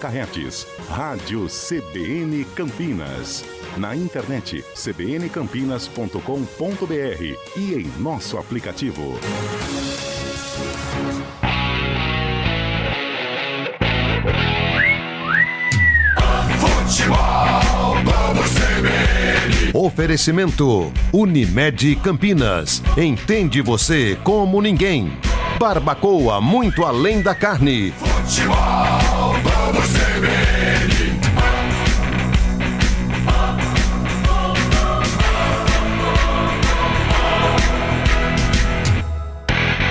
kHz, Rádio CBN Campinas. Na internet cbncampinas.com.br e em nosso aplicativo. Futebol Globo CBN. Oferecimento Unimed Campinas. Entende você como ninguém. Barbacoa muito além da carne. Futebol Globo CBN.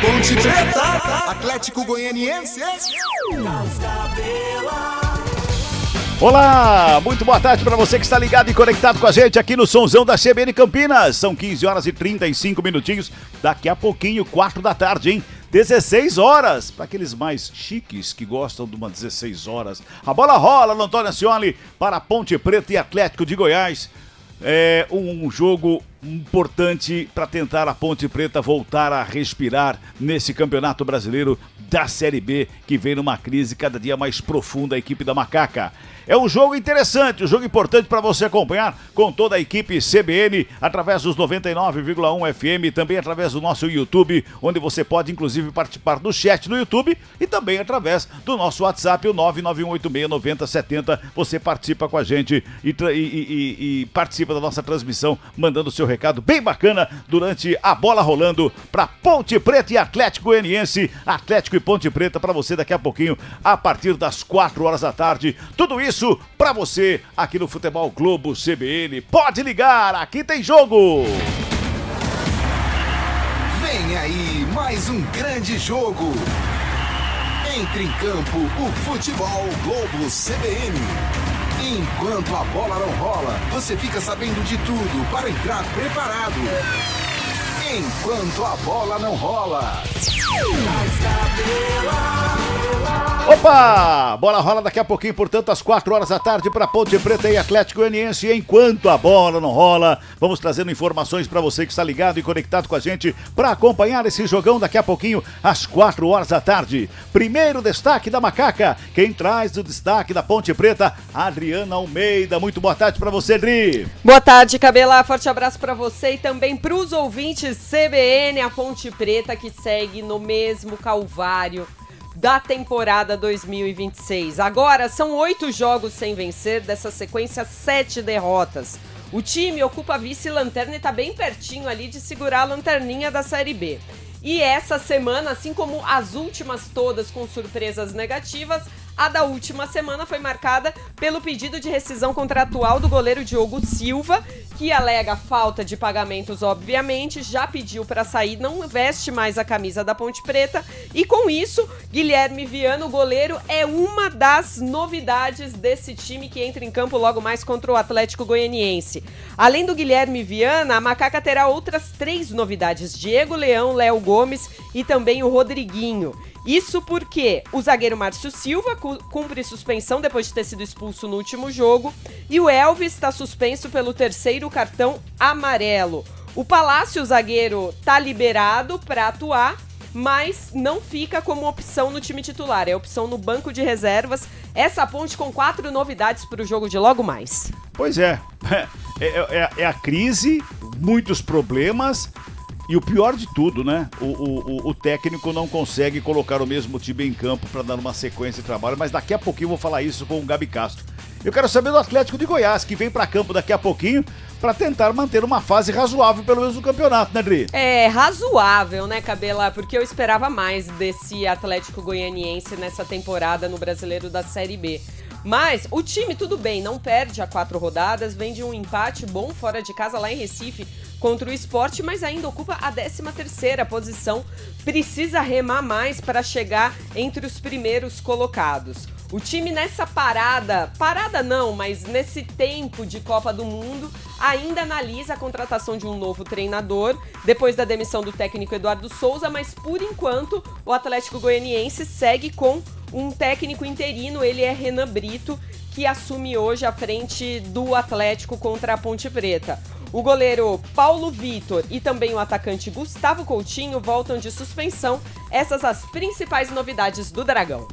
Ponte Preta, Atlético Goianiense. Olá, muito boa tarde para você que está ligado e conectado com a gente aqui no Sonzão da CBN Campinas. São 15 horas e 35 minutinhos, daqui a pouquinho, 4 da tarde, hein? 16 horas, para aqueles mais chiques que gostam de uma 16 horas. A bola rola no Antônio Ascioli para Ponte Preta e Atlético de Goiás. É um jogo importante para tentar a Ponte Preta voltar a respirar nesse Campeonato Brasileiro da Série B, que vem numa crise cada dia mais profunda, a equipe da Macaca. É um jogo interessante, um jogo importante para você acompanhar com toda a equipe CBN, através dos 99,1 FM, também através do nosso YouTube, onde você pode inclusive participar do chat no YouTube e também através do nosso WhatsApp, o 991869070. Você participa com a gente e participa da nossa transmissão, mandando seu recado bem bacana durante a bola rolando para Ponte Preta e Atlético Goianiense, Atlético e Ponte Preta, para você daqui a pouquinho, a partir das 4 horas da tarde. Tudo isso para você aqui no Futebol Globo CBN. Pode ligar, aqui tem jogo! Vem aí mais um grande jogo. Entre em campo o Futebol Globo CBN. Enquanto a bola não rola, você fica sabendo de tudo para entrar preparado. Enquanto a bola não rola. Opa! Bola rola daqui a pouquinho, portanto, às 4 horas da tarde para Ponte Preta e Atlético Goianiense. Enquanto a bola não rola, vamos trazendo informações para você que está ligado e conectado com a gente para acompanhar esse jogão daqui a pouquinho, às 4 horas da tarde. Primeiro destaque da Macaca. Quem traz o destaque da Ponte Preta? Adriana Almeida. Muito boa tarde para você, Adri. Boa tarde, Cabela. Forte abraço para você e também para os ouvintes CBN, a Ponte Preta que segue no mesmo calvário da temporada 2026. Agora são 8 jogos sem vencer, dessa sequência 7 derrotas. O time ocupa a vice-lanterna e está bem pertinho ali de segurar a lanterninha da Série B. E essa semana, assim como as últimas todas com surpresas negativas, a da última semana foi marcada pelo pedido de rescisão contratual do goleiro Diogo Silva, que alega falta de pagamentos, obviamente, já pediu para sair, não veste mais a camisa da Ponte Preta. E com isso, Guilherme Viana, o goleiro, é uma das novidades desse time que entra em campo logo mais contra o Atlético Goianiense. Além do Guilherme Viana, a Macaca terá outras 3 novidades: Diego Leão, Léo Gomes e também o Rodriguinho. Isso porque o zagueiro Márcio Silva cumpre suspensão depois de ter sido expulso no último jogo e o Elvis está suspenso pelo 3º cartão amarelo. O Palácio, o zagueiro, está liberado para atuar, mas não fica como opção no time titular, é opção no banco de reservas. Essa Ponte com 4 novidades para o jogo de logo mais. Pois é, é a crise, muitos problemas. E o pior de tudo, né? O técnico não consegue colocar o mesmo time em campo para dar uma sequência de trabalho, mas daqui a pouquinho eu vou falar isso com o Gabi Castro. Eu quero saber do Atlético de Goiás, que vem para campo daqui a pouquinho para tentar manter uma fase razoável, pelo menos no campeonato, né, Dri? É, razoável, né, Cabela? Porque eu esperava mais desse Atlético Goianiense nessa temporada no Brasileiro da Série B. Mas o time, tudo bem, não perde a 4 rodadas, vem de um empate bom fora de casa lá em Recife contra o Sport, mas ainda ocupa a 13ª posição, precisa remar mais para chegar entre os primeiros colocados. O time nessa parada não, mas nesse tempo de Copa do Mundo, ainda analisa a contratação de um novo treinador, depois da demissão do técnico Eduardo Souza, mas por enquanto o Atlético Goianiense segue com um técnico interino, ele é Renan Brito, que assume hoje a frente do Atlético contra a Ponte Preta. O goleiro Paulo Vitor e também o atacante Gustavo Coutinho voltam de suspensão. Essas as principais novidades do Dragão.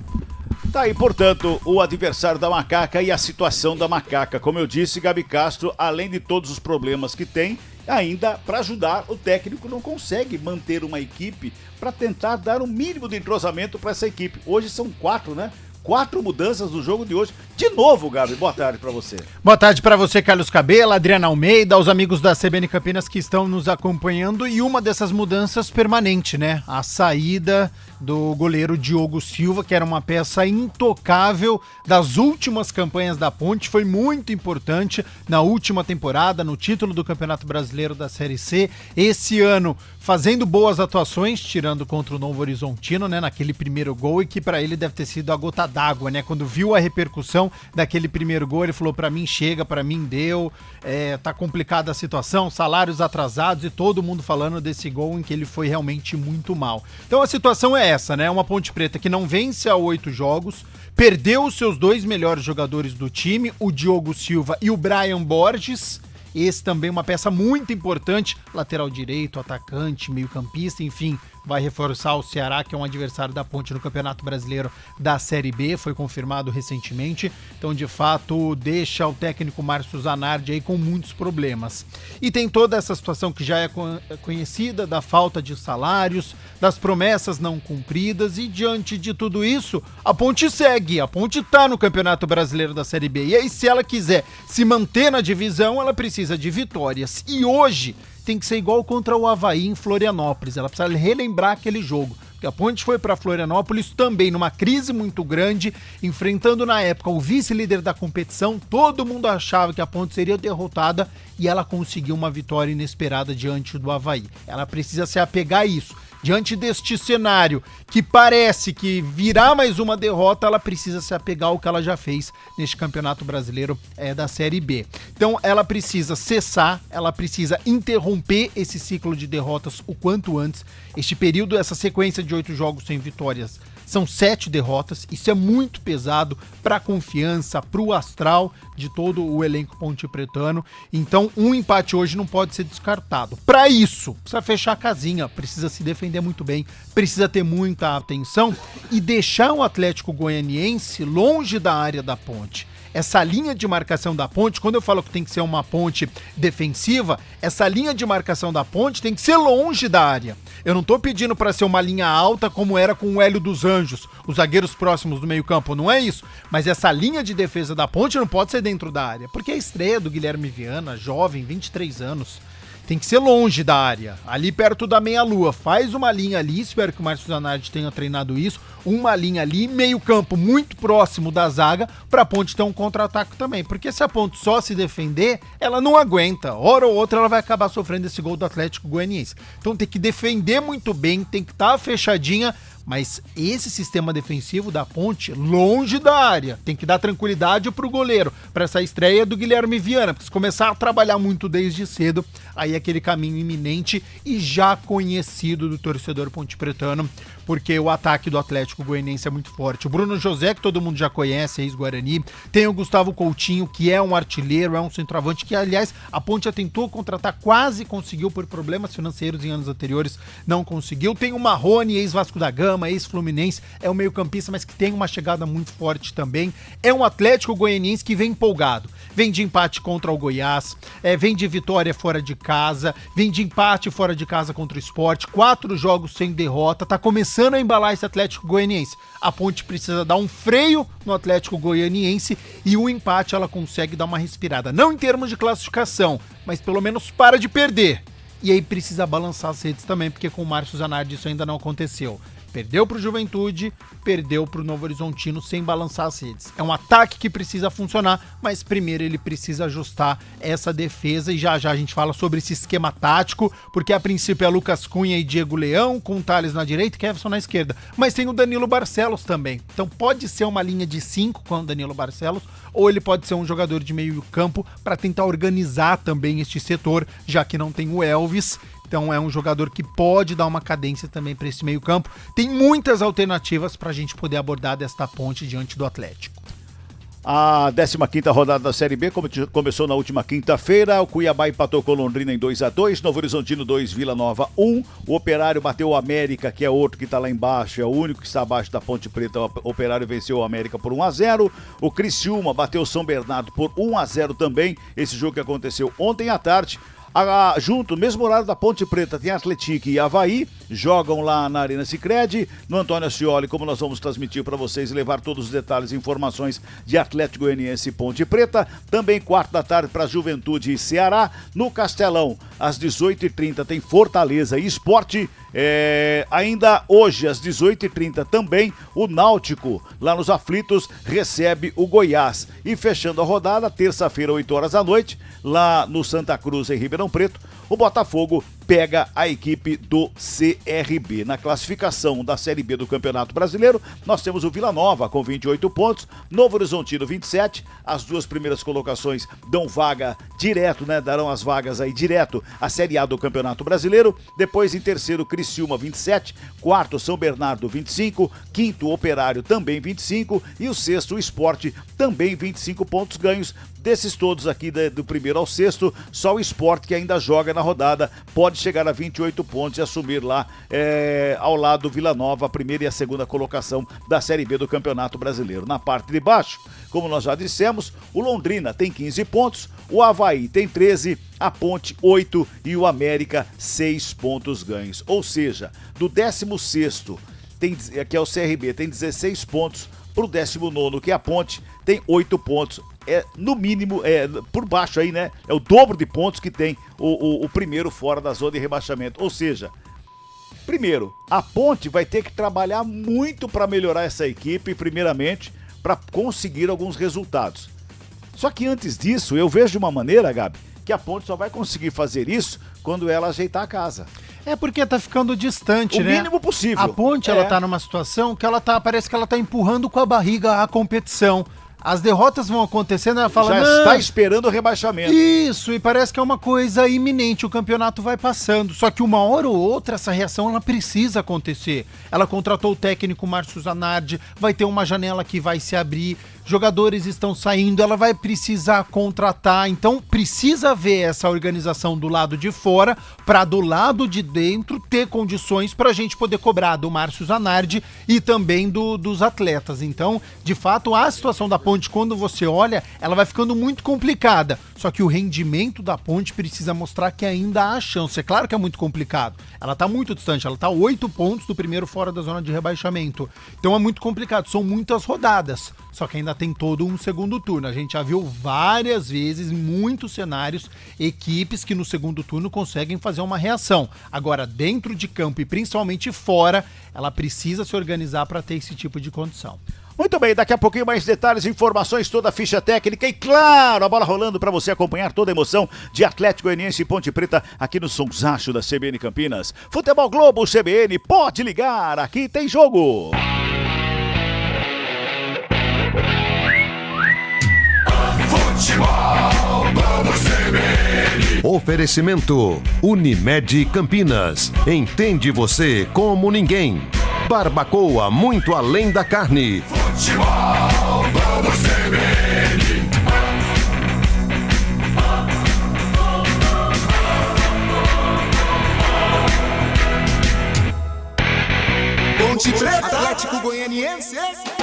Tá aí, portanto, o adversário da Macaca e a situação da Macaca. Como eu disse, Gabi Castro, além de todos os problemas que tem, ainda para ajudar, o técnico não consegue manter uma equipe para tentar dar um mínimo de entrosamento para essa equipe. Hoje são 4, né? 4 mudanças no jogo de hoje. De novo, Gabi, boa tarde para você. Boa tarde para você, Carlos Cabela, Adriana Almeida, aos amigos da CBN Campinas que estão nos acompanhando. E uma dessas mudanças permanente, né? A saída do goleiro Diogo Silva, que era uma peça intocável das últimas campanhas da Ponte, foi muito importante na última temporada, no título do Campeonato Brasileiro da Série C. Esse ano, fazendo boas atuações, tirando contra o Novo Horizontino, né? Naquele primeiro gol, e que para ele deve ter sido a gota d'água, né? Quando viu a repercussão daquele primeiro gol, ele falou: pra mim chega, pra mim deu, tá complicada a situação, salários atrasados e todo mundo falando desse gol em que ele foi realmente muito mal. Então a situação é essa, né? Uma Ponte Preta que não vence há 8 jogos, perdeu os seus 2 melhores jogadores do time, o Diogo Silva e o Brian Borges. Esse também uma peça muito importante, lateral direito, atacante, meio-campista, enfim, vai reforçar o Ceará, que é um adversário da Ponte no Campeonato Brasileiro da Série B, foi confirmado recentemente. Então, de fato, deixa o técnico Márcio Zanardi aí com muitos problemas. E tem toda essa situação que já é conhecida, da falta de salários, das promessas não cumpridas, e diante de tudo isso, a Ponte segue, a Ponte tá no Campeonato Brasileiro da Série B, e aí se ela quiser se manter na divisão, ela precisa de vitórias. E hoje tem que ser igual contra o Avaí em Florianópolis, ela precisa relembrar aquele jogo, porque a Ponte foi para Florianópolis também numa crise muito grande, enfrentando na época o vice-líder da competição. Todo mundo achava que a Ponte seria derrotada e ela conseguiu uma vitória inesperada diante do Avaí. Ela precisa se apegar a isso. Diante deste cenário que parece que virá mais uma derrota, ela precisa se apegar ao que ela já fez neste Campeonato Brasileiro da Série B. Então ela precisa cessar, ela precisa interromper esse ciclo de derrotas o quanto antes. Este período, essa sequência de 8 jogos sem vitórias, são 7 derrotas, isso é muito pesado para a confiança, para o astral de todo o elenco pontepretano. Então um empate hoje não pode ser descartado. Para isso, precisa fechar a casinha, precisa se defender muito bem, precisa ter muita atenção e deixar o Atlético Goianiense longe da área da Ponte. Essa linha de marcação da Ponte, quando eu falo que tem que ser uma Ponte defensiva, essa linha de marcação da Ponte tem que ser longe da área. Eu não tô pedindo para ser uma linha alta como era com o Hélio dos Anjos, os zagueiros próximos do meio-campo, não é isso. Mas essa linha de defesa da Ponte não pode ser dentro da área, porque é a estreia do Guilherme Viana, jovem, 23 anos. Tem que ser longe da área, ali perto da meia-lua. Faz uma linha ali, espero que o Márcio Zanardi tenha treinado isso, uma linha ali, meio campo muito próximo da zaga, pra Ponte ter um contra-ataque também. Porque se a Ponte só se defender, ela não aguenta. Hora ou outra ela vai acabar sofrendo esse gol do Atlético Goianiense. Então tem que defender muito bem, tem que estar fechadinha, mas esse sistema defensivo da Ponte, longe da área, tem que dar tranquilidade pro goleiro, para essa estreia do Guilherme Viana, porque se começar a trabalhar muito desde cedo, aí é aquele caminho iminente e já conhecido do torcedor pontepretano, porque o ataque do Atlético Goianiense é muito forte. O Bruno José, que todo mundo já conhece, ex-Guarani, tem o Gustavo Coutinho, que é um artilheiro, é um centroavante, que aliás a Ponte já tentou contratar, quase conseguiu por problemas financeiros em anos anteriores, não conseguiu. Tem o Marrone, ex-Vasco da Gama, ex-Fluminense, é um meio-campista, mas que tem uma chegada muito forte também. É um Atlético Goianiense que vem empolgado. Vem de empate contra o Goiás, vem de vitória fora de casa, vem de empate fora de casa contra o Sport, 4 jogos sem derrota, tá começando a embalar esse Atlético Goianiense. A Ponte precisa dar um freio no Atlético Goianiense e o empate ela consegue dar uma respirada. Não em termos de classificação, mas pelo menos para de perder. E aí precisa balançar as redes também, porque com o Márcio Zanardi isso ainda não aconteceu. Perdeu pro Juventude, perdeu pro Novo Horizontino sem balançar as redes. É um ataque que precisa funcionar, mas primeiro ele precisa ajustar essa defesa e já já a gente fala sobre esse esquema tático, porque a princípio é Lucas Cunha e Diego Leão, com o Thales na direita e Kevson na esquerda. Mas tem o Danilo Barcelos também. Então pode ser uma linha de 5 com o Danilo Barcelos, ou ele pode ser um jogador de meio campo para tentar organizar também este setor, já que não tem o Elvis. Então é um jogador que pode dar uma cadência também para esse meio campo. Tem muitas alternativas para a gente poder abordar desta Ponte diante do Atlético. A 15ª rodada da Série B começou na última quinta-feira. O Cuiabá empatou com Londrina em 2-2, Novo Horizontino 2, Vila Nova 1. O Operário bateu o América, que é outro que está lá embaixo, é o único que está abaixo da Ponte Preta. O Operário venceu o América por 1-0. O Criciúma bateu o São Bernardo por 1-0 também. Esse jogo que aconteceu ontem à tarde. Junto, mesmo horário da Ponte Preta, tem Atlético e Avaí, jogam lá na Arena Sicredi, no Antônio Ascioli, como nós vamos transmitir para vocês e levar todos os detalhes e informações de Atlético Goianiense e Ponte Preta. Também 4h para Juventude e Ceará. No Castelão, às 18h30, tem Fortaleza e Sport. Ainda hoje, às 18h30, também o Náutico, lá nos Aflitos, recebe o Goiás. E fechando a rodada, terça-feira, 8h da noite, lá no Santa Cruz, em Ribeirão Preto, o Botafogo pega a equipe do CRB. Na classificação da Série B do Campeonato Brasileiro, nós temos o Vila Nova com 28 pontos, Novo Horizontino 27, as duas primeiras colocações dão vaga direto, né? Darão as vagas aí direto à Série A do Campeonato Brasileiro. Depois em terceiro, Criciúma 27, quarto, São Bernardo 25, quinto, Operário também 25 e o sexto, o Sport também 25 pontos ganhos. Desses todos aqui, do primeiro ao sexto, só o Sport, que ainda joga na rodada, pode chegar a 28 pontos e assumir lá ao lado do Vila Nova a primeira e a segunda colocação da Série B do Campeonato Brasileiro. Na parte de baixo, como nós já dissemos, o Londrina tem 15 pontos, o Avaí tem 13, a Ponte 8 e o América 6 pontos ganhos. Ou seja, do 16º, que é o CRB, tem 16 pontos, para o 19º, que é a Ponte, tem 8 pontos. No mínimo, por baixo aí, né? É o dobro de pontos que tem o primeiro fora da zona de rebaixamento. Ou seja, primeiro, a Ponte vai ter que trabalhar muito para melhorar essa equipe, primeiramente, para conseguir alguns resultados. Só que antes disso, eu vejo de uma maneira, Gabi, que a Ponte só vai conseguir fazer isso quando ela ajeitar a casa. Porque tá ficando distante, né? O mínimo possível. A Ponte, ela tá numa situação que parece que ela tá empurrando com a barriga a competição. As derrotas vão acontecendo, ela fala... Já está esperando o rebaixamento. Isso, e parece que é uma coisa iminente, o campeonato vai passando. Só que uma hora ou outra, essa reação, ela precisa acontecer. Ela contratou o técnico Márcio Zanardi, vai ter uma janela que vai se abrir, jogadores estão saindo, ela vai precisar contratar. Então, precisa ver essa organização do lado de fora, para do lado de dentro ter condições para a gente poder cobrar do Márcio Zanardi e também dos atletas. Então, de fato, a situação da Ponte, quando você olha, ela vai ficando muito complicada. Só que o rendimento da Ponte precisa mostrar que ainda há chance. É claro que é muito complicado. Ela tá muito distante, ela tá 8 pontos do primeiro fora da zona de rebaixamento. Então é muito complicado, são muitas rodadas. Só que ainda tem todo um segundo turno. A gente já viu várias vezes, muitos cenários, equipes que no segundo turno conseguem fazer uma reação. Agora, dentro de campo e principalmente fora, ela precisa se organizar para ter esse tipo de condição. Muito bem, daqui a pouquinho mais detalhes, informações, toda a ficha técnica e, claro, a bola rolando para você acompanhar toda a emoção de Atlético Goianiense e Ponte Preta aqui no Sonsacho da CBN Campinas. Futebol Globo CBN, pode ligar, aqui tem jogo! Futebol Globo CBN. Oferecimento Unimed Campinas. Entende você como ninguém. Barbacoa muito além da carne. Futebol Globo CBN. Ponte Preta, Atlético Goianiense.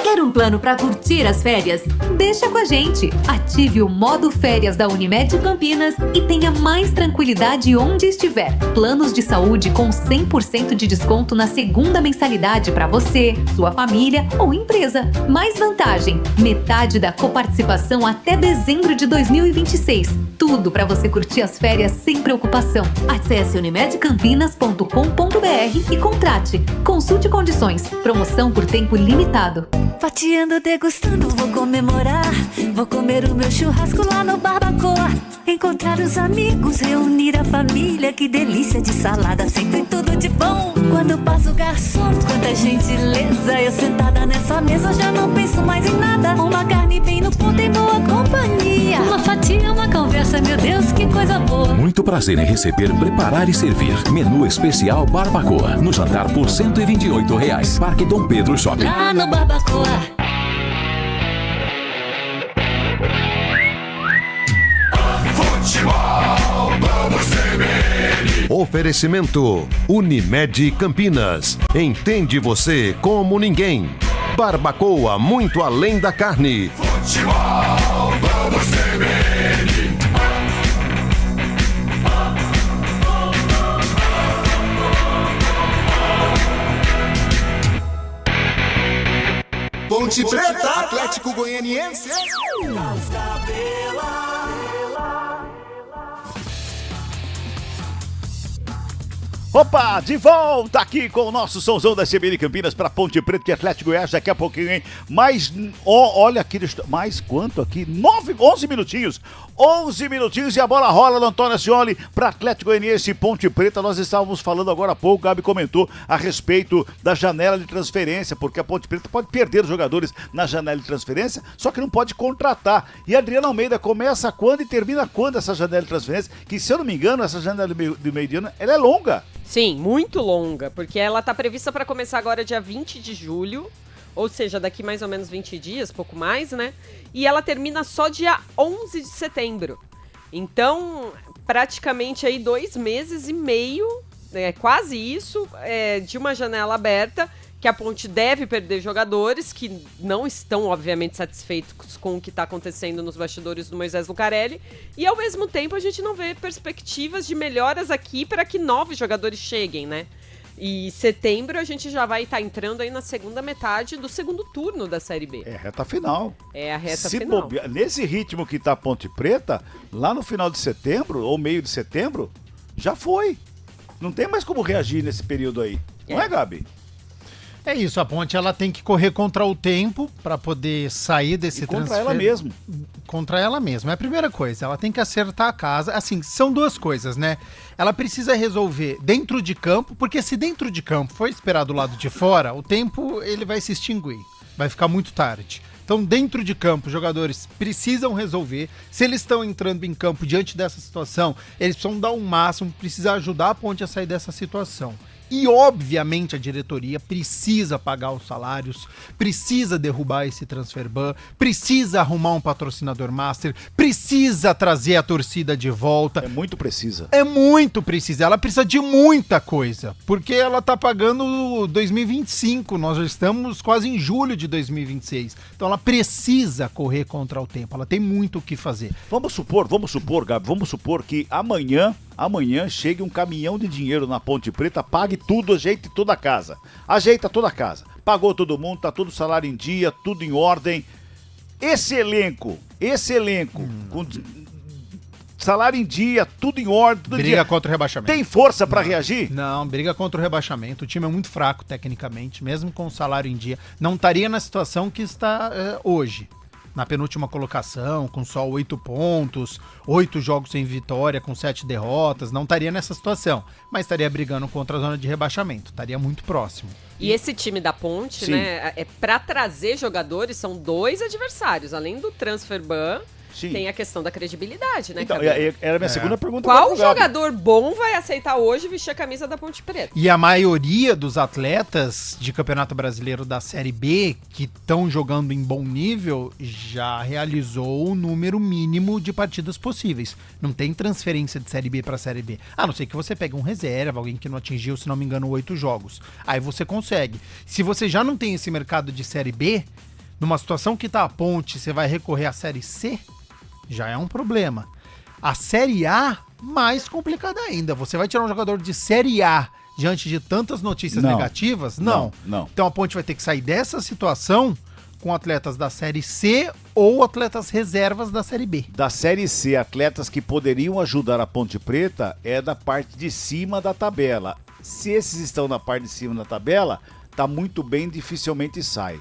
Quer um plano para curtir as férias? Deixa com a gente. Ative o modo férias da Unimed Campinas e tenha mais tranquilidade onde estiver. Planos de saúde com 100% de desconto na segunda mensalidade para você, sua família ou empresa. Mais vantagem, metade da coparticipação até dezembro de 2026. Tudo para você curtir as férias sem preocupação. Acesse unimedcampinas.com.br e contrate. Consulte condições. Promoção por tempo limitado. Fatiando, degustando, vou comemorar. Vou comer o meu churrasco lá no Barbacoa. Encontrar os amigos, reunir a família. Que delícia de salada, sempre tudo de bom. Quando passa o garçom, quanta gentileza. Eu sentada nessa mesa já não penso mais em nada. Uma carne bem no ponto em boa companhia. Uma fatia, uma conversa, meu Deus, que coisa boa. Muito prazer em receber, preparar e servir. Menu especial Barbacoa. No jantar por R$ 128. Parque Dom Pedro Shopping. Lá no Barbacoa. Oferecimento Unimed Campinas. Entende você como ninguém. Barbacoa muito além da carne. Futebol, vamos CBN. Ponte Preta, Atlético Goianiense. Opa, de volta aqui com o nosso somzão da CBN Campinas para Ponte Preta e Atlético Goiás daqui a pouquinho, hein? Mais, olha aqui, mais quanto aqui? 11 minutinhos. 11 minutinhos e a bola rola no Antônio Ascioli para Atlético Goianiense e Ponte Preta. Nós estávamos falando agora há pouco, o Gabi comentou a respeito da janela de transferência, porque a Ponte Preta pode perder os jogadores na janela de transferência, só que não pode contratar. E a Adriana Almeida começa quando e termina quando essa janela de transferência? Que, se eu não me engano, essa janela de meio de ano, ela é longa. Sim, muito longa, porque ela está prevista para começar agora dia 20 de julho, ou seja, daqui mais ou menos 20 dias, pouco mais, né? E ela termina só dia 11 de setembro. Então, praticamente aí 2 meses e meio, quase isso, de uma janela aberta, que a Ponte deve perder jogadores que não estão, obviamente, satisfeitos com o que está acontecendo nos bastidores do Moisés Lucarelli. E, ao mesmo tempo, a gente não vê perspectivas de melhoras aqui para que novos jogadores cheguem, né? E setembro a gente já vai estar entrando aí na segunda metade do segundo turno da Série B. É a reta final. É a reta final. Nesse ritmo que tá a Ponte Preta, lá no final de setembro, ou meio de setembro, já foi. Não tem mais como reagir nesse período aí. Não é, Gabi? É isso, a Ponte ela tem que correr contra o tempo para poder sair desse transfer. Contra ela mesma. Contra ela mesma. É a primeira coisa, ela tem que acertar a casa. Assim, são duas coisas, né? Ela precisa resolver dentro de campo, porque se dentro de campo for esperar do lado de fora, o tempo ele vai se extinguir. Vai ficar muito tarde. Então, dentro de campo, os jogadores precisam resolver. Se eles estão entrando em campo diante dessa situação, eles precisam dar o máximo, precisa ajudar a Ponte a sair dessa situação. E, obviamente, a diretoria precisa pagar os salários, precisa derrubar esse transfer ban, precisa arrumar um patrocinador master, precisa trazer a torcida de volta. É muito precisa. É muito precisa. Ela precisa de muita coisa, porque ela tá pagando 2025, nós já estamos quase em julho de 2026. Então ela precisa correr contra o tempo, ela tem muito o que fazer. Vamos supor, Gabi, vamos supor que amanhã chegue um caminhão de dinheiro na Ponte Preta, pague tudo, ajeite toda a casa. Ajeita toda a casa. Pagou todo mundo, tá todo salário em dia, tudo em ordem. Esse elenco, com salário em dia, tudo em ordem, tudo briga contra o rebaixamento. Tem força pra reagir? Não, briga contra o rebaixamento. O time é muito fraco tecnicamente, mesmo com o salário em dia. Não estaria na situação que está hoje. Na penúltima colocação, com só 8 pontos, 8 jogos sem vitória, com 7 derrotas, não estaria nessa situação, mas estaria brigando contra a zona de rebaixamento, estaria muito próximo. E esse time da Ponte, né, para trazer jogadores, são 2 adversários, além do transfer ban. Sim. Tem a questão da credibilidade, né? Então, era a minha segunda pergunta. Qual jogador bom vai aceitar hoje vestir a camisa da Ponte Preta? E a maioria dos atletas de Campeonato Brasileiro da Série B que estão jogando em bom nível já realizou o número mínimo de partidas possíveis. Não tem transferência de Série B para Série B. A não ser que você pegue um reserva, alguém que não atingiu, se não me engano, 8 jogos. Aí você consegue. Se você já não tem esse mercado de Série B, numa situação que tá a Ponte, você vai recorrer à Série C, já é um problema. A Série A, mais complicada ainda. Você vai tirar um jogador de Série A diante de tantas notícias negativas? Não. Então a Ponte vai ter que sair dessa situação com atletas da Série C ou atletas reservas da Série B. Da Série C, atletas que poderiam ajudar a Ponte Preta é da parte de cima da tabela. Se esses estão na parte de cima da tabela, tá muito bem, dificilmente sai.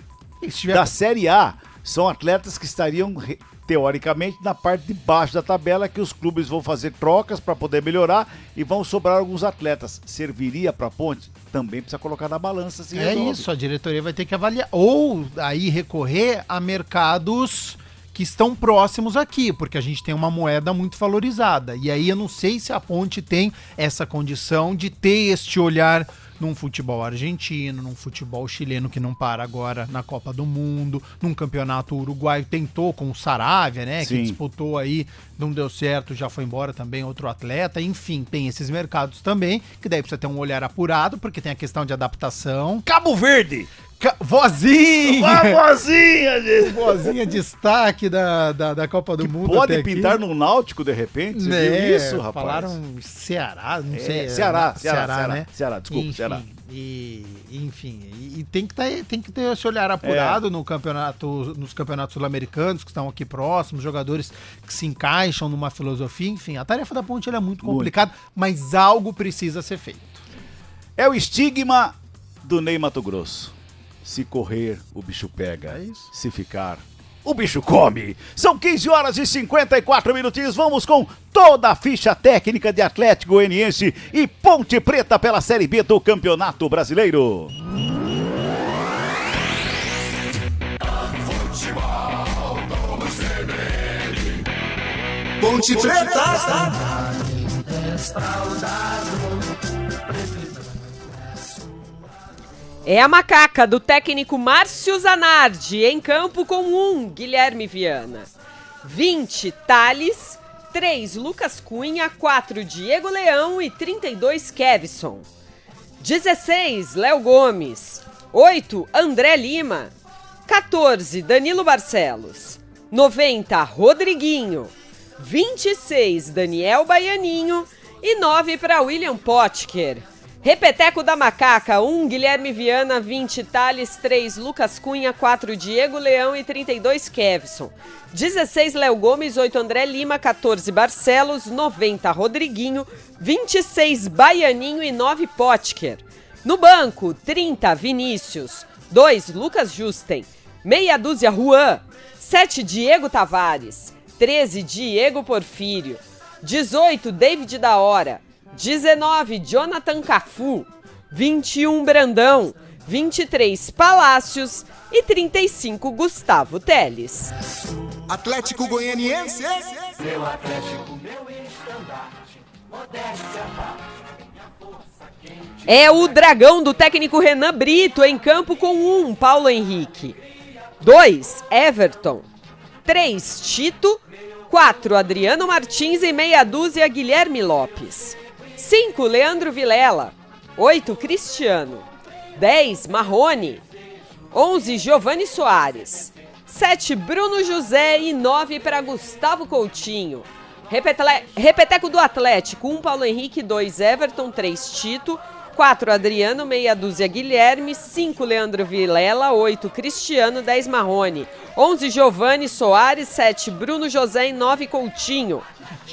Da Série A, são atletas que estariam teoricamente na parte de baixo da tabela, que os clubes vão fazer trocas para poder melhorar e vão sobrar alguns atletas. Serviria para a Ponte? Também precisa colocar na balança. Se resolve. Isso, a diretoria vai ter que avaliar. Ou aí recorrer a mercados que estão próximos aqui, porque a gente tem uma moeda muito valorizada. E aí eu não sei se a Ponte tem essa condição de ter este olhar num futebol argentino, num futebol chileno que não para agora na Copa do Mundo, num campeonato uruguaio, tentou com o Saravia, né, Sim. que disputou aí, não deu certo, já foi embora também outro atleta, enfim, tem esses mercados também, que daí precisa ter um olhar apurado, porque tem a questão de adaptação. Cabo Verde! Vozinha! Uma vozinha, gente! Vozinha destaque da Copa do Mundo. Pode até pintar aqui. no Náutico, de repente? Você viu isso, rapaz? Falaram Ceará, não sei. Ceará, né? Ceará, desculpa, enfim, Ceará. E tem que ter esse olhar apurado no campeonato, nos campeonatos sul-americanos que estão aqui próximos, jogadores que se encaixam numa filosofia, enfim, a tarefa da Ponte ela é muito complicada, mas algo precisa ser feito. É o estigma do Ney Mato Grosso. Se correr, o bicho pega. É isso. Se ficar, o bicho come. São 15 horas e 54 minutinhos. Vamos com toda a ficha técnica de Atlético Goianiense e Ponte Preta pela Série B do Campeonato Brasileiro. Futebol do CBN. Ponte Preta. É a macaca do técnico Márcio Zanardi, em campo com 1, Guilherme Viana. 20, Thales. 3, Lucas Cunha. 4, Diego Leão e 32, Kevson. 16, Léo Gomes. 8, André Lima. 14, Danilo Barcelos. 90, Rodriguinho. 26, Daniel Baianinho. E 9 para William Potker. Repeteco da macaca, 1, Guilherme Viana, 20, Thales, 3, Lucas Cunha, 4, Diego Leão e 32, Kevson. 16, Léo Gomes, 8, André Lima, 14, Barcelos, 90, Rodriguinho, 26, Baianinho e 9, Potker. No banco, 30, Vinícius, 2, Lucas Justen, meia dúzia, Juan, 7, Diego Tavares, 13, Diego Porfírio, 18, David da Hora, 19, Jonathan Cafu, 21, Brandão, 23, Palácios e 35, Gustavo Teles. Atlético Goianiense. Meu Atlético, meu estandarte, modéstia, É o Dragão do técnico Renan Brito em campo com 1, Paulo Henrique. 2, Everton. 3, Tito. 4, Adriano Martins e meia dúzia, Guilherme Lopes. 5, Leandro Vilela. 8, Cristiano. 10, Marrone. 11, Giovani Soares. 7, Bruno José e 9 para Gustavo Coutinho. Repeteco do Atlético, 1, Paulo Henrique, 2, Everton, 3, Tito. 4, Adriano, meia dúzia, Guilherme. 5, Leandro Vilela. 8, Cristiano, 10, Marrone. 11, Giovani Soares. 7, Bruno José e 9, Coutinho.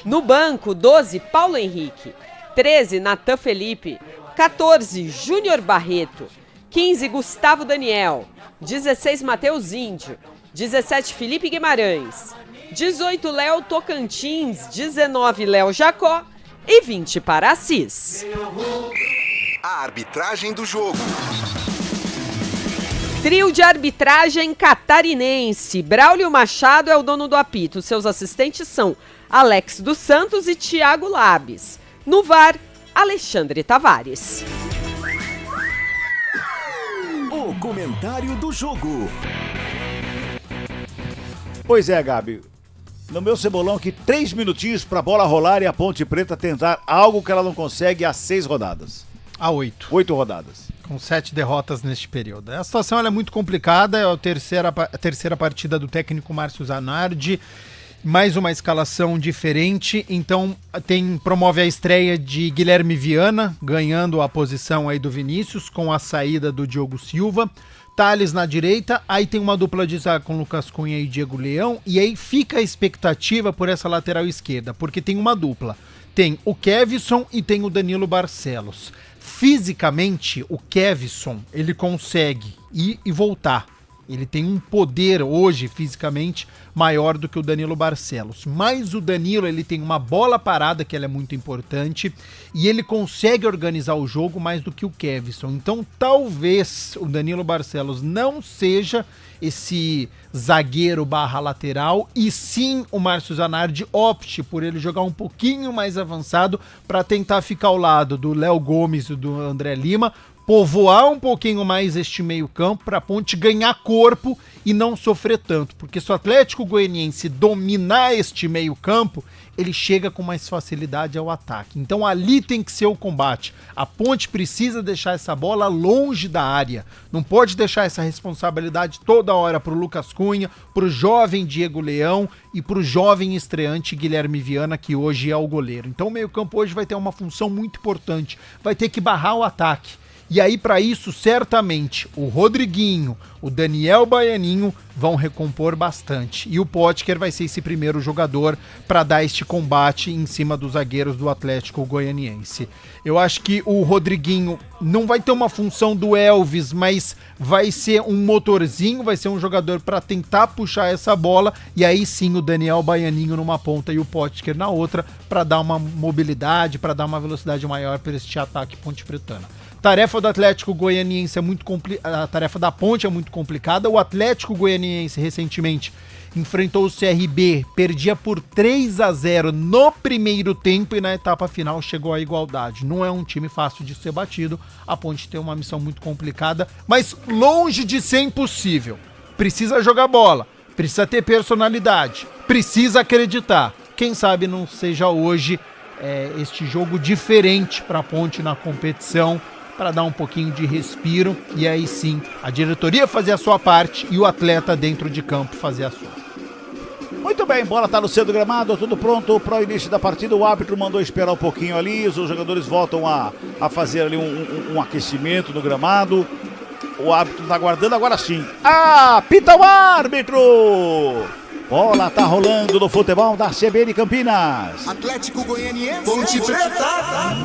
No banco, 12, Paulo Henrique. 13, Natan Felipe. 14, Júnior Barreto. 15, Gustavo Daniel. 16, Matheus Índio. 17, Felipe Guimarães. 18, Léo Tocantins. 19, Léo Jacó. E 20 para Assis. A arbitragem do jogo. Trio de arbitragem catarinense. Braulio Machado é o dono do apito. Seus assistentes são Alex dos Santos e Thiago Labes. No VAR, Alexandre Tavares. O comentário do jogo. Pois é, Gabi. No meu cebolão aqui, 3 minutinhos pra bola rolar e a Ponte Preta tentar algo que ela não consegue há 6 rodadas. Há 8. 8 rodadas. Com 7 derrotas neste período. A situação ela é muito complicada, é a terceira partida do técnico Márcio Zanardi. Mais uma escalação diferente, então promove a estreia de Guilherme Viana, ganhando a posição aí do Vinícius, com a saída do Diogo Silva. Thales na direita, aí tem uma dupla de zaga com Lucas Cunha e Diego Leão, e aí fica a expectativa por essa lateral esquerda, porque tem uma dupla. Tem o Kevson e tem o Danilo Barcelos. Fisicamente, o Kevson, ele consegue ir e voltar. Ele tem um poder hoje, fisicamente, maior do que o Danilo Barcelos. Mas o Danilo, ele tem uma bola parada, que ela é muito importante, e ele consegue organizar o jogo mais do que o Kevson. Então, talvez o Danilo Barcelos não seja esse zagueiro barra lateral, e sim o Márcio Zanardi opte por ele jogar um pouquinho mais avançado para tentar ficar ao lado do Léo Gomes e do André Lima, povoar um pouquinho mais este meio-campo para a Ponte ganhar corpo e não sofrer tanto. Porque se o Atlético Goianiense dominar este meio-campo, ele chega com mais facilidade ao ataque. Então ali tem que ser o combate. A Ponte precisa deixar essa bola longe da área. Não pode deixar essa responsabilidade toda hora pro Lucas Cunha, pro jovem Diego Leão e pro jovem estreante Guilherme Viana, que hoje é o goleiro. Então o meio-campo hoje vai ter uma função muito importante. Vai ter que barrar o ataque. E aí, para isso, certamente, o Rodriguinho, o Daniel Baianinho vão recompor bastante. E o Potker vai ser esse primeiro jogador para dar este combate em cima dos zagueiros do Atlético Goianiense. Eu acho que o Rodriguinho não vai ter uma função do Elvis, mas vai ser um motorzinho, vai ser um jogador para tentar puxar essa bola. E aí sim, o Daniel Baianinho numa ponta e o Potker na outra, para dar uma mobilidade, para dar uma velocidade maior para este ataque Ponte Pretana. Tarefa do Atlético Goianiense é muito complicada, a tarefa da Ponte é muito complicada. O Atlético Goianiense recentemente enfrentou o CRB, perdia por 3-0 no primeiro tempo e na etapa final chegou à igualdade. Não é um time fácil de ser batido, a Ponte tem uma missão muito complicada, mas longe de ser impossível. Precisa jogar bola, precisa ter personalidade, precisa acreditar. Quem sabe não seja hoje este jogo diferente para a Ponte na competição, para dar um pouquinho de respiro e aí sim a diretoria fazer a sua parte e o atleta dentro de campo fazer a sua. Muito bem, bola tá no centro do gramado, tudo pronto para o início da partida. O árbitro mandou esperar um pouquinho ali, os jogadores voltam a fazer ali um aquecimento no gramado. O árbitro tá aguardando, agora sim. Apita o árbitro! Bola tá rolando no futebol da CBN Campinas. Atlético Goianiense, Ponte Preta.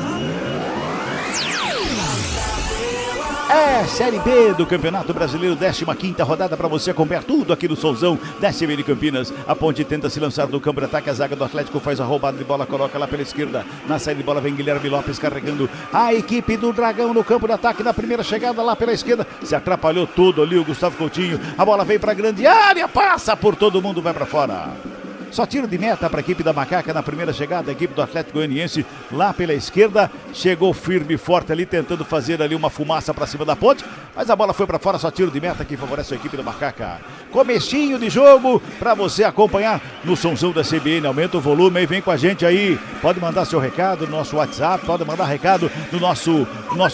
É Série B do Campeonato Brasileiro, 15ª rodada para você acompanhar tudo aqui no Solzão da CBN Campinas. A Ponte tenta se lançar do campo de ataque, a zaga do Atlético faz a roubada de bola, coloca lá pela esquerda. Na saída de bola vem Guilherme Lopes carregando a equipe do Dragão no campo de ataque. Na primeira chegada lá pela esquerda, se atrapalhou tudo ali o Gustavo Coutinho. A bola vem para a grande área, passa por todo mundo, vai para fora. Só tiro de meta para a equipe da Macaca na primeira chegada, a equipe do Atlético Goianiense lá pela esquerda, chegou firme e forte ali, tentando fazer ali uma fumaça para cima da Ponte, mas a bola foi para fora, só tiro de meta que favorece a equipe da Macaca. Comecinho de jogo para você acompanhar no Sonzão da CBN, aumenta o volume e vem com a gente aí, pode mandar seu recado no nosso WhatsApp, pode mandar recado no nosso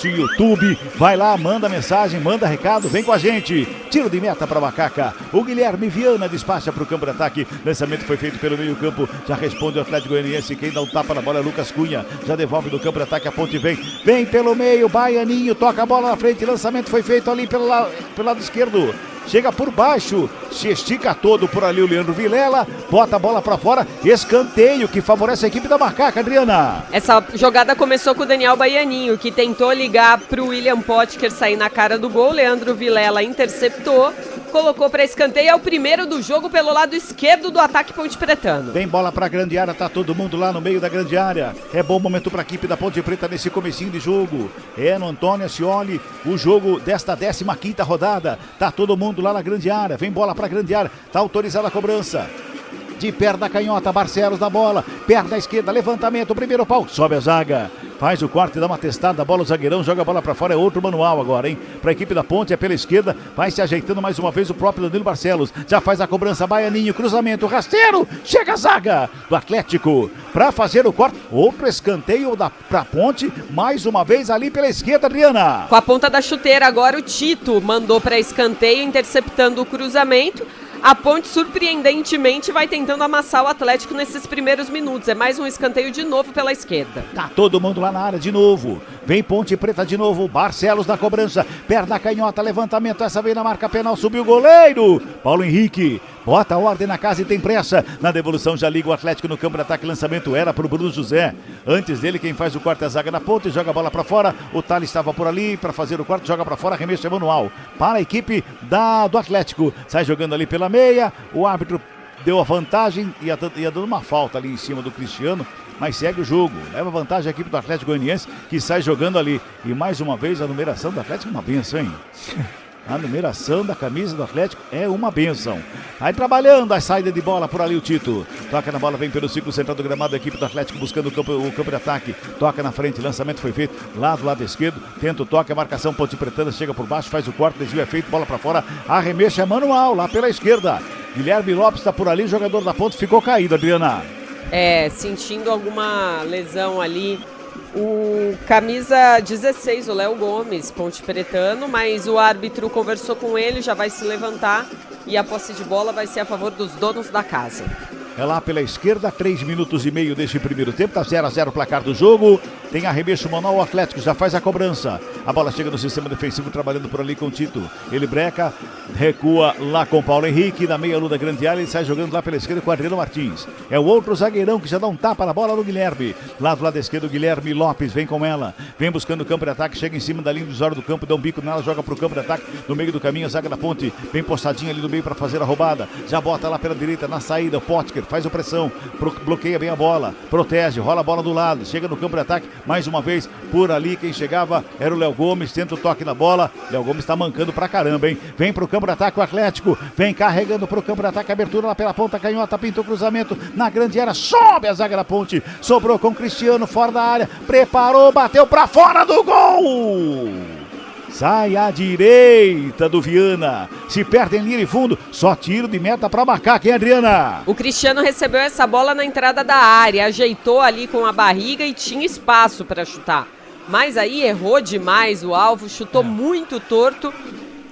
YouTube, vai lá, manda mensagem, manda recado, vem com a gente. Tiro de meta para a Macaca, o Guilherme Viana despacha para o campo de ataque, lançamento foi feito pelo meio campo, já responde o Atlético Goianiense, quem dá um tapa na bola é Lucas Cunha, já devolve do campo de ataque, a Ponte vem pelo meio, Baianinho, toca a bola na frente, lançamento foi feito ali pelo lado esquerdo, chega por baixo, se estica todo por ali o Leandro Vilela, bota a bola pra fora, escanteio que favorece a equipe da Macaca, Adriana. Essa jogada começou com o Daniel Baianinho, que tentou ligar pro William Potker sair na cara do gol, Leandro Vilela interceptou, colocou para escanteio, é o primeiro do jogo pelo lado esquerdo do ataque Ponte Pretano. Vem bola pra grande área, tá todo mundo lá no meio da grande área. É bom momento pra equipe da Ponte Preta nesse comecinho de jogo. É no Antônio Ascioli, o jogo desta 15ª rodada. Tá todo mundo lá na grande área, vem bola pra grande área, tá autorizada a cobrança. De perna da canhota, Barcelos na bola, perna esquerda, levantamento, primeiro pau, sobe a zaga, faz o corte, dá uma testada, a bola o zagueirão, joga a bola pra fora, é outro manual agora, hein? Pra equipe da Ponte, é pela esquerda, vai se ajeitando mais uma vez o próprio Danilo Barcelos, já faz a cobrança, Baianinho, cruzamento, rasteiro, chega a zaga do Atlético, pra fazer o corte, outro escanteio pra Ponte, mais uma vez ali pela esquerda, Adriana. Com a ponta da chuteira agora o Tito mandou pra escanteio, interceptando o cruzamento. A Ponte, surpreendentemente, vai tentando amassar o Atlético nesses primeiros minutos. É mais um escanteio de novo pela esquerda. Tá todo mundo lá na área de novo. Vem Ponte Preta de novo. Barcelos na cobrança. Perna canhota, levantamento. Essa vem na marca penal. Subiu o goleiro. Paulo Henrique. Bota a ordem na casa e tem pressa. Na devolução já liga o Atlético no campo de ataque. Lançamento era pro Bruno José. Antes dele, quem faz o corte é a zaga na Ponte. Joga a bola pra fora. O Thales estava por ali para fazer o corte. Joga pra fora. Arremesso é manual. Para a equipe do Atlético. Sai jogando ali pela meia. O árbitro deu a vantagem. Ia dando uma falta ali em cima do Cristiano. Mas segue o jogo. Leva vantagem a equipe do Atlético Goianiense que sai jogando ali. E mais uma vez a numeração do Atlético é uma benção, hein? A numeração da camisa do Atlético é uma bênção. Vai trabalhando a saída de bola por ali o Tito. Toca na bola, vem pelo círculo central do gramado. A equipe do Atlético buscando o campo de ataque. Toca na frente, lançamento foi feito lá do lado esquerdo. Tenta o toque, a marcação Ponte Pretana chega por baixo, faz o corte, desvio é feito, bola pra fora. Arremesso é manual lá pela esquerda. Guilherme Lopes está por ali, jogador da Ponte ficou caído, Adriana. Sentindo alguma lesão ali. O camisa 16, o Léo Gomes, Ponte Pretano, mas o árbitro conversou com ele, já vai se levantar e a posse de bola vai ser a favor dos donos da casa. É lá pela esquerda, 3 minutos e meio deste primeiro tempo, tá 0-0 o placar do jogo. Tem arremesso manual, o Atlético já faz a cobrança. A bola chega no sistema defensivo, trabalhando por ali com o Tito. Ele breca, recua lá com o Paulo Henrique, na meia lua da grande área, ele sai jogando lá pela esquerda com o Adriano Martins. É o outro zagueirão que já dá um tapa na bola no Guilherme. Lá do lado esquerdo, o Guilherme Lopes vem com ela. Vem buscando o campo de ataque, chega em cima da linha divisória do campo, dá um bico nela, joga pro campo de ataque. No meio do caminho, a zaga da Ponte, bem postadinha ali no meio para fazer a roubada. Já bota lá pela direita, na saída, o Potker faz o pressão, bloqueia bem a bola, protege, rola a bola do lado, chega no campo de ataque, mais uma vez, por ali quem chegava era o Léo Gomes, tenta o toque na bola, Léo Gomes tá mancando pra caramba, hein? Vem pro campo de ataque o Atlético, vem carregando pro campo de ataque, abertura lá pela ponta canhota, pinta o cruzamento na grande área, sobe a zaga da Ponte, sobrou com o Cristiano fora da área, preparou, bateu pra fora do gol! Sai à direita do Viana. Se perde em linha de fundo, só tiro de meta para marcar. Quem é, Adriana? O Cristiano recebeu essa bola na entrada da área, ajeitou ali com a barriga e tinha espaço para chutar. Mas aí errou demais o alvo, chutou muito torto.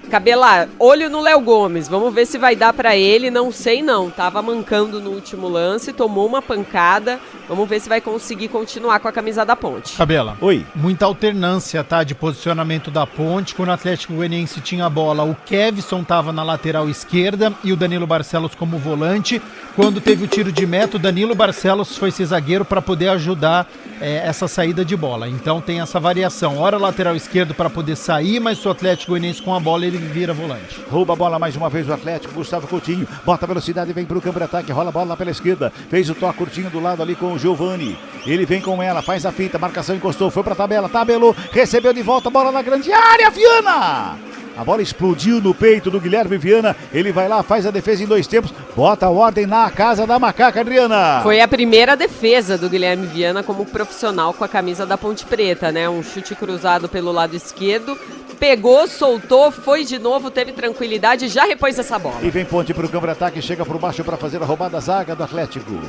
Cabela, olho no Léo Gomes, vamos ver se vai dar pra ele, não sei não, tava mancando no último lance, tomou uma pancada, vamos ver se vai conseguir continuar com a camisa da Ponte. Cabela, oi. Muita alternância, tá, de posicionamento da Ponte. Quando o Atlético Goianiense tinha a bola, o Kevson tava na lateral esquerda e o Danilo Barcelos como volante. Quando teve o tiro de meta, o Danilo Barcelos foi ser zagueiro para poder ajudar essa saída de bola. Então tem essa variação, ora lateral esquerdo para poder sair, mas se o Atlético Goianiense com a bola, ele vira volante. Rouba a bola mais uma vez o Atlético, Gustavo Coutinho, bota velocidade, vem pro campo de ataque, rola a bola lá pela esquerda, fez o toque curtinho do lado ali com o Giovani, ele vem com ela, faz a fita, marcação encostou, foi pra tabela, tabelou, recebeu de volta, bola na grande área, Viana! A bola explodiu no peito do Guilherme Viana, ele vai lá, faz a defesa em 2 tempos, bota a ordem na casa da macaca, Adriana. Foi a primeira defesa do Guilherme Viana como profissional com a camisa da Ponte Preta, né? Um chute cruzado pelo lado esquerdo, pegou, soltou, foi de novo, teve tranquilidade e já repôs essa bola. E vem Ponte para o campo de ataque, chega por baixo para fazer a roubada da zaga do Atlético.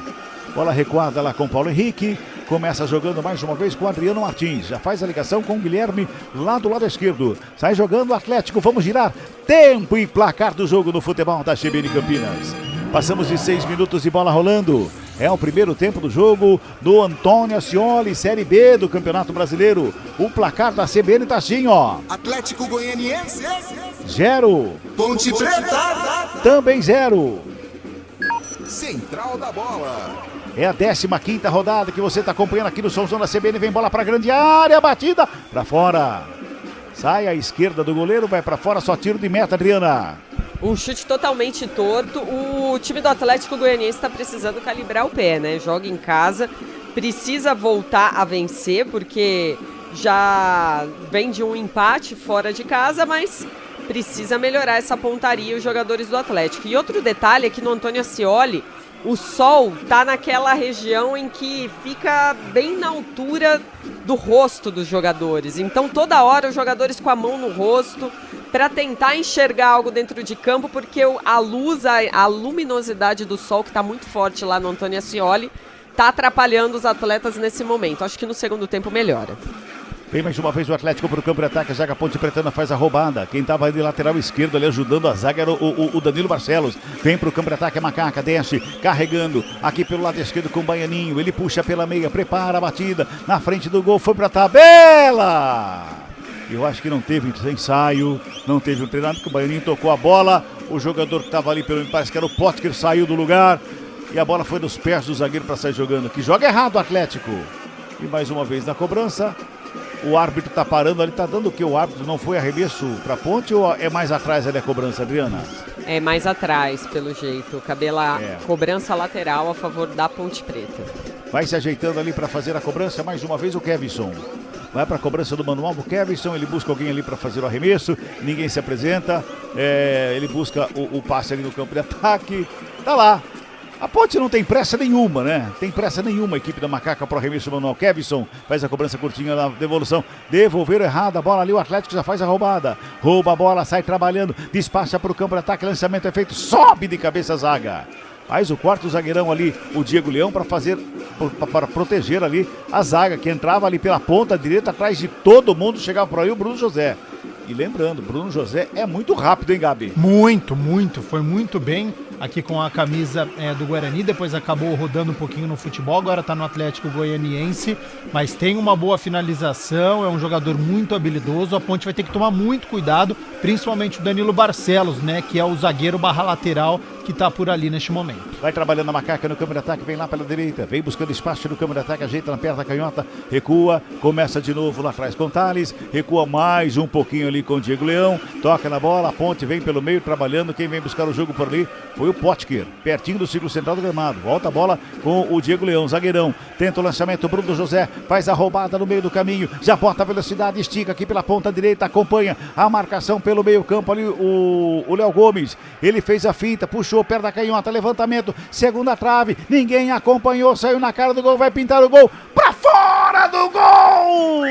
Bola recuada lá com Paulo Henrique, começa jogando mais uma vez com Adriano Martins, já faz a ligação com o Guilherme lá do lado esquerdo, sai jogando o Atlético, vamos girar, tempo e placar do jogo no futebol da CBN Campinas. Passamos de 6 minutos de bola rolando. É o primeiro tempo do jogo do Antônio Ascioli, Série B do Campeonato Brasileiro. O placar da CBN tá assim, ó. Atlético Goianiense 0. Ponte Preta também 0. Central da Bola. É a 15ª rodada que você está acompanhando aqui no Somzão da CBN. Vem bola para grande área, batida para fora. Sai à esquerda do goleiro, vai para fora, só tiro de meta, Adriana. Um chute totalmente torto. O time do Atlético Goianiense está precisando calibrar o pé, né? Joga em casa, precisa voltar a vencer, porque já vem de um empate fora de casa, mas precisa melhorar essa pontaria os jogadores do Atlético. E outro detalhe é que no Antônio Ascioli, o sol tá naquela região em que fica bem na altura do rosto dos jogadores. Então toda hora os jogadores com a mão no rosto para tentar enxergar algo dentro de campo, porque a luz, a luminosidade do sol, que está muito forte lá no Antônio Ascioli, está atrapalhando os atletas nesse momento. Acho que no segundo tempo melhora. Vem mais uma vez o Atlético para o campo de ataque, a zaga Ponte Pretana faz a roubada. Quem estava ali lateral esquerdo ali ajudando a zaga era o Danilo Barcelos. Vem para o campo de ataque, a macaca desce, carregando aqui pelo lado esquerdo com o Baianinho. Ele puxa pela meia, prepara a batida, na frente do gol, foi para a tabela! Eu acho que não teve ensaio, não teve um treinamento, porque o Baianinho tocou a bola, o jogador que estava ali, parece que era o Potker, saiu do lugar, e a bola foi nos pés do zagueiro para sair jogando. Que joga errado o Atlético. E mais uma vez na cobrança, o árbitro está parando ali, está dando o que? O árbitro não foi arremesso para Ponte ou é mais atrás ali a cobrança, Adriana? É mais atrás, pelo jeito. Cabela, cobrança lateral a favor da Ponte Preta. Vai se ajeitando ali para fazer a cobrança, mais uma vez o Kevson. vai para a cobrança do manual do Kevson, ele busca alguém ali para fazer o arremesso, ninguém se apresenta, ele busca o passe ali no campo de ataque, tá lá. A Ponte não tem pressa nenhuma, né? Tem pressa nenhuma a equipe da Macaca pro arremesso manual. Kevson faz a cobrança curtinha na devolução. Devolveram errado a bola ali, o Atlético já faz a roubada. Rouba a bola, sai trabalhando, despacha pro campo de ataque, lançamento é feito, sobe de cabeça a zaga. Faz o quarto zagueirão ali, o Diego Leão, para proteger ali a zaga, que entrava ali pela ponta direita, atrás de todo mundo, chegava por aí o Bruno José. E lembrando, Bruno José é muito rápido, hein, Gabi? Muito, foi muito bem aqui com a camisa do Guarani, depois acabou rodando um pouquinho no futebol, agora tá no Atlético Goianiense, mas tem uma boa finalização, é um jogador muito habilidoso, a Ponte vai ter que tomar muito cuidado, principalmente o Danilo Barcelos, né, que é o zagueiro barra lateral que tá por ali neste momento. Vai trabalhando a Macaca no campo de ataque, vem lá pela direita, vem buscando espaço no campo de ataque, ajeita na perna da canhota, recua, começa de novo lá atrás com o Thales, recua mais um pouquinho ali com o Diego Leão, toca na bola, a Ponte vem pelo meio trabalhando, quem vem buscar o jogo por ali foi o Potker, pertinho do círculo central do gramado, volta a bola com o Diego Leão, zagueirão, tenta o lançamento, Bruno José faz a roubada no meio do caminho, já bota a velocidade, estica aqui pela ponta direita, acompanha a marcação pelo meio campo ali, o Léo Gomes, ele fez a finta, puxou perto da canhota, levantamento, segunda trave, ninguém acompanhou, saiu na cara do gol, vai pintar o gol, pra fora do gol!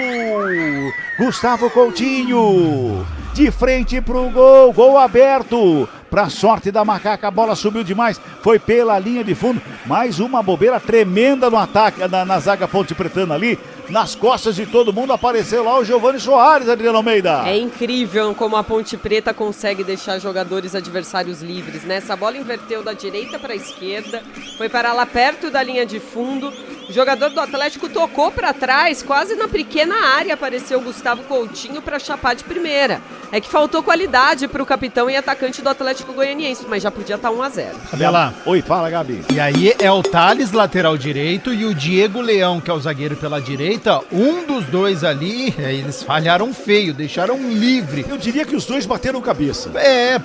Gustavo Coutinho, de frente pro gol, gol aberto, pra sorte da Macaca, a bola subiu demais, foi pela linha de fundo, mais uma bobeira tremenda no ataque, na zaga Ponte Pretana ali, nas costas de todo mundo apareceu lá o Giovani Soares, Adriano Almeida. É incrível como a Ponte Preta consegue deixar jogadores adversários livres, né? Essa bola inverteu da direita para a esquerda, foi parar lá perto da linha de fundo, o jogador do Atlético tocou para trás, quase na pequena área apareceu o Gustavo Coutinho para chapar de primeira. É que faltou qualidade para o capitão e atacante do Atlético Goianiense, mas já podia estar 1-0. Olha lá. Oi, fala, Gabi. E aí é o Thales, lateral direito, e o Diego Leão, que é o zagueiro pela direita. Um dos dois ali, eles falharam feio, deixaram livre. Eu diria que os dois bateram cabeça.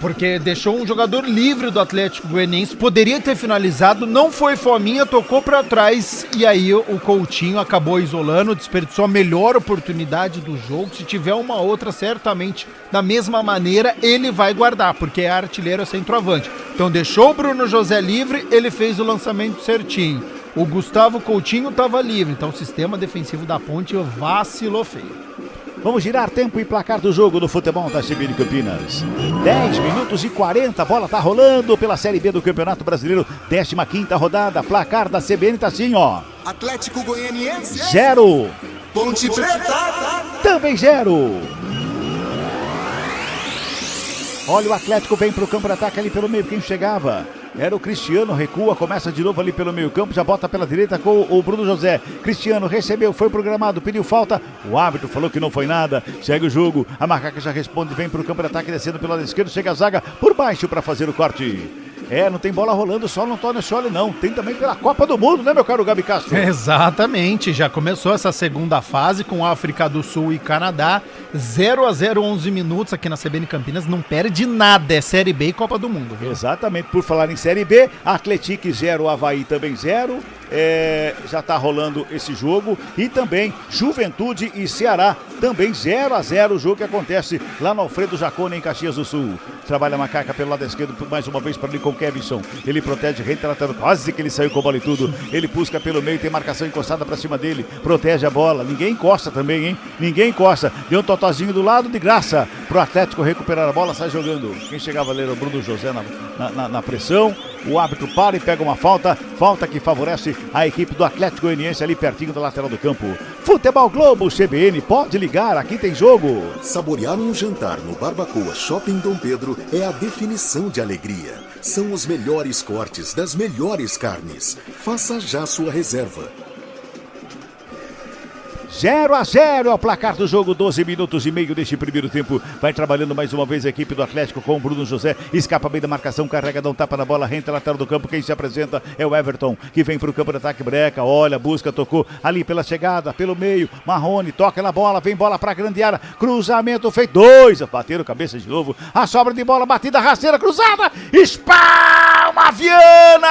Porque deixou um jogador livre do Atlético Goianiense, poderia ter finalizado, não foi fominha, tocou pra trás, e aí o Coutinho acabou isolando, desperdiçou a melhor oportunidade do jogo. Se tiver uma outra, certamente, da mesma maneira, ele vai guardar, porque é artilheiro, é centroavante. Então deixou o Bruno José livre, ele fez o lançamento certinho. O Gustavo Coutinho estava livre, então o sistema defensivo da Ponte vacilou feio. Vamos girar tempo e placar do jogo do futebol da CBN Campinas. 10 minutos e 40, a bola tá rolando pela Série B do Campeonato Brasileiro, 15ª rodada, placar da CBN tá assim, ó. Atlético Goianiense 0. Ponte Preta também 0. Olha, o Atlético vem pro campo de ataque ali pelo meio, quem chegava? Era o Cristiano, recua, começa de novo ali pelo meio campo, já bota pela direita com o Bruno José. Cristiano recebeu, foi programado, pediu falta, o árbitro falou que não foi nada, segue o jogo, a Macaca já responde, vem pro campo de ataque, descendo pelo lado esquerdo, chega a zaga por baixo para fazer o corte. Não tem bola rolando só no Antônio Scioli, não. Tem também pela Copa do Mundo, né, meu caro Gabi Castro? Exatamente, já começou essa segunda fase com África do Sul e Canadá. 0-0, 11 minutos aqui na CBN Campinas, não perde nada, é Série B e Copa do Mundo, viu? Exatamente, por falar em Série B, Atlético 0, Avaí também 0. Já tá rolando esse jogo. E também Juventude e Ceará, também 0-0, o jogo que acontece lá no Alfredo Jaconi, em Caxias do Sul. Trabalha a Macaca pelo lado esquerdo, mais uma vez para ali com o Kevson. Ele protege, reitratando, quase que ele saiu com a bola e tudo. Ele busca pelo meio, tem marcação encostada para cima dele, protege a bola. Ninguém encosta também, hein? Ninguém encosta. Deu um totozinho do lado, de graça pro Atlético recuperar a bola, sai jogando. Quem chegava ali era o Bruno José na pressão. O árbitro para e pega uma falta que favorece a equipe do Atlético Goianiense ali pertinho da lateral do campo. Futebol Globo CBN, pode ligar, aqui tem jogo. Saborear um jantar no Barbacoa Shopping Dom Pedro é a definição de alegria. São os melhores cortes das melhores carnes. Faça já sua reserva. 0-0 é o placar do jogo, 12 minutos e meio deste primeiro tempo. Vai trabalhando mais uma vez a equipe do Atlético com o Bruno José. Escapa bem da marcação, carrega, dá um tapa na bola, renta lateral do campo. Quem se apresenta é o Everton, que vem para o campo de ataque, breca, olha, busca, tocou ali pela chegada, pelo meio. Marrone toca na bola, vem bola para a grande área. Cruzamento feito, 2. Bateram cabeça de novo. A sobra de bola, batida rasteira, cruzada. Espalma Viana!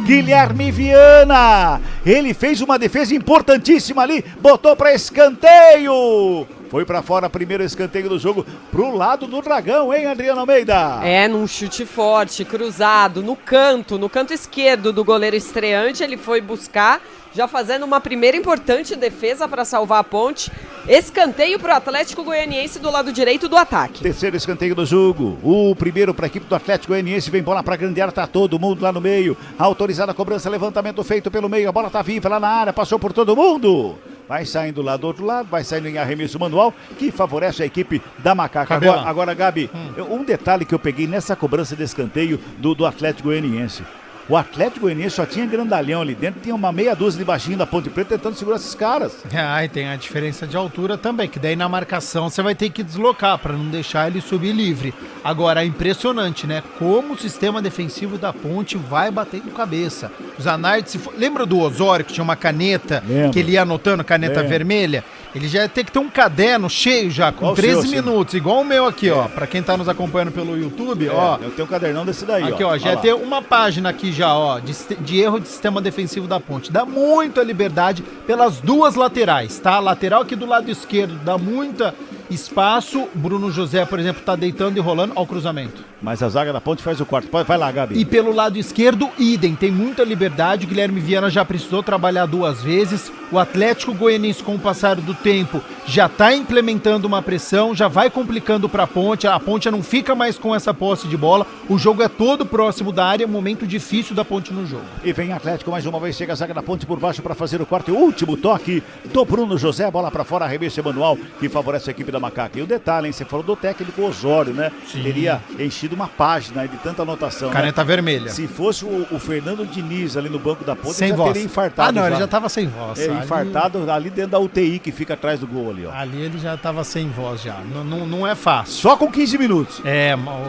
Guilherme Viana. Ele fez uma defesa importantíssima ali, botou para escanteio. Foi pra fora, primeiro escanteio do jogo pro lado do Dragão, hein, Adriano Almeida? É, num chute forte, cruzado, no canto esquerdo do goleiro estreante, ele foi buscar, já fazendo uma primeira importante defesa para salvar a Ponte. Escanteio pro Atlético Goianiense do lado direito do ataque. Terceiro escanteio do jogo. O primeiro para a equipe do Atlético Goianiense. Vem bola para grande área, tá todo mundo lá no meio. Autorizada a cobrança, levantamento feito pelo meio. A bola tá viva lá na área, passou por todo mundo. Vai saindo lá do outro lado, vai saindo em arremesso manual, que favorece a equipe da Macaca. Agora, Gabi, um detalhe que eu peguei nessa cobrança de escanteio do Atlético Goianiense. O Atlético Goianiense só tinha grandalhão ali dentro, tinha uma meia dúzia de baixinho da Ponte Preta tentando segurar esses caras. E tem a diferença de altura também, que daí na marcação você vai ter que deslocar para não deixar ele subir livre. Agora, é impressionante, né? Como o sistema defensivo da Ponte vai batendo cabeça. O Zanardi, lembra do Osório, que tinha uma caneta, que ele ia anotando, caneta vermelha? Ele já ia ter que ter um caderno cheio já, com 13 minutos, igual o meu aqui, ó. Pra quem tá nos acompanhando pelo YouTube, ó. Eu tenho um cadernão desse daí, aqui, ó. Já ia ter uma página aqui já, ó, de erro de sistema defensivo da Ponte. Dá muita liberdade pelas duas laterais, tá? A lateral aqui do lado esquerdo dá muita espaço. Bruno José, por exemplo, tá deitando e rolando ao cruzamento. Mas a zaga da Ponte faz o quarto. Vai lá, Gabi. E pelo lado esquerdo, idem. Tem muita liberdade. O Guilherme Viana já precisou trabalhar 2 vezes. O Atlético Goianiense, com o passar do tempo, já tá implementando uma pressão, já vai complicando pra Ponte. A Ponte não fica mais com essa posse de bola. O jogo é todo próximo da área. Momento difícil da Ponte no jogo. E vem Atlético mais uma vez. Chega a zaga da Ponte por baixo para fazer o quarto e último toque do Bruno José. Bola pra fora, arremesso manual, que favorece a equipe da Macaca. E o detalhe, hein? Você falou do técnico Osório, né? Sim. Teria enchido uma página de tanta anotação. Caneta vermelha. Se fosse o Fernando Diniz ali no banco da Ponte, sem ele já voz. teria infartado. Ele já tava sem voz. Infartado ali dentro da UTI que fica atrás do gol ali, ó. Ali ele já tava sem voz já. Não é fácil. Só com 15 minutos.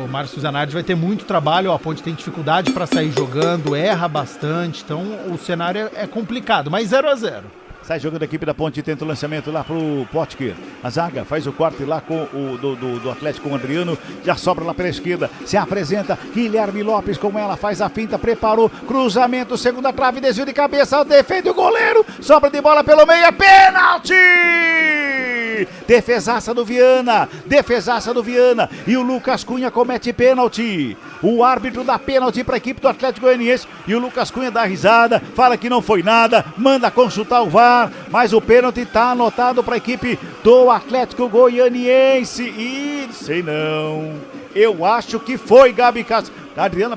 O Márcio Zanardi vai ter muito trabalho. A Ponte tem dificuldade para sair jogando, erra bastante. Então o cenário é complicado, mas 0-0. Sai jogando a equipe da Ponte, tenta o lançamento lá pro Potker. A zaga faz o corte lá com o do Atlético com o Adriano. Já sobra lá pela esquerda. Se apresenta Guilherme Lopes com ela. Faz a finta, preparou. Cruzamento, segunda trave, desvio de cabeça. Defende o goleiro. Sobra de bola pelo meio. É pênalti! Defesaça do Viana. Defesaça do Viana. E o Lucas Cunha comete pênalti. O árbitro dá pênalti para a equipe do Atlético Goianiense. E o Lucas Cunha dá risada. Fala que não foi nada. Manda consultar o VAR. Mas o pênalti está anotado para a equipe do Atlético Goianiense. E sei não. Eu acho que foi, Gabi Castro.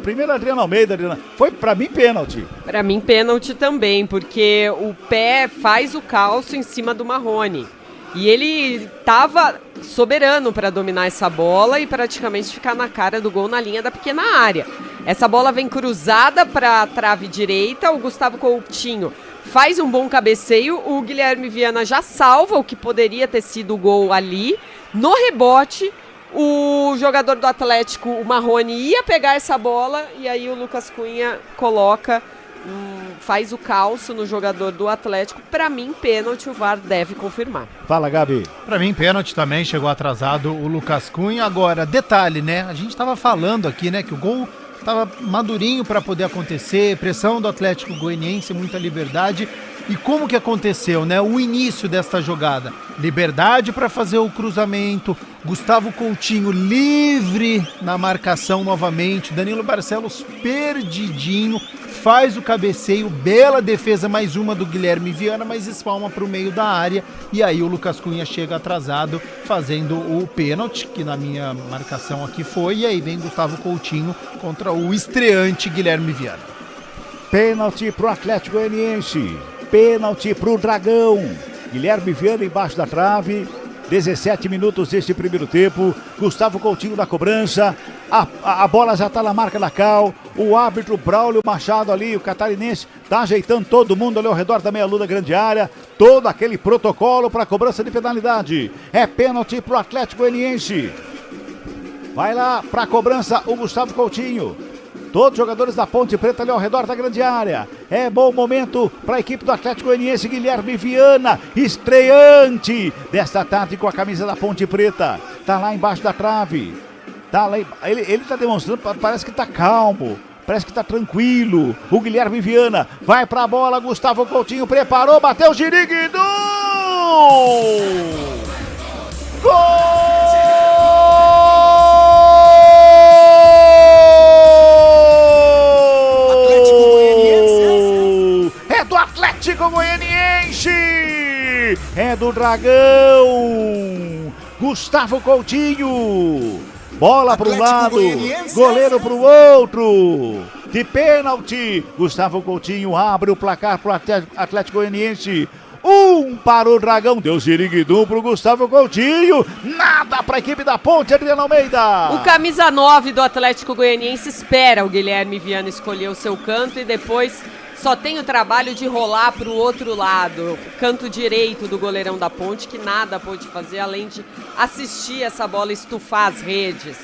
Primeiro Adriano Almeida, foi para mim pênalti. Para mim pênalti também, porque o pé faz o calço em cima do Marrone. E ele estava soberano para dominar essa bola e praticamente ficar na cara do gol na linha da pequena área. Essa bola vem cruzada para a trave direita, o Gustavo Coutinho faz um bom cabeceio, o Guilherme Viana já salva o que poderia ter sido o gol ali. No rebote, o jogador do Atlético, o Marrone, ia pegar essa bola e aí o Lucas Cunha coloca, faz o calço no jogador do Atlético. Pra mim, pênalti, o VAR deve confirmar. Fala, Gabi. Pra mim, pênalti também, chegou atrasado o Lucas Cunha. Agora, detalhe, né? A gente tava falando aqui, né, que o gol tava madurinho para poder acontecer, pressão do Atlético Goianiense, muita liberdade. E como que aconteceu, né? O início desta jogada. Liberdade para fazer o cruzamento. Gustavo Coutinho livre na marcação novamente. Danilo Barcelos perdidinho. Faz o cabeceio. Bela defesa, mais uma do Guilherme Viana, mas espalma para o meio da área. E aí o Lucas Cunha chega atrasado, fazendo o pênalti, que na minha marcação aqui foi. E aí vem Gustavo Coutinho contra o estreante Guilherme Viana. Pênalti pro Atlético Goianiense. Pênalti pro Dragão. Guilherme Viana embaixo da trave. 17 minutos deste primeiro tempo. Gustavo Coutinho na cobrança. A bola já está na marca da Cal. O árbitro Braulio Machado ali, o catarinense, tá ajeitando todo mundo ali ao redor da meia-lua da grande área. Todo aquele protocolo para cobrança de penalidade. É pênalti pro Atlético Goianiense. Vai lá para a cobrança o Gustavo Coutinho. Todos os jogadores da Ponte Preta ali ao redor da grande área. É bom momento para a equipe do Atlético Goianiense. Guilherme Viana, estreante desta tarde com a camisa da Ponte Preta. Tá lá embaixo da trave. Tá lá, ele tá demonstrando, parece que tá calmo. parece que tá tranquilo. O Guilherme Viana vai pra bola, Gustavo Coutinho preparou, bateu, Giriguidu! Gol! É do Atlético Goianiense! É do Dragão! Gustavo Coutinho! Bola para um lado, goleiro para o outro. De pênalti, Gustavo Coutinho abre o placar para o Atlético Goianiense. 1 para o Dragão, deu Ziriguidum para o Gustavo Coutinho. Nada para a equipe da Ponte, Adriano Almeida. O camisa 9 do Atlético Goianiense espera o Guilherme Viana escolher o seu canto e depois só tem o trabalho de rolar para o outro lado, canto direito do goleirão da Ponte, que nada pôde fazer além de assistir essa bola estufar as redes.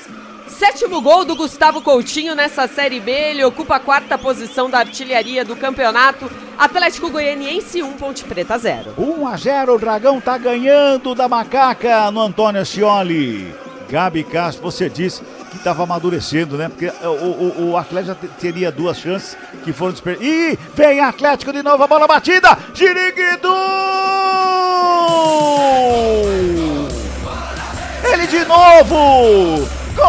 7º gol do Gustavo Coutinho nessa Série B, ele ocupa a 4ª posição da artilharia do campeonato. Atlético Goianiense 1, Ponte Preta 0. 1-0, o Dragão tá ganhando da Macaca no Antônio Ascioli. Gabi Castro, você disse que estava amadurecendo, né? Porque o Atlético já teria 2 chances que foram desperdiçadas. Ih, vem Atlético de novo, a bola batida! Giriguidu! Ele de novo! Gol!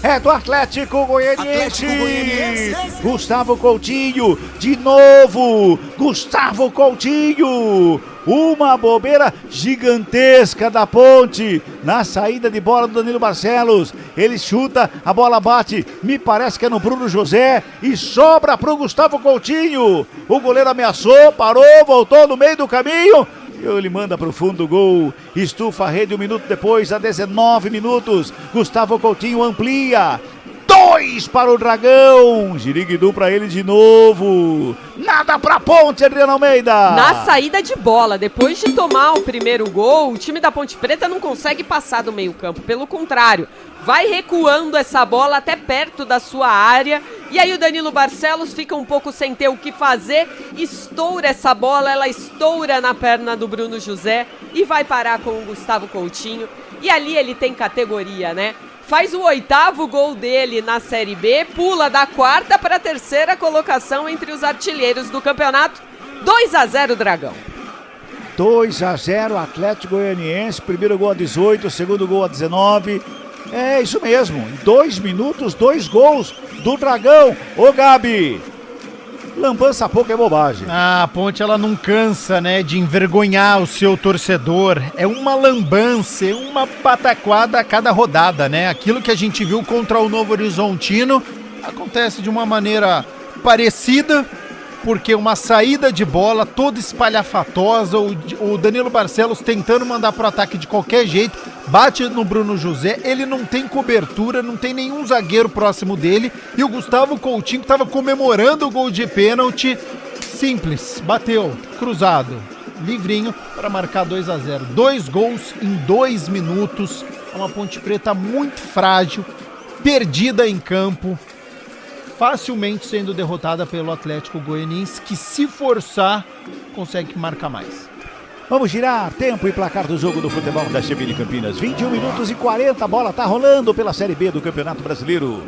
É do Atlético Goianiense. Gustavo Coutinho, de novo, Gustavo Coutinho. Uma bobeira gigantesca da Ponte na saída de bola do Danilo Barcelos. Ele chuta, a bola bate, me parece que é no Bruno José e sobra para o Gustavo Coutinho. O goleiro ameaçou, parou, voltou no meio do caminho. Ele manda para o fundo do gol, estufa a rede 1 minuto depois, a 19 minutos. Gustavo Coutinho amplia. 2 para o Dragão. Giriguidu para ele de novo. Nada para a Ponte, Adriano Almeida. Na saída de bola, depois de tomar o primeiro gol, o time da Ponte Preta não consegue passar do meio-campo. Pelo contrário, vai recuando essa bola até perto da sua área. E aí o Danilo Barcelos fica um pouco sem ter o que fazer. Estoura essa bola, ela estoura na perna do Bruno José e vai parar com o Gustavo Coutinho. E ali ele tem categoria, né? Faz o 8º gol dele na Série B, pula da 4ª para a 3ª colocação entre os artilheiros do campeonato. 2-0 Dragão. 2-0 Atlético Goianiense, primeiro gol a 18, segundo gol a 19. É isso mesmo, em 2 minutos, 2 gols do Dragão. Ô Gabi, lambança pouco é bobagem. A Ponte, ela não cansa, né, de envergonhar o seu torcedor. É uma lambança, é uma pataquada a cada rodada, né? Aquilo que a gente viu contra o Novo Horizontino acontece de uma maneira parecida, porque uma saída de bola toda espalhafatosa, o Danilo Barcelos tentando mandar pro ataque de qualquer jeito, bate no Bruno José, ele não tem cobertura, não tem nenhum zagueiro próximo dele, e o Gustavo Coutinho estava comemorando o gol de pênalti, simples, bateu, cruzado, livrinho para marcar 2-0. 2 gols em 2 minutos, uma Ponte Preta muito frágil, perdida em campo, facilmente sendo derrotada pelo Atlético Goianiense, que se forçar, consegue marcar mais. Vamos girar tempo e placar do jogo do futebol da CBN Campinas. 21 minutos e 40, a bola tá rolando pela Série B do Campeonato Brasileiro.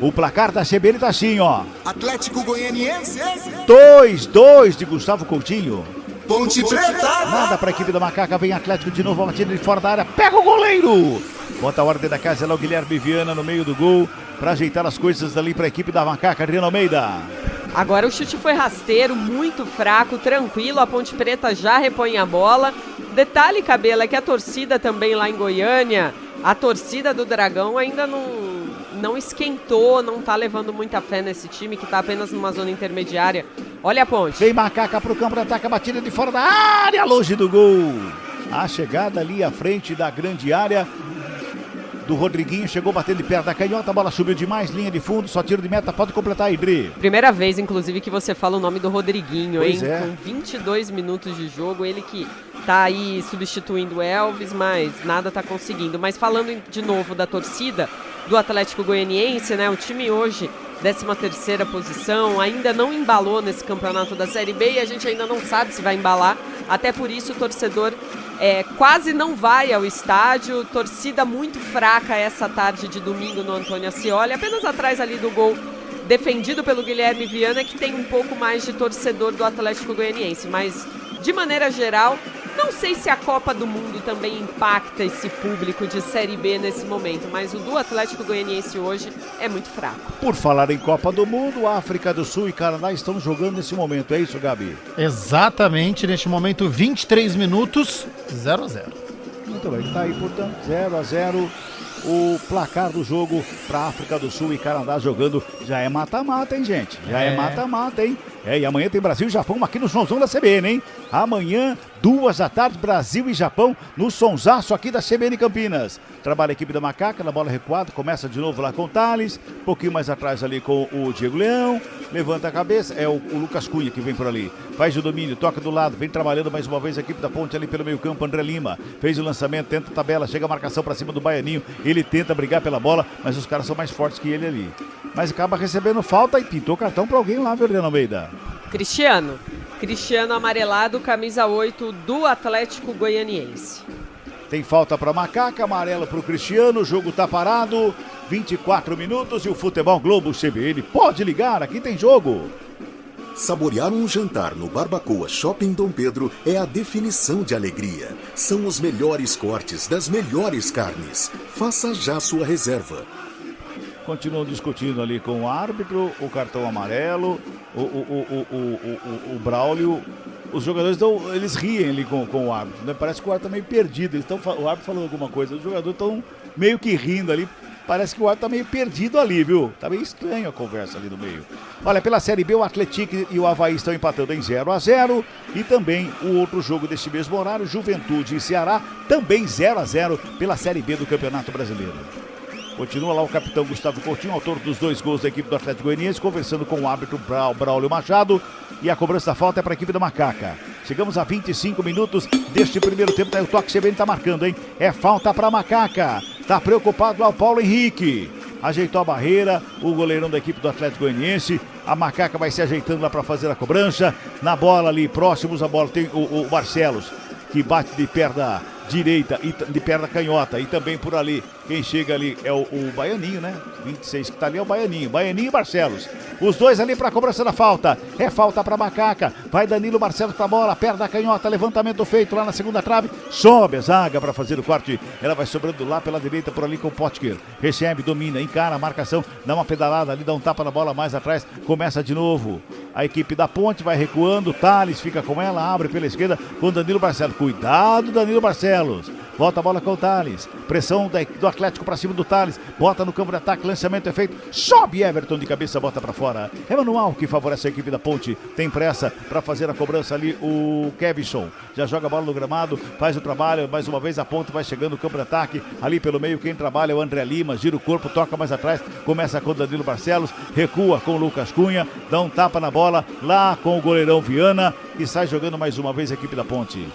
O placar da CBN tá assim, ó. Atlético Goianiense. 2-2 de Gustavo Coutinho. Ponte Preta. Nada para a equipe da Macaca, vem Atlético de novo, a batida de fora da área, pega o goleiro. Bota a ordem da casa, lá o Guilherme Viana no meio do gol, para ajeitar as coisas ali para a equipe da Macaca, Adriano Almeida. Agora o chute foi rasteiro, muito fraco, tranquilo, a Ponte Preta já repõe a bola. Detalhe, Cabela, é que a torcida também lá em Goiânia, a torcida do Dragão ainda não esquentou, não tá levando muita fé nesse time que tá apenas numa zona intermediária. Olha a Ponte. Vem Macaca pro campo de ataque, a batida de fora da área, longe do gol. A chegada ali à frente da grande área do Rodriguinho, chegou batendo de perto da canhota, a bola subiu demais, linha de fundo, só tiro de meta, pode completar aí, Dri. Primeira vez, inclusive, que você fala o nome do Rodriguinho, pois hein? É. Com 22 minutos de jogo, ele que tá aí substituindo o Elvis, mas nada tá conseguindo. Mas falando de novo da torcida do Atlético Goianiense, né? O time hoje, 13ª posição, ainda não embalou nesse campeonato da Série B e a gente ainda não sabe se vai embalar, Até por isso o torcedor quase não vai ao estádio, torcida muito fraca essa tarde de domingo no Antônio Ascioli, apenas atrás ali do gol defendido pelo Guilherme Viana, que tem um pouco mais de torcedor do Atlético Goianiense, mas de maneira geral, não sei se a Copa do Mundo também impacta esse público de Série B nesse momento, mas o do Atlético Goianiense hoje é muito fraco. Por falar em Copa do Mundo, África do Sul e Canadá estão jogando nesse momento, é isso, Gabi? Exatamente, neste momento 23 minutos, 0-0. Muito bem, tá aí, portanto, 0-0 o placar do jogo para África do Sul e Canadá jogando. Já é mata-mata, hein, gente? Já é mata-mata, hein? E amanhã tem Brasil e Japão aqui no Sonzão da CBN, hein? Amanhã, 2 da tarde, Brasil e Japão no Sonzaço aqui da CBN Campinas. Trabalha a equipe da Macaca na bola recuada, começa de novo lá com o Thales, um pouquinho mais atrás ali com o Diego Leão, levanta a cabeça, é o Lucas Cunha que vem por ali, faz o domínio, toca do lado, vem trabalhando mais uma vez a equipe da Ponte ali pelo meio campo, André Lima, fez o lançamento, tenta a tabela, chega a marcação para cima do Baianinho, ele tenta brigar pela bola, mas os caras são mais fortes que ele ali. Mas acaba recebendo falta e pintou cartão para alguém lá, Verdeano Almeida. Cristiano amarelado, camisa 8 do Atlético Goianiense. Tem falta para Macaca, amarelo para o Cristiano, o jogo tá parado, 24 minutos e o Futebol Globo CBN pode ligar, aqui tem jogo. Saborear um jantar no Barbacoa Shopping Dom Pedro é a definição de alegria. São os melhores cortes das melhores carnes. Faça já sua reserva. Continuam discutindo ali com o árbitro, o cartão amarelo, o Braulio. Os jogadores eles riem ali com o árbitro, né? Parece que o árbitro tá meio perdido. O árbitro falou alguma coisa, os jogadores estão meio que rindo ali. Parece que o árbitro tá meio perdido ali, viu? Tá meio estranho a conversa ali no meio. Olha, pela Série B, o Atlético e o Avaí estão empatando em 0-0. E também o outro jogo deste mesmo horário, Juventude e Ceará, também 0-0 pela Série B do Campeonato Brasileiro. Continua lá o capitão Gustavo Coutinho, autor dos 2 gols da equipe do Atlético Goianiense, conversando com o árbitro Braulio Machado. E a cobrança da falta é para a equipe da Macaca. Chegamos a 25 minutos deste primeiro tempo. Daí o toque CBN está marcando, hein? É falta para a Macaca. Tá preocupado lá o Paulo Henrique. Ajeitou a barreira, o goleirão da equipe do Atlético Goianiense. A Macaca vai se ajeitando lá para fazer a cobrança. Na bola ali, próximos à bola, tem o Barcelos, que bate de perna direita e de perna canhota. E também por ali, quem chega ali é o Baianinho, né? 26 que tá ali é o Baianinho e Barcelos. Os dois ali para a cobrança da falta. É falta para Macaca. Vai Danilo Barcelos para a bola, perna canhota, levantamento feito lá na segunda trave. Sobe a zaga para fazer o corte. Ela vai sobrando lá pela direita, por ali com o Potker. Recebe, domina, encara a marcação, dá uma pedalada ali, dá um tapa na bola mais atrás. Começa de novo. A equipe da Ponte vai recuando. Thales fica com ela, abre pela esquerda com Danilo Barcelos. Cuidado, Danilo Barcelos. Volta a bola com o Thales. Pressão do Atlético para cima do Thales. Bota no campo de ataque, lançamento é feito. Sobe Everton de cabeça, bota para fora. É manual que favorece a equipe da Ponte. Tem pressa para fazer a cobrança ali o Kevson. Já joga a bola no gramado, faz o trabalho. Mais uma vez a Ponte vai chegando no campo de ataque. Ali pelo meio quem trabalha é o André Lima. Gira o corpo, toca mais atrás. Começa com o Danilo Barcelos. Recua com o Lucas Cunha. Dá um tapa na bola lá com o goleirão Viana. E sai jogando mais uma vez a equipe da Ponte.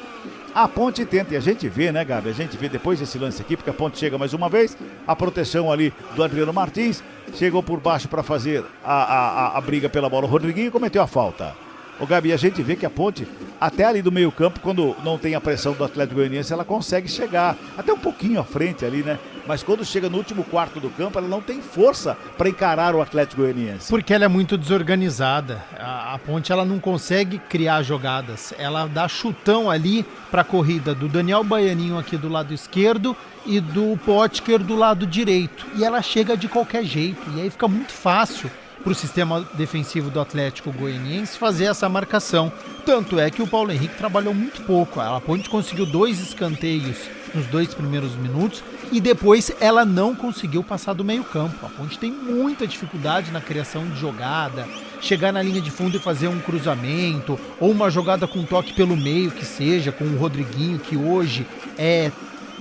A Ponte tenta, e a gente vê, né, Gabi? A gente vê depois desse lance aqui, porque a Ponte chega mais uma vez, a proteção ali do Adriano Martins, chegou por baixo para fazer a briga pela bola. O Rodriguinho cometeu a falta. Ô Gabi, a gente vê que a Ponte, até ali do meio campo, quando não tem a pressão do Atlético Goianiense, ela consegue chegar até um pouquinho à frente ali, né? Mas quando chega no último quarto do campo, ela não tem força para encarar o Atlético Goianiense. Porque ela é muito desorganizada. A Ponte, ela não consegue criar jogadas. Ela dá chutão ali para a corrida do Daniel Baianinho aqui do lado esquerdo e do Potker do lado direito. E ela chega de qualquer jeito. E aí fica muito fácil para o sistema defensivo do Atlético Goianiense fazer essa marcação. Tanto é que o Paulo Henrique trabalhou muito pouco. A Ponte conseguiu 2 escanteios nos 2 primeiros minutos e depois ela não conseguiu passar do meio campo. A Ponte tem muita dificuldade na criação de jogada, chegar na linha de fundo e fazer um cruzamento ou uma jogada com toque pelo meio, que seja com o Rodriguinho, que hoje é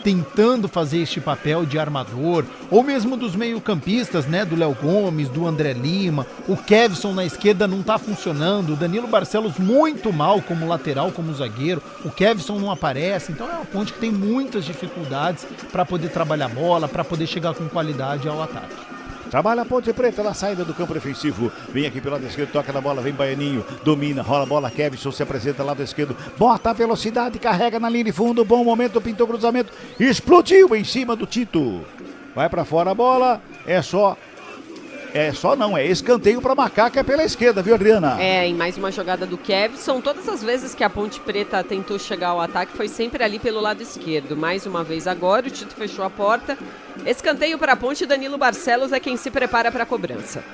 tentando fazer este papel de armador, ou mesmo dos meio-campistas, né, do Léo Gomes, do André Lima. O Kevson na esquerda não tá funcionando, o Danilo Barcelos muito mal como lateral, como zagueiro, o Kevson não aparece. Então é uma Ponte que tem muitas dificuldades para poder trabalhar a bola, para poder chegar com qualidade ao ataque. Trabalha a Ponte Preta na saída do campo defensivo. Vem aqui pelo lado esquerdo, toca na bola, vem Baianinho, domina, rola a bola, Kevson se apresenta lado esquerdo, bota a velocidade, carrega na linha de fundo, bom momento, pintou o cruzamento, explodiu em cima do Tito. Vai pra fora a bola, é escanteio pra Macaca pela esquerda, viu, Adriana? Em mais uma jogada do Kevson. Todas as vezes que a Ponte Preta tentou chegar ao ataque foi sempre ali pelo lado esquerdo. Mais uma vez agora, o Tito fechou a porta. Escanteio para a Ponte, Danilo Barcelos é quem se prepara para a cobrança.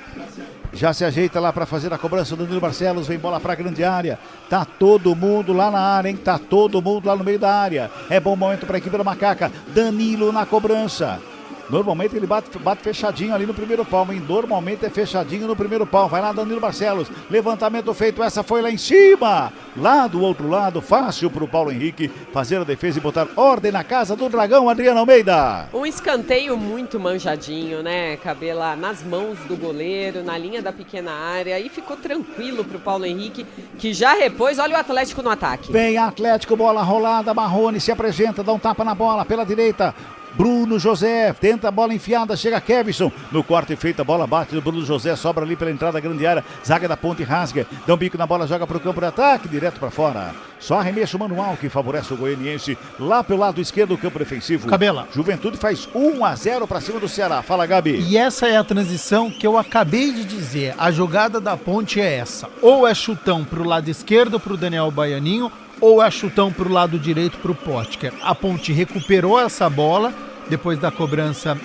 Já se ajeita lá para fazer a cobrança do Danilo Barcelos, vem bola para a grande área. Tá todo mundo lá na área, hein? Tá todo mundo lá no meio da área. É bom momento para a equipe da Macaca. Danilo na cobrança. Normalmente ele bate fechadinho ali no primeiro pau, hein? Normalmente é fechadinho no primeiro pau. Vai lá Danilo Barcelos, levantamento feito, essa foi lá em cima. Lá do outro lado, fácil pro Paulo Henrique fazer a defesa e botar ordem na casa do Dragão, Adriano Almeida. Um escanteio muito manjadinho, né? Cabela nas mãos do goleiro, na linha da pequena área, e ficou tranquilo pro Paulo Henrique, que já repôs. Olha o Atlético no ataque. Vem Atlético, bola rolada, Marrone se apresenta, dá um tapa na bola pela direita. Bruno José, tenta a bola enfiada, chega Kevson, no corte feito, a bola bate do Bruno José, sobra ali pela entrada da grande área, zaga da Ponte rasga, dá um bico na bola, joga pro campo de ataque, direto pra fora. Só arremesso manual que favorece o goianiense, lá pelo lado esquerdo do campo defensivo. Cabela. Juventude faz 1-0 pra cima do Ceará, fala Gabi. E essa é a transição que eu acabei de dizer, a jogada da Ponte é essa, ou é chutão pro lado esquerdo pro Daniel Baianinho, ou é chutão pro lado direito pro Potker. A Ponte recuperou essa bola depois da cobrança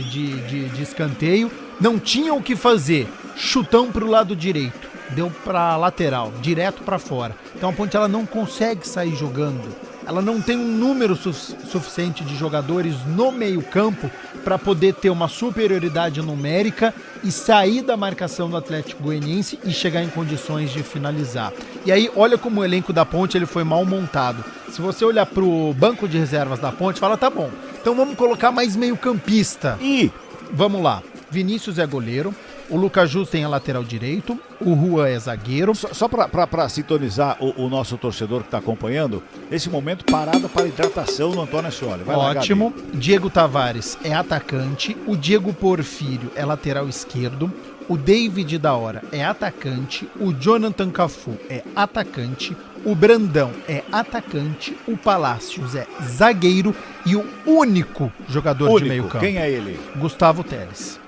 de escanteio. Não tinha o que fazer. Chutão pro lado direito. Deu pra lateral, direto pra fora. Então a Ponte ela não consegue sair jogando. Ela não tem um número suficiente de jogadores no meio-campo para poder ter uma superioridade numérica e sair da marcação do Atlético Goianiense e chegar em condições de finalizar. E aí, olha como o elenco da Ponte ele foi mal montado. Se você olhar pro banco de reservas da Ponte, fala, tá bom, então vamos colocar mais meio-campista. E vamos lá. Vinícius é goleiro, o Lucas Justo tem a lateral direito, o Juan é zagueiro. Só para sintonizar o nosso torcedor que está acompanhando, nesse momento parada para hidratação no Antônio Ascioli. Vai ótimo. Lá, Gabi. Diego Tavares é atacante, o Diego Porfírio é lateral esquerdo, o David da Hora é atacante, o Jonathan Cafu é atacante, o Brandão é atacante, o Palácios é zagueiro e o único jogador de meio campo. Quem é ele? Gustavo Teles.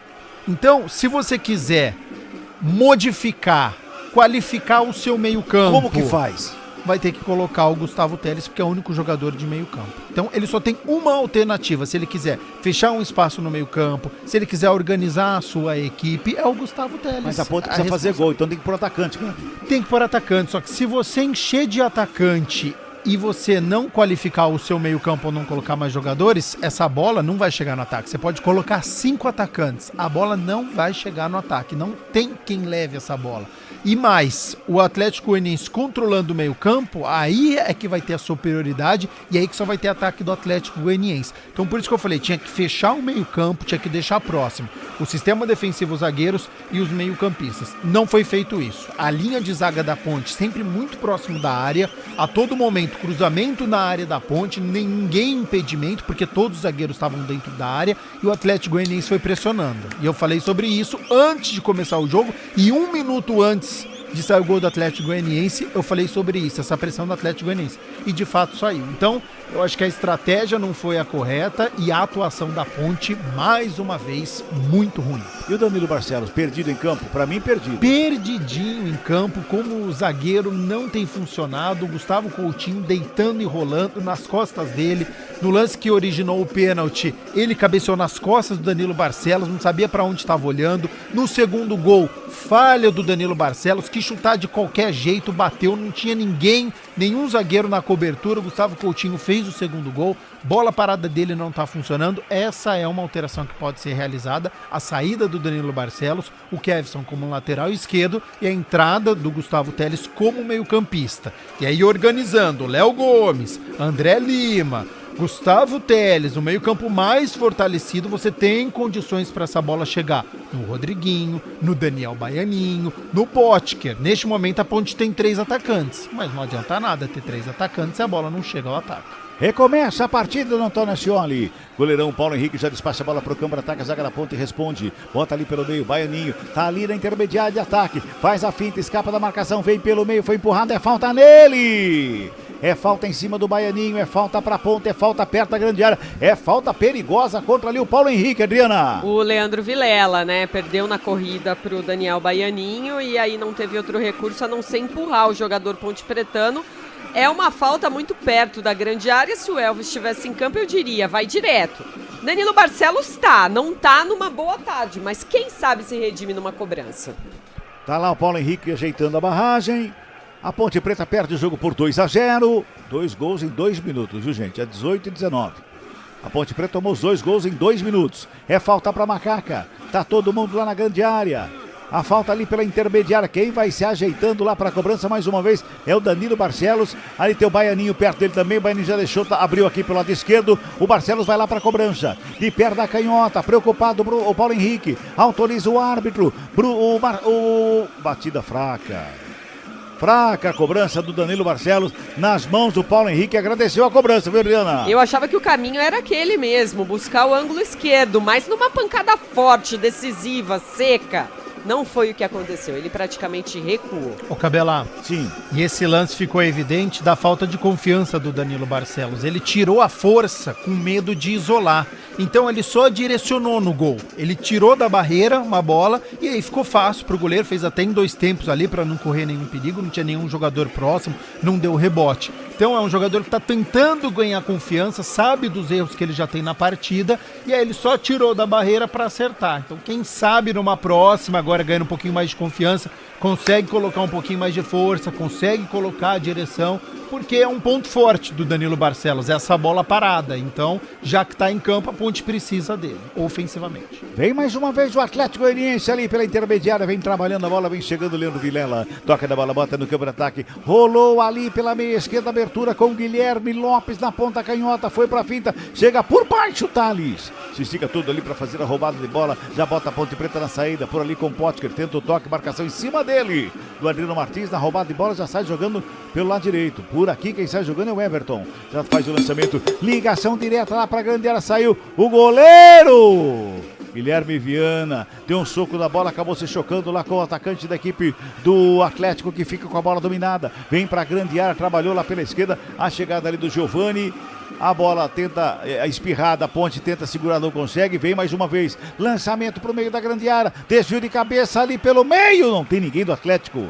Então, se você quiser modificar, qualificar o seu meio-campo... Como que faz? Vai ter que colocar o Gustavo Teles, porque é o único jogador de meio-campo. Então, ele só tem uma alternativa. Se ele quiser fechar um espaço no meio-campo, se ele quiser organizar a sua equipe, é o Gustavo Teles. Mas a Ponte precisa fazer gol, então tem que pôr atacante, né? Tem que pôr atacante, só que se você encher de atacante e você não qualificar o seu meio-campo ou não colocar mais jogadores, essa bola não vai chegar no ataque. Você pode colocar 5 atacantes, a bola não vai chegar no ataque. Não tem quem leve essa bola. E mais, o Atlético Goianiense controlando o meio-campo, aí é que vai ter a superioridade e aí que só vai ter ataque do Atlético Goianiense. Então por isso que eu falei, tinha que fechar o meio-campo, tinha que deixar próximo o sistema defensivo, os zagueiros e os meio-campistas. Não foi feito isso. A linha de zaga da Ponte sempre muito próximo da área, a todo momento cruzamento na área da Ponte, ninguém impedimento, porque todos os zagueiros estavam dentro da área e o Atlético Goianiense foi pressionando. E eu falei sobre isso antes de começar o jogo e 1 minuto antes de sair o gol do Atlético Goianiense, eu falei sobre isso, essa pressão do Atlético Goianiense. E de fato saiu. Então, eu acho que a estratégia não foi a correta e a atuação da Ponte, mais uma vez, muito ruim. E o Danilo Barcelos, perdido em campo? Pra mim, perdido. Perdidinho em campo, como o zagueiro não tem funcionado, o Gustavo Coutinho deitando e rolando nas costas dele. No lance que originou o pênalti, ele cabeceou nas costas do Danilo Barcelos, não sabia pra onde estava olhando. No segundo gol, falha do Danilo Barcelos, que chutar de qualquer jeito, bateu, não tinha ninguém, nenhum zagueiro na cobertura. O Gustavo Coutinho fez o segundo gol, bola parada dele não tá funcionando. Essa é uma alteração que pode ser realizada, a saída do Danilo Barcelos, o Kevson como lateral esquerdo e a entrada do Gustavo Teles como meio campista. E aí organizando Léo Gomes, André Lima, Gustavo Teles, o meio-campo mais fortalecido, você tem condições para essa bola chegar no Rodriguinho, no Daniel Baianinho, no Potker. Neste momento a Ponte tem 3 atacantes, mas não adianta nada ter 3 atacantes se a bola não chega ao ataque. Recomeça a partida do Antônio Ascioli. Goleirão Paulo Henrique já despacha a bola pro campo, ataca a zaga da ponta e responde. Bota ali pelo meio, Baianinho. Tá ali na intermediária de ataque. Faz a finta, escapa da marcação, vem pelo meio, foi empurrado, é falta nele. É falta em cima do Baianinho, é falta pra ponta, é falta perto da grande área. É falta perigosa contra ali o Paulo Henrique, Adriana. O Leandro Vilela, né, perdeu na corrida pro Daniel Baianinho e aí não teve outro recurso a não ser empurrar o jogador pontepretano. É uma falta muito perto da grande área. Se o Elvis estivesse em campo, eu diria, vai direto. Danilo Barcelos não tá numa boa tarde, mas quem sabe se redime numa cobrança. Tá lá o Paulo Henrique ajeitando a barragem. A Ponte Preta perde o jogo por 2-0. 2 gols em 2 minutos, viu, gente? É 18 e 19. A Ponte Preta tomou os 2 gols em 2 minutos. É falta pra Macaca. Tá todo mundo lá na grande área. A falta ali pela intermediária. Quem vai se ajeitando lá para a cobrança mais uma vez é o Danilo Barcelos. Ali tem o Baianinho perto dele também. O Baianinho já deixou, abriu aqui pelo lado esquerdo. O Barcelos vai lá para a cobrança. De perto da canhota, preocupado o Paulo Henrique. Autoriza o árbitro. Batida fraca. Fraca a cobrança do Danilo Barcelos nas mãos do Paulo Henrique. Agradeceu a cobrança, viu, Adriana? Eu achava que o caminho era aquele mesmo, buscar o ângulo esquerdo, mas numa pancada forte, decisiva, seca. Não foi o que aconteceu, ele praticamente recuou. Ô Cabela, sim. E esse lance ficou evidente da falta de confiança do Danilo Barcelos. Ele tirou a força com medo de isolar. Então ele só direcionou no gol. Ele tirou da barreira uma bola e aí ficou fácil pro goleiro. Fez até em 2 tempos ali para não correr nenhum perigo. Não tinha nenhum jogador próximo, não deu rebote. Então é um jogador que tá tentando ganhar confiança, sabe dos erros que ele já tem na partida e aí ele só tirou da barreira para acertar. Então quem sabe numa próxima, agora ganhando um pouquinho mais de confiança, consegue colocar um pouquinho mais de força, consegue colocar a direção, porque é um ponto forte do Danilo Barcelos, essa bola parada. Então, já que está em campo, a Ponte precisa dele, ofensivamente. Vem mais uma vez o Atlético Goianiense ali pela intermediária, vem trabalhando a bola, vem chegando o Leandro Vilela, toca da bola, bota no campo de ataque, rolou ali pela meia esquerda, abertura com o Guilherme Lopes na ponta canhota, foi pra finta, chega por baixo, Thales, se estica tudo ali pra fazer a roubada de bola, já bota a Ponte Preta na saída, por ali com o Potker, tenta o toque, marcação em cima dele, do Adriano Martins, na roubada de bola, já sai jogando pelo lado direito, por aqui quem sai jogando é o Everton, já faz o lançamento, ligação direta lá pra grande área, saiu o goleiro Guilherme Viana, deu um soco na bola, acabou se chocando lá com o atacante da equipe do Atlético, que fica com a bola dominada, vem pra grande área, trabalhou lá pela esquerda, a chegada ali do Giovani, a bola tenta, a espirrada, a Ponte tenta segurar, não consegue, vem mais uma vez, lançamento pro meio da grande área, desvio de cabeça ali pelo meio, não tem ninguém do Atlético.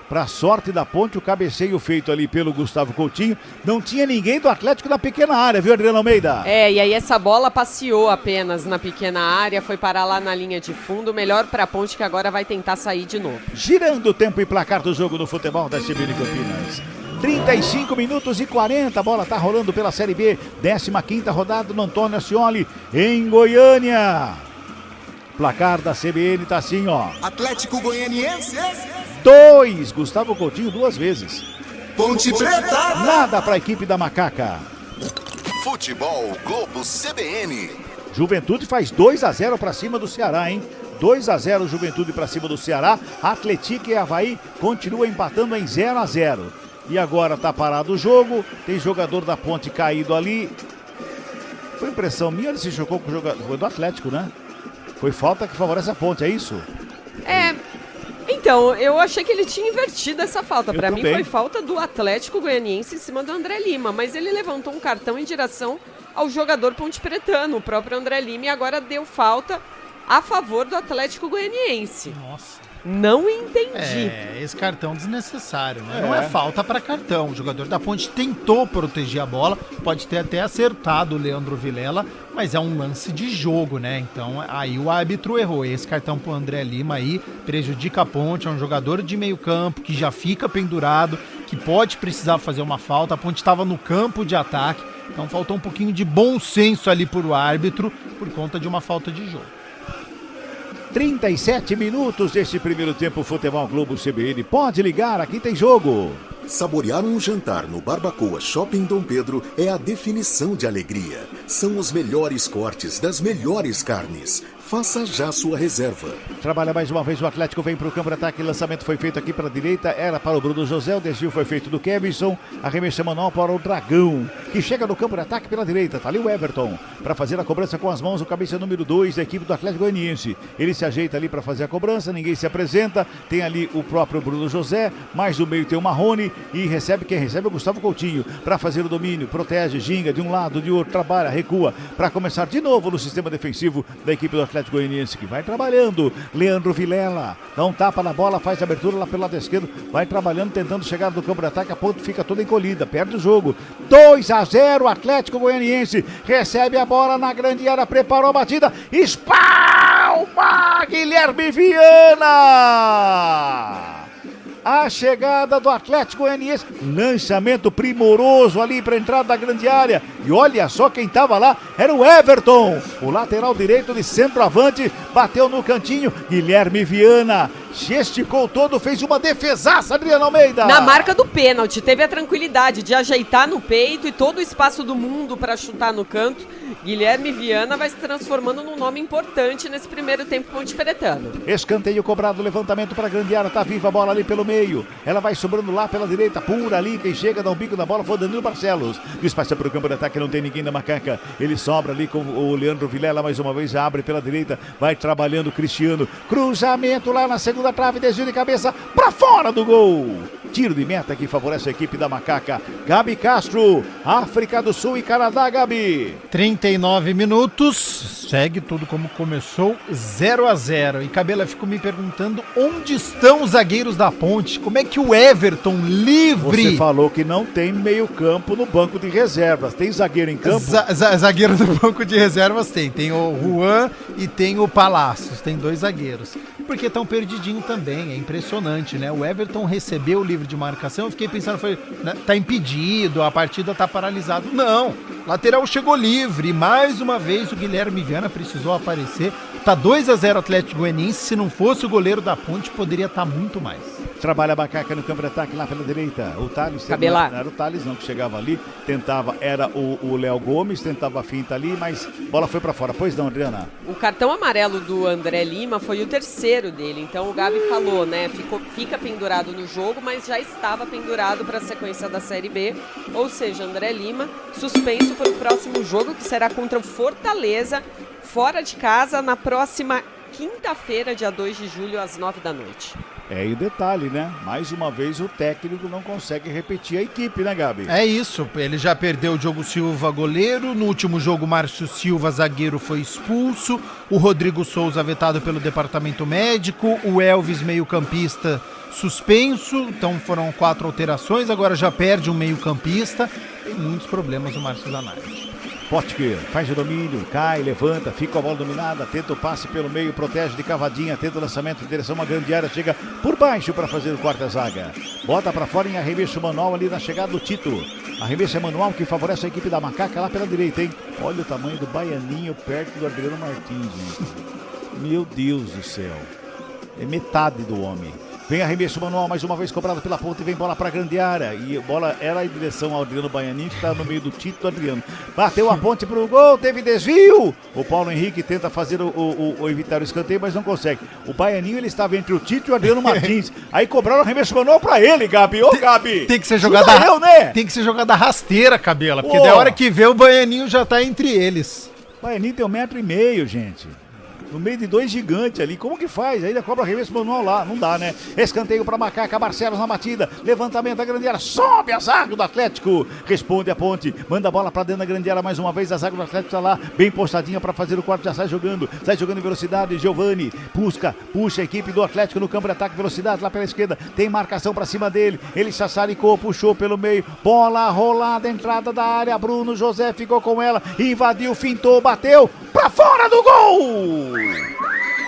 Pra sorte da Ponte, o cabeceio feito ali pelo Gustavo Coutinho, não tinha ninguém do Atlético na pequena área, viu, Adriano Almeida? E aí essa bola passeou apenas na pequena área, foi parar lá na linha de fundo, melhor pra Ponte que agora vai tentar sair de novo. Girando o tempo e placar do jogo no futebol da CBN Campinas. 35 minutos e 40, a bola tá rolando pela Série B, 15ª rodada no Antônio Ascioli, em Goiânia. Placar da CBN tá assim, ó. Atlético Goianiense. 2, Gustavo Coutinho 2 vezes. Ponte Preta. Nada para a equipe da Macaca. Futebol Globo CBN. Juventude faz 2-0 para cima do Ceará, hein? 2-0 Juventude para cima do Ceará. Atlético e Avaí continuam empatando em 0-0. E agora tá parado o jogo. Tem jogador da Ponte caído ali. Foi impressão minha, ele se chocou com o jogador. Foi do Atlético, né? Foi falta que favorece a Ponte, é isso? Então, eu achei que ele tinha invertido essa falta. Pra mim também. foi falta do Atlético Goianiense em cima do André Lima, mas ele levantou um cartão em direção ao jogador pontepretano, o próprio André Lima, e agora deu falta a favor do Atlético Goianiense. Nossa. Não entendi. Esse cartão desnecessário, né? Não é falta para cartão. O jogador da Ponte tentou proteger a bola, pode ter até acertado o Leandro Vilela, mas é um lance de jogo, né? Então aí o árbitro errou. Esse cartão pro André Lima aí prejudica a Ponte, é um jogador de meio campo que já fica pendurado, que pode precisar fazer uma falta. A Ponte estava no campo de ataque, então faltou um pouquinho de bom senso ali pro árbitro por conta de uma falta de jogo. 37 minutos deste primeiro tempo, Futebol Globo CBN. Pode ligar, aqui tem jogo. Saborear um jantar no Barbacoa Shopping Dom Pedro é a definição de alegria. São os melhores cortes das melhores carnes. Faça já sua reserva. Trabalha mais uma vez o Atlético, vem para o campo de ataque, lançamento foi feito aqui para a direita, era para o Bruno José, o desvio foi feito do Kevson, arremesso manual para o Dragão, que chega no campo de ataque pela direita, tá ali o Everton, para fazer a cobrança com as mãos, o cabeça número 2 da equipe do Atlético Goianiense. Ele se ajeita ali para fazer a cobrança, ninguém se apresenta, tem ali o próprio Bruno José, mais no meio tem o Marrone, e recebe quem recebe é o Gustavo Coutinho, para fazer o domínio, protege, ginga de um lado, de outro, trabalha, recua, para começar de novo no sistema defensivo da equipe do Atlético Goianiense, que vai trabalhando. Leandro Vilela dá um tapa na bola, faz a abertura lá pelo lado esquerdo, vai trabalhando, tentando chegar no campo de ataque, a ponto fica toda encolhida, perde o jogo. 2-0, Atlético Goianiense recebe a bola na grande área, preparou a batida, espalma Guilherme Viana! A chegada do Atlético Goianiense, lançamento primoroso ali para a entrada da grande área, e olha só quem estava lá, era o Everton, o lateral direito de centroavante, bateu no cantinho, Guilherme Viana se esticou todo, fez uma defesaça, Adriano Almeida. Na marca do pênalti, teve a tranquilidade de ajeitar no peito e todo o espaço do mundo para chutar no canto. Guilherme Viana vai se transformando num nome importante nesse primeiro tempo ponte-pretano. Escanteio cobrado, levantamento para a grande área, tá viva a bola ali pelo meio, ela vai sobrando lá pela direita, pura ali, quem chega dá um bico na bola foi o Danilo Barcelos, despacha para o campo de ataque, não tem ninguém na macaca, ele sobra ali com o Leandro Vilela, mais uma vez abre pela direita, vai trabalhando o Cristiano, cruzamento lá na segunda trave, desvio de cabeça para fora do gol. Tiro de meta que favorece a equipe da macaca. Gabi Castro, África do Sul e Canadá, Gabi. 39 minutos, segue tudo como começou, 0-0. E Cabela, fico me perguntando onde estão os zagueiros da Ponte? Como é que o Everton livre... Você falou que não tem meio campo no banco de reservas. Tem zagueiro em campo? Zagueiro do banco de reservas tem. Tem o Juan e tem o Palácios. Tem 2 zagueiros. Porque estão perdidinho também, é impressionante, né? O Everton recebeu o livre de marcação, eu fiquei pensando, tá impedido, a partida tá paralisada. Não, lateral chegou livre, e mais uma vez o Guilherme Viana precisou aparecer. Tá 2-0 Atlético Goianiense, se não fosse o goleiro da Ponte, poderia estar muito mais. Trabalha a macaca no campo de ataque lá pela direita. O Thales, não era o Thales não que chegava ali, tentava, era o Léo Gomes, tentava a finta ali, mas bola foi pra fora. Pois não, Adriana? O cartão amarelo do André Lima foi o terceiro dele, então o Gabi falou, né, fica pendurado no jogo, mas já estava pendurado para a sequência da Série B, ou seja, André Lima suspenso para o próximo jogo, que será contra o Fortaleza, fora de casa, na próxima quinta-feira, dia 2 de julho, às 9 da noite. E o detalhe, né? Mais uma vez o técnico não consegue repetir a equipe, né, Gabi? É isso, ele já perdeu o Diogo Silva, goleiro. No último jogo, Márcio Silva, zagueiro, foi expulso. O Rodrigo Souza, vetado pelo departamento médico. O Elvis, meio-campista, suspenso. Então foram 4 alterações. Agora já perde um meio-campista. Tem muitos problemas o Márcio Zanardi. Potker faz o domínio, cai, levanta, fica com a bola dominada, tenta o passe pelo meio, protege de cavadinha, tenta o lançamento em direção a uma grande área, chega por baixo para fazer o quarta-zaga. Bota para fora em arremesso manual ali na chegada do Tito. Arremesso é manual que favorece a equipe da macaca lá pela direita, hein? Olha o tamanho do baianinho perto do Adriano Martins, gente. Meu Deus do céu. É metade do homem. Vem arremesso manual, mais uma vez cobrado pela ponta e vem bola para a grande área. E a bola era em direção ao Adriano Baianinho, que está no meio do Tito do Adriano. Bateu a ponte para o gol, teve desvio. O Paulo Henrique tenta fazer evitar o escanteio, mas não consegue. O Baianinho, ele estava entre o Tito e o Adriano Martins. Aí cobraram arremesso manual para ele, Gabi. Ô, Gabi! Tem que ser jogada, né? Tem que ser jogada rasteira, Cabela, porque da hora que vê o Baianinho já tá entre eles. O Baianinho tem 1,5 m, gente. No meio de 2 gigantes ali, como que faz? Ainda cobra arremesso manual lá, não dá, né? Escanteio para Macaca, Barcelos na batida, levantamento da grande área, sobe a zaga do Atlético, responde a ponte, manda a bola para dentro da grande área, mais uma vez a zaga do Atlético está lá, bem postadinha para fazer o quarto, já sai jogando em velocidade, Giovani, puxa a equipe do Atlético no campo de ataque, velocidade lá pela esquerda, tem marcação para cima dele, ele sassaricou, puxou pelo meio, bola rolada, entrada da área, Bruno José ficou com ela, invadiu, fintou, bateu, para fora do gol!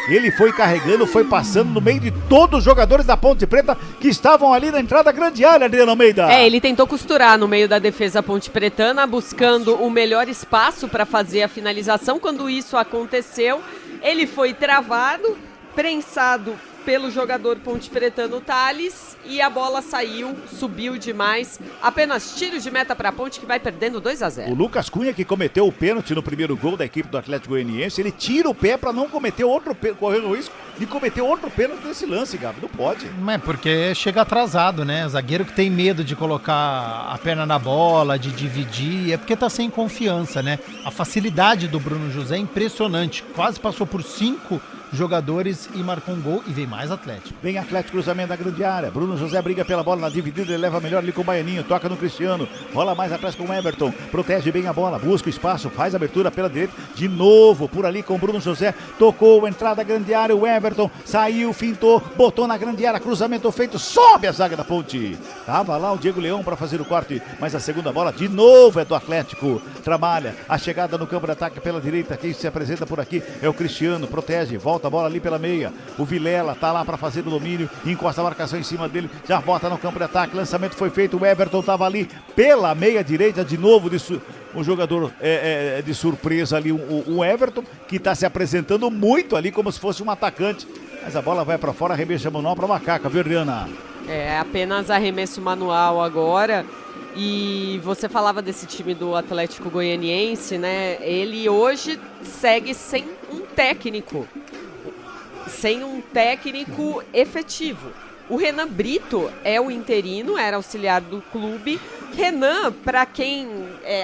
Ele foi carregando, foi passando no meio de todos os jogadores da Ponte Preta que estavam ali na entrada da grande área, Adriano Almeida. Ele tentou costurar no meio da defesa ponte pretana, buscando o melhor espaço para fazer a finalização. Quando isso aconteceu, ele foi travado, prensado pelo jogador pontepretano Thales e a bola saiu, subiu demais. Apenas tiro de meta para a Ponte, que vai perdendo 2-0. O Lucas Cunha, que cometeu o pênalti no primeiro gol da equipe do Atlético Goianiense, ele tira o pé para não cometer outro pênalti, correr o risco de cometer outro pênalti nesse lance, Gabi. Não pode. É porque chega atrasado, né? Zagueiro que tem medo de colocar a perna na bola, de dividir, é porque tá sem confiança, né? A facilidade do Bruno José é impressionante. Quase passou por 5 jogadores e marcou um gol e vem mais Atlético. Vem Atlético, cruzamento da grande área. Bruno José briga pela bola na dividida, ele leva melhor ali com o Baianinho, toca no Cristiano, rola mais atrás com o Everton, protege bem a bola, busca o espaço, faz a abertura pela direita, de novo por ali com o Bruno José, tocou, entrada da grande área, o Everton saiu, fintou, botou na grande área, cruzamento feito, sobe a zaga da Ponte. Tava lá o Diego Leão para fazer o corte, mas a segunda bola de novo é do Atlético. Trabalha a chegada no campo de ataque pela direita, quem se apresenta por aqui é o Cristiano, protege, volta a bola ali pela meia, o Vilela tá lá para fazer o domínio, encosta a marcação em cima dele, já bota no campo de ataque, lançamento foi feito, o Everton tava ali pela meia direita, de novo um jogador de surpresa ali, o Everton, que tá se apresentando muito ali como se fosse um atacante, mas a bola vai para fora, arremesso manual para Macaca, viu, Adriana? É apenas arremesso manual agora. E você falava desse time do Atlético Goianiense, né? Ele hoje segue sem um técnico efetivo. O Renan Brito é o interino, era auxiliar do clube. Renan, para quem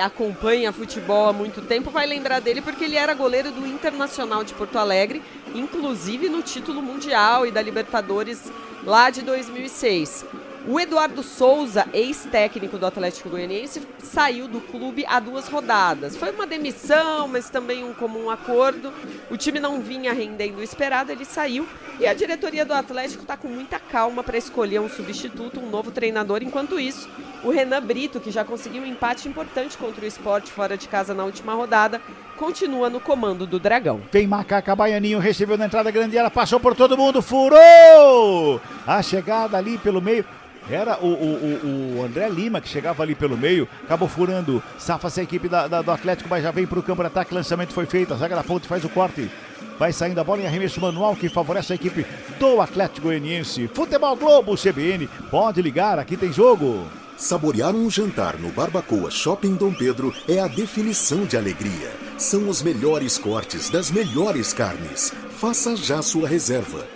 acompanha futebol há muito tempo, vai lembrar dele porque ele era goleiro do Internacional de Porto Alegre, inclusive no título mundial e da Libertadores lá de 2006. O Eduardo Souza, ex-técnico do Atlético Goianiense, saiu do clube há 2 rodadas. Foi uma demissão, mas também um comum acordo. O time não vinha rendendo o esperado, ele saiu. E a diretoria do Atlético está com muita calma para escolher um substituto, um novo treinador. Enquanto isso, o Renan Brito, que já conseguiu um empate importante contra o Sport fora de casa na última rodada, continua no comando do Dragão. Vem Macaca, Baianinho, recebeu na entrada grande área, passou por todo mundo, furou! A chegada ali pelo meio. Era o André Lima que chegava ali pelo meio, acabou furando, safa-se a equipe do Atlético, mas já vem para o campo de ataque, lançamento foi feito, a zaga da Ponte faz o corte, vai saindo a bola em arremesso manual que favorece a equipe do Atlético Goianiense. Futebol Globo CBN, pode ligar, aqui tem jogo. Saborear um jantar no Barbacoa Shopping Dom Pedro é a definição de alegria. São os melhores cortes das melhores carnes. Faça já sua reserva.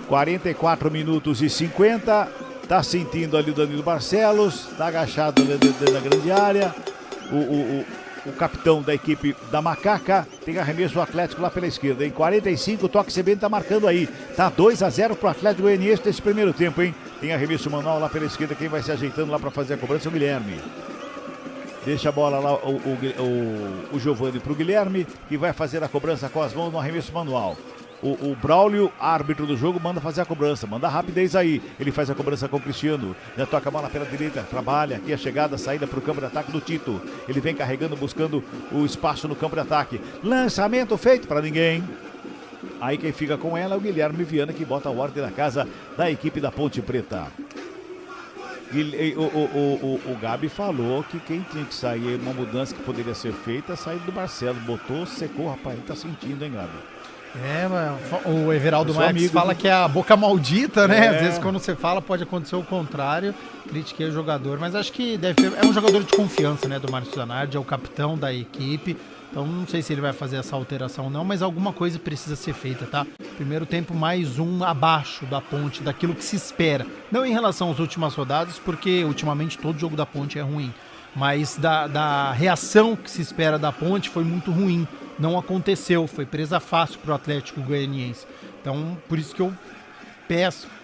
44 minutos e 50, tá sentindo ali o Danilo Barcelos, tá agachado dentro da grande área, o capitão da equipe da Macaca, tem arremesso do Atlético lá pela esquerda, em 45, o Toque CBN tá marcando aí, tá 2-0 pro Atlético Goianiense nesse primeiro tempo, hein, tem arremesso manual lá pela esquerda, quem vai se ajeitando lá para fazer a cobrança é o Guilherme. Deixa a bola lá o Giovani pro Guilherme, que vai fazer a cobrança com as mãos no arremesso manual. O Braulio, árbitro do jogo, manda fazer a cobrança, manda a rapidez aí, ele faz a cobrança com o Cristiano, já toca a bola pela direita, trabalha aqui a chegada, a saída para o campo de ataque do Tito, ele vem carregando, buscando o espaço no campo de ataque, lançamento feito para ninguém, aí quem fica com ela é o Guilherme Viana, que bota a ordem na casa da equipe da Ponte Preta. O Gabi falou que quem tinha que sair, uma mudança que poderia ser feita, a saída do Marcelo, botou, secou, rapaz, ele tá sentindo, hein, Gabi? O Everaldo Marques fala que é a boca maldita, né? Às vezes quando você fala pode acontecer o contrário. Critiquei o jogador, mas acho que é um jogador de confiança, né? Do Márcio Zanardi, é o capitão da equipe. Então não sei se ele vai fazer essa alteração ou não, mas alguma coisa precisa ser feita, tá? Primeiro tempo mais um abaixo da Ponte, daquilo que se espera. Não em relação às últimas rodadas, porque ultimamente todo jogo da Ponte é ruim. Mas da reação que se espera da Ponte foi muito ruim. Não aconteceu, foi presa fácil para o Atlético Goianiense. Então, por isso que eu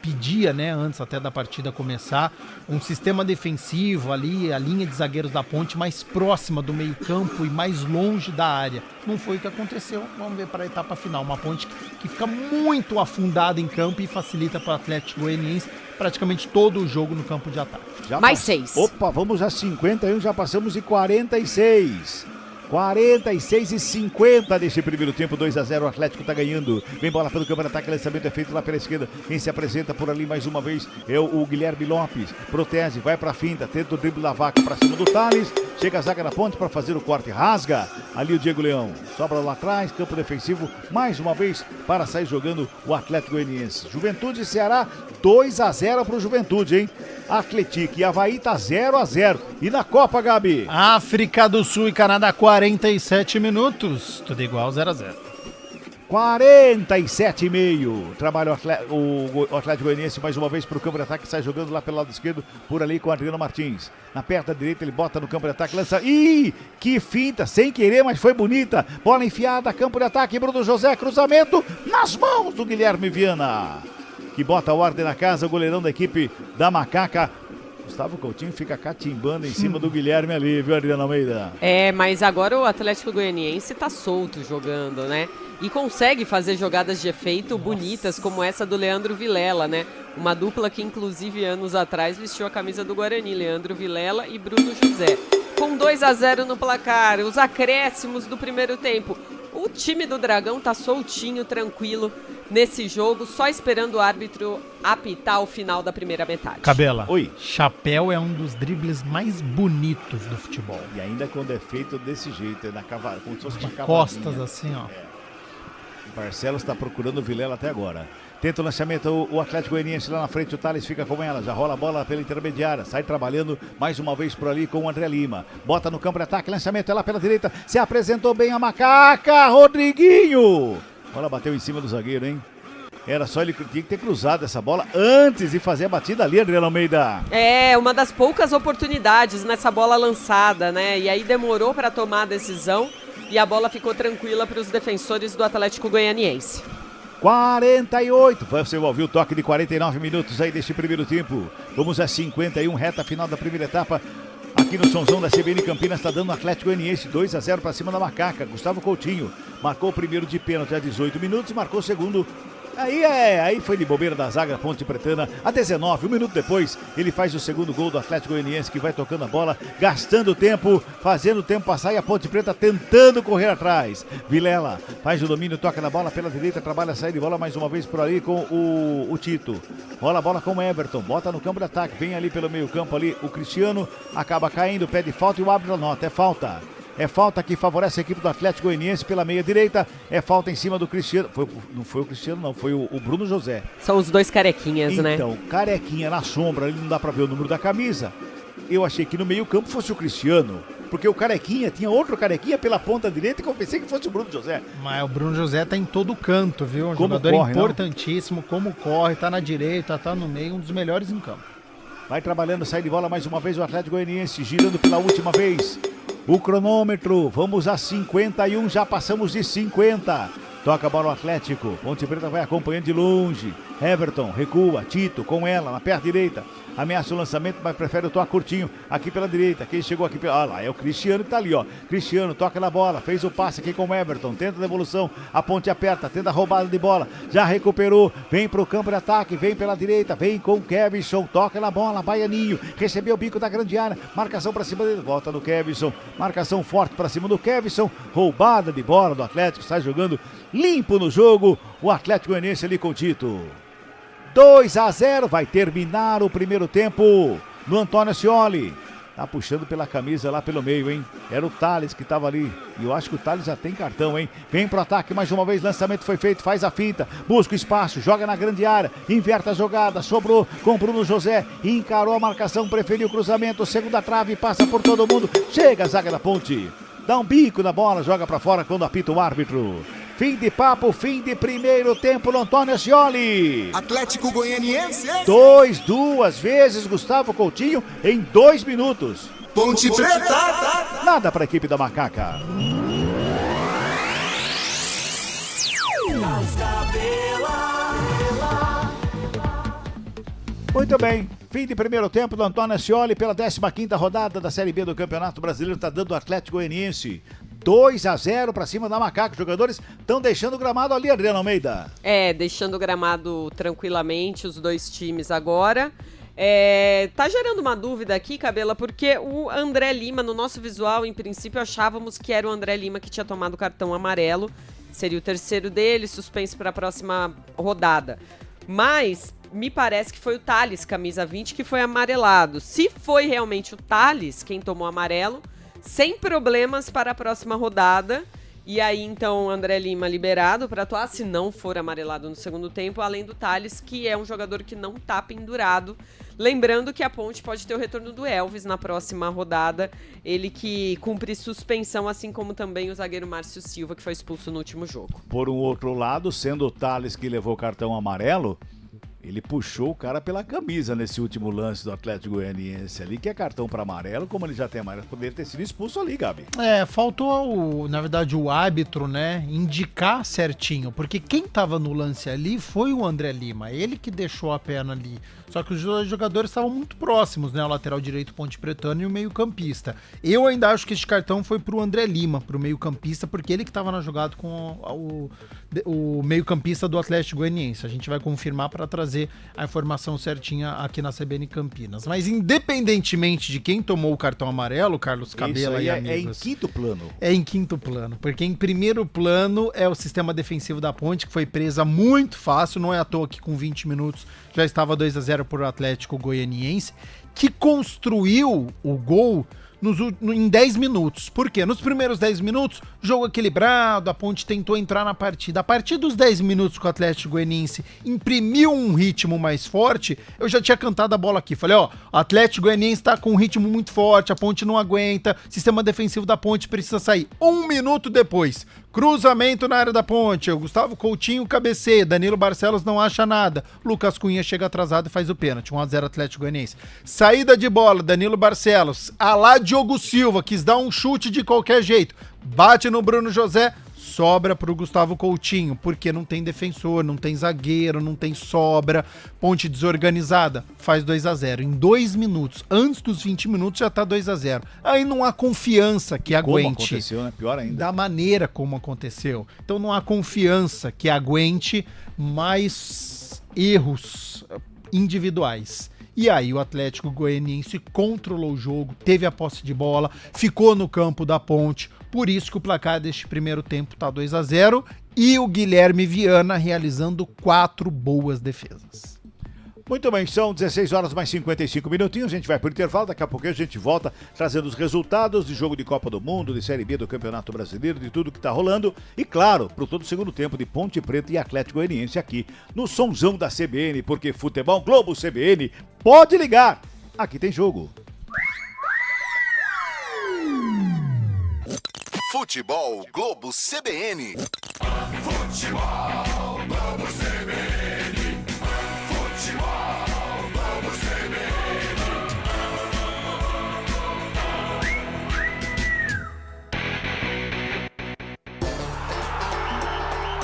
pedia, né, antes até da partida começar, um sistema defensivo ali, a linha de zagueiros da Ponte mais próxima do meio-campo e mais longe da área. Não foi o que aconteceu. Vamos ver para a etapa final. Uma Ponte que fica muito afundada em campo e facilita para o Atlético Goianiense praticamente todo o jogo no campo de ataque. Mais 6. Opa, vamos a 51, já passamos de 46. 46 e 50 desse primeiro tempo, 2-0, o Atlético tá ganhando. Vem bola pelo campo de ataque, lançamento é feito lá pela esquerda. Quem se apresenta por ali mais uma vez é o Guilherme Lopes. Protege, vai pra finta, tenta o drible da Vaca pra cima do Thales. Chega a zaga da ponte para fazer o corte. Rasga ali o Diego Leão. Sobra lá atrás, campo defensivo, mais uma vez para sair jogando o Atlético Goianiense. Juventude e Ceará, 2-0 para o Juventude, hein? Atlético e Avaí tá 0-0. E na Copa, Gabi? África do Sul e Canadá, 47 minutos. Tudo igual, 0-0. 47,5. Trabalha o Atlético Goianiense mais uma vez para o campo de ataque. Sai jogando lá pelo lado esquerdo, por ali com o Adriano Martins. Na perna direita ele bota no campo de ataque, lança. Ih, que finta, sem querer, mas foi bonita. Bola enfiada, campo de ataque. Bruno José, cruzamento nas mãos do Guilherme Viana, que bota a ordem na casa. O goleirão da equipe da Macaca, Gustavo Coutinho, fica catimbando em cima do Guilherme ali, viu, Adriano Almeida? Mas agora o Atlético Goianiense tá solto jogando, né? E consegue fazer jogadas de efeito bonitas, como essa do Leandro Vilela, né? Uma dupla que, inclusive, anos atrás vestiu a camisa do Guarani, Leandro Vilela e Bruno José. Com 2-0 no placar, os acréscimos do primeiro tempo. O time do Dragão tá soltinho, tranquilo nesse jogo, só esperando o árbitro apitar o final da primeira metade. Cabela. Oi. Chapéu é um dos dribles mais bonitos do futebol. E ainda quando é feito desse jeito, na cavalo, como se fosse uma cavadinha. Costas assim, ó. O Barcelos está procurando o Vilela até agora. Tenta o lançamento o Atlético Goianiense lá na frente, o Thales fica com ela, já rola a bola pela intermediária, sai trabalhando mais uma vez por ali com o André Lima. Bota no campo de ataque, lançamento é lá pela direita, se apresentou bem a Macaca, Rodriguinho. A bola bateu em cima do zagueiro, hein? Era só ele, tinha que ter cruzado essa bola antes de fazer a batida ali, Adriano Almeida. Uma das poucas oportunidades nessa bola lançada, né? E aí demorou para tomar a decisão e a bola ficou tranquila para os defensores do Atlético Goianiense. 48, você ouviu o toque de 49 minutos aí deste primeiro tempo. Vamos a 51, reta final da primeira etapa. Aqui no Sonzão da CBN Campinas está dando o Atlético Goianiense 2-0 para cima da Macaca. Gustavo Coutinho marcou o primeiro de pênalti a 18 minutos e marcou o segundo. Aí foi de bobeira da zaga Ponte Pretana. A 19, um minuto depois, ele faz o segundo gol do Atlético Goianiense, que vai tocando a bola, gastando tempo, fazendo o tempo passar e a Ponte Preta tentando correr atrás. Vilela faz o domínio, toca na bola pela direita, trabalha a saída de bola mais uma vez por ali com o Tito. Rola a bola com o Everton, bota no campo de ataque, vem ali pelo meio campo ali o Cristiano, acaba caindo, pede falta e o árbitro anota, é falta. É falta que favorece a equipe do Atlético Goianiense pela meia direita. É falta em cima do Cristiano. Não foi o Cristiano, não. Foi o Bruno José. São os dois carequinhas, né? Então, carequinha na sombra. Ali não dá pra ver o número da camisa. Eu achei que no meio campo fosse o Cristiano. Porque o carequinha tinha outro carequinha pela ponta direita que eu pensei que fosse o Bruno José. Mas o Bruno José tá em todo canto, viu? Um jogador corre, importantíssimo. Não? Como corre, tá na direita, tá no meio. Um dos melhores em campo. Vai trabalhando, sai de bola mais uma vez o Atlético Goianiense. Girando pela última vez. O cronômetro, vamos a 51, já passamos de 50. Toca a bola o Atlético, Ponte Preta vai acompanhando de longe. Everton recua, Tito com ela na perna direita. Ameaça o lançamento, mas prefere o toque curtinho aqui pela direita. Quem chegou aqui, olha lá, é o Cristiano que tá ali, ó. Cristiano toca na bola, fez o passe aqui com o Everton, tenta a devolução, a Ponte aperta, tenta a roubada de bola, já recuperou, vem pro campo de ataque, vem pela direita, vem com o Kevson, toca na bola, Baianinho, recebeu o bico da grande área, marcação pra cima dele, volta no Kevson, marcação forte pra cima do Kevson, roubada de bola do Atlético, sai jogando limpo no jogo, o Atlético Goianiense ali com o Tito. 2-0, vai terminar o primeiro tempo no Antônio Ascioli. Tá puxando pela camisa lá pelo meio, hein? Era o Thales que tava ali. E eu acho que o Thales já tem cartão, hein? Vem pro ataque mais uma vez, lançamento foi feito, faz a finta, busca o espaço, joga na grande área, inverte a jogada, sobrou com o Bruno José, encarou a marcação, preferiu o cruzamento, segunda trave, passa por todo mundo, chega a zaga da Ponte, dá um bico na bola, joga pra fora quando apita o árbitro. Fim de papo, fim de primeiro tempo no Antônio Ascioli. Atlético Goianiense. Duas vezes Gustavo Coutinho em 2 minutos. Ponte Preta. Nada para a equipe da Macaca. Muito bem, fim de primeiro tempo do Antônio Ascioli pela 15ª rodada da Série B do Campeonato Brasileiro, está dando o Atlético Goianiense 2-0 para cima da Macaca. Os jogadores estão deixando o gramado ali, Adriano Almeida. Deixando o gramado tranquilamente, os dois times agora. Tá gerando uma dúvida aqui, Cabela, porque o André Lima, no nosso visual, em princípio, achávamos que era o André Lima que tinha tomado o cartão amarelo. Seria o terceiro dele, suspenso para a próxima rodada. Mas me parece que foi o Thales, camisa 20, que foi amarelado. Se foi realmente o Thales quem tomou amarelo, sem problemas para a próxima rodada. E aí, então, André Lima liberado para atuar, se não for amarelado no segundo tempo, além do Thales, que é um jogador que não tá pendurado. Lembrando que a Ponte pode ter o retorno do Elvis na próxima rodada, ele que cumpre suspensão, assim como também o zagueiro Márcio Silva, que foi expulso no último jogo. Por um outro lado, sendo o Thales que levou o cartão amarelo, ele puxou o cara pela camisa nesse último lance do Atlético Goianiense ali, que é cartão para amarelo, como ele já tem amarelo, poderia ter sido expulso ali, Gabi. Faltou, na verdade, o árbitro, né, indicar certinho, porque quem tava no lance ali foi o André Lima, ele que deixou a perna ali. Só que os jogadores estavam muito próximos, né, o lateral direito Ponte Pretano e o meio-campista. Eu ainda acho que esse cartão foi pro André Lima, pro meio-campista, porque ele que tava na jogada com o meio-campista do Atlético Goianiense. A gente vai confirmar para trazer a informação certinha aqui na CBN Campinas. Mas independentemente de quem tomou o cartão amarelo, Carlos Cabela e amigos... É em quinto plano. É em quinto plano, porque em primeiro plano é o sistema defensivo da Ponte, que foi presa muito fácil, não é à toa que com 20 minutos já estava 2-0 por Atlético Goianiense, que construiu o gol em 10 minutos. Por quê? Nos primeiros 10 minutos, jogo equilibrado, a Ponte tentou entrar na partida. A partir dos 10 minutos que o Atlético Goianiense imprimiu um ritmo mais forte, eu já tinha cantado a bola aqui. Falei, o Atlético Goianiense tá com um ritmo muito forte, a Ponte não aguenta, sistema defensivo da Ponte precisa sair. 1 minuto depois, cruzamento na área da Ponte, o Gustavo Coutinho cabeceia, Danilo Barcelos não acha nada, Lucas Cunha chega atrasado e faz o pênalti, 1-0 Atlético Goianiense. Saída de bola, Danilo Barcelos, Diogo Silva, quis dar um chute de qualquer jeito, bate no Bruno José, sobra pro Gustavo Coutinho, porque não tem defensor, não tem zagueiro, não tem sobra, Ponte desorganizada, faz 2-0. Em 2 minutos, antes dos 20 minutos já tá 2-0. Aí não há confiança que aguente. Como aconteceu, né? Pior ainda. Da maneira como aconteceu. Então não há confiança que aguente mais erros individuais. E aí o Atlético Goianiense controlou o jogo, teve a posse de bola, ficou no campo da Ponte, por isso que o placar deste primeiro tempo tá 2-0 e o Guilherme Viana realizando 4 boas defesas. Muito bem, são 16 horas mais 55 minutinhos, a gente vai pro intervalo, daqui a pouquinho a gente volta trazendo os resultados de jogo de Copa do Mundo, de Série B do Campeonato Brasileiro, de tudo que tá rolando e claro, pro todo o segundo tempo de Ponte Preta e Atlético Goianiense aqui no Sonzão da CBN, porque Futebol Globo CBN, pode ligar, aqui tem jogo. Futebol Globo CBN. Futebol Globo CBN. Futebol Globo CBN.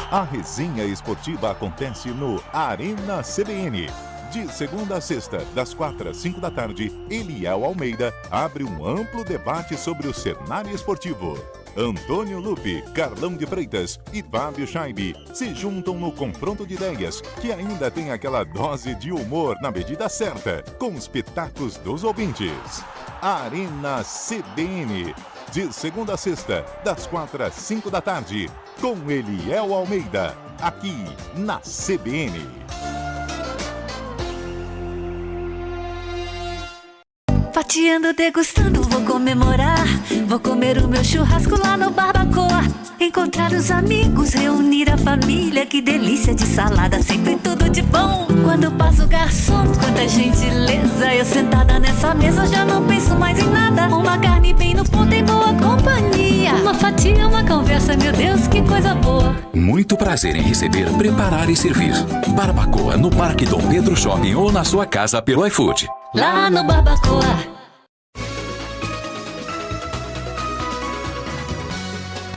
A resenha esportiva acontece no Arena CBN. De segunda a sexta, das 4 às 5 da tarde, Eliel Almeida abre um amplo debate sobre o cenário esportivo. Antônio Lupe, Carlão de Freitas e Fábio Scheibe se juntam no confronto de ideias, que ainda tem aquela dose de humor na medida certa, com os pitacos dos ouvintes. Arena CBN, de segunda a sexta, das 4 às 5 da tarde, com Eliel Almeida, aqui na CBN. Fatiando, degustando, vou comemorar. Vou comer o meu churrasco lá no Barbacoa. Encontrar os amigos, reunir a família. Que delícia de salada, sempre tudo de bom. Quando passo o garçom, quanta gentileza. Eu sentada nessa mesa já não penso mais em nada. Uma carne bem no ponto em boa companhia. Uma fatia, uma conversa, meu Deus, que coisa boa. Muito prazer em receber, preparar e servir. Barbacoa no Parque Dom Pedro Shopping ou na sua casa pelo iFood. Lá no Barbacoa.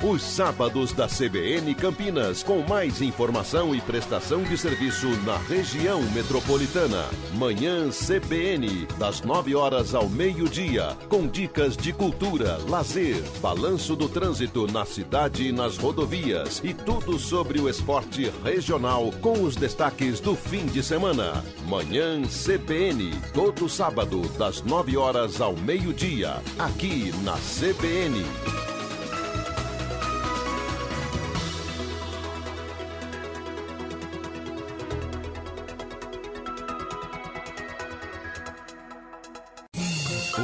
Os sábados da CBN Campinas, com mais informação e prestação de serviço na região metropolitana. Manhã CBN, das 9 horas ao meio-dia, com dicas de cultura, lazer, balanço do trânsito na cidade e nas rodovias e tudo sobre o esporte regional com os destaques do fim de semana. Manhã CBN, todo sábado, das 9 horas ao meio-dia, aqui na CBN.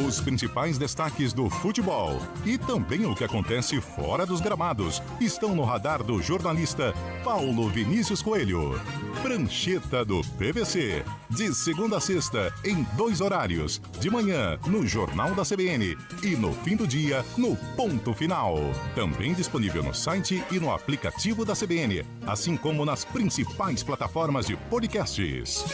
Os principais destaques do futebol e também o que acontece fora dos gramados estão no radar do jornalista Paulo Vinícius Coelho. Prancheta do PVC, de segunda a sexta, em 2 horários, de manhã no Jornal da CBN e no fim do dia no Ponto Final. Também disponível no site e no aplicativo da CBN, assim como nas principais plataformas de podcasts.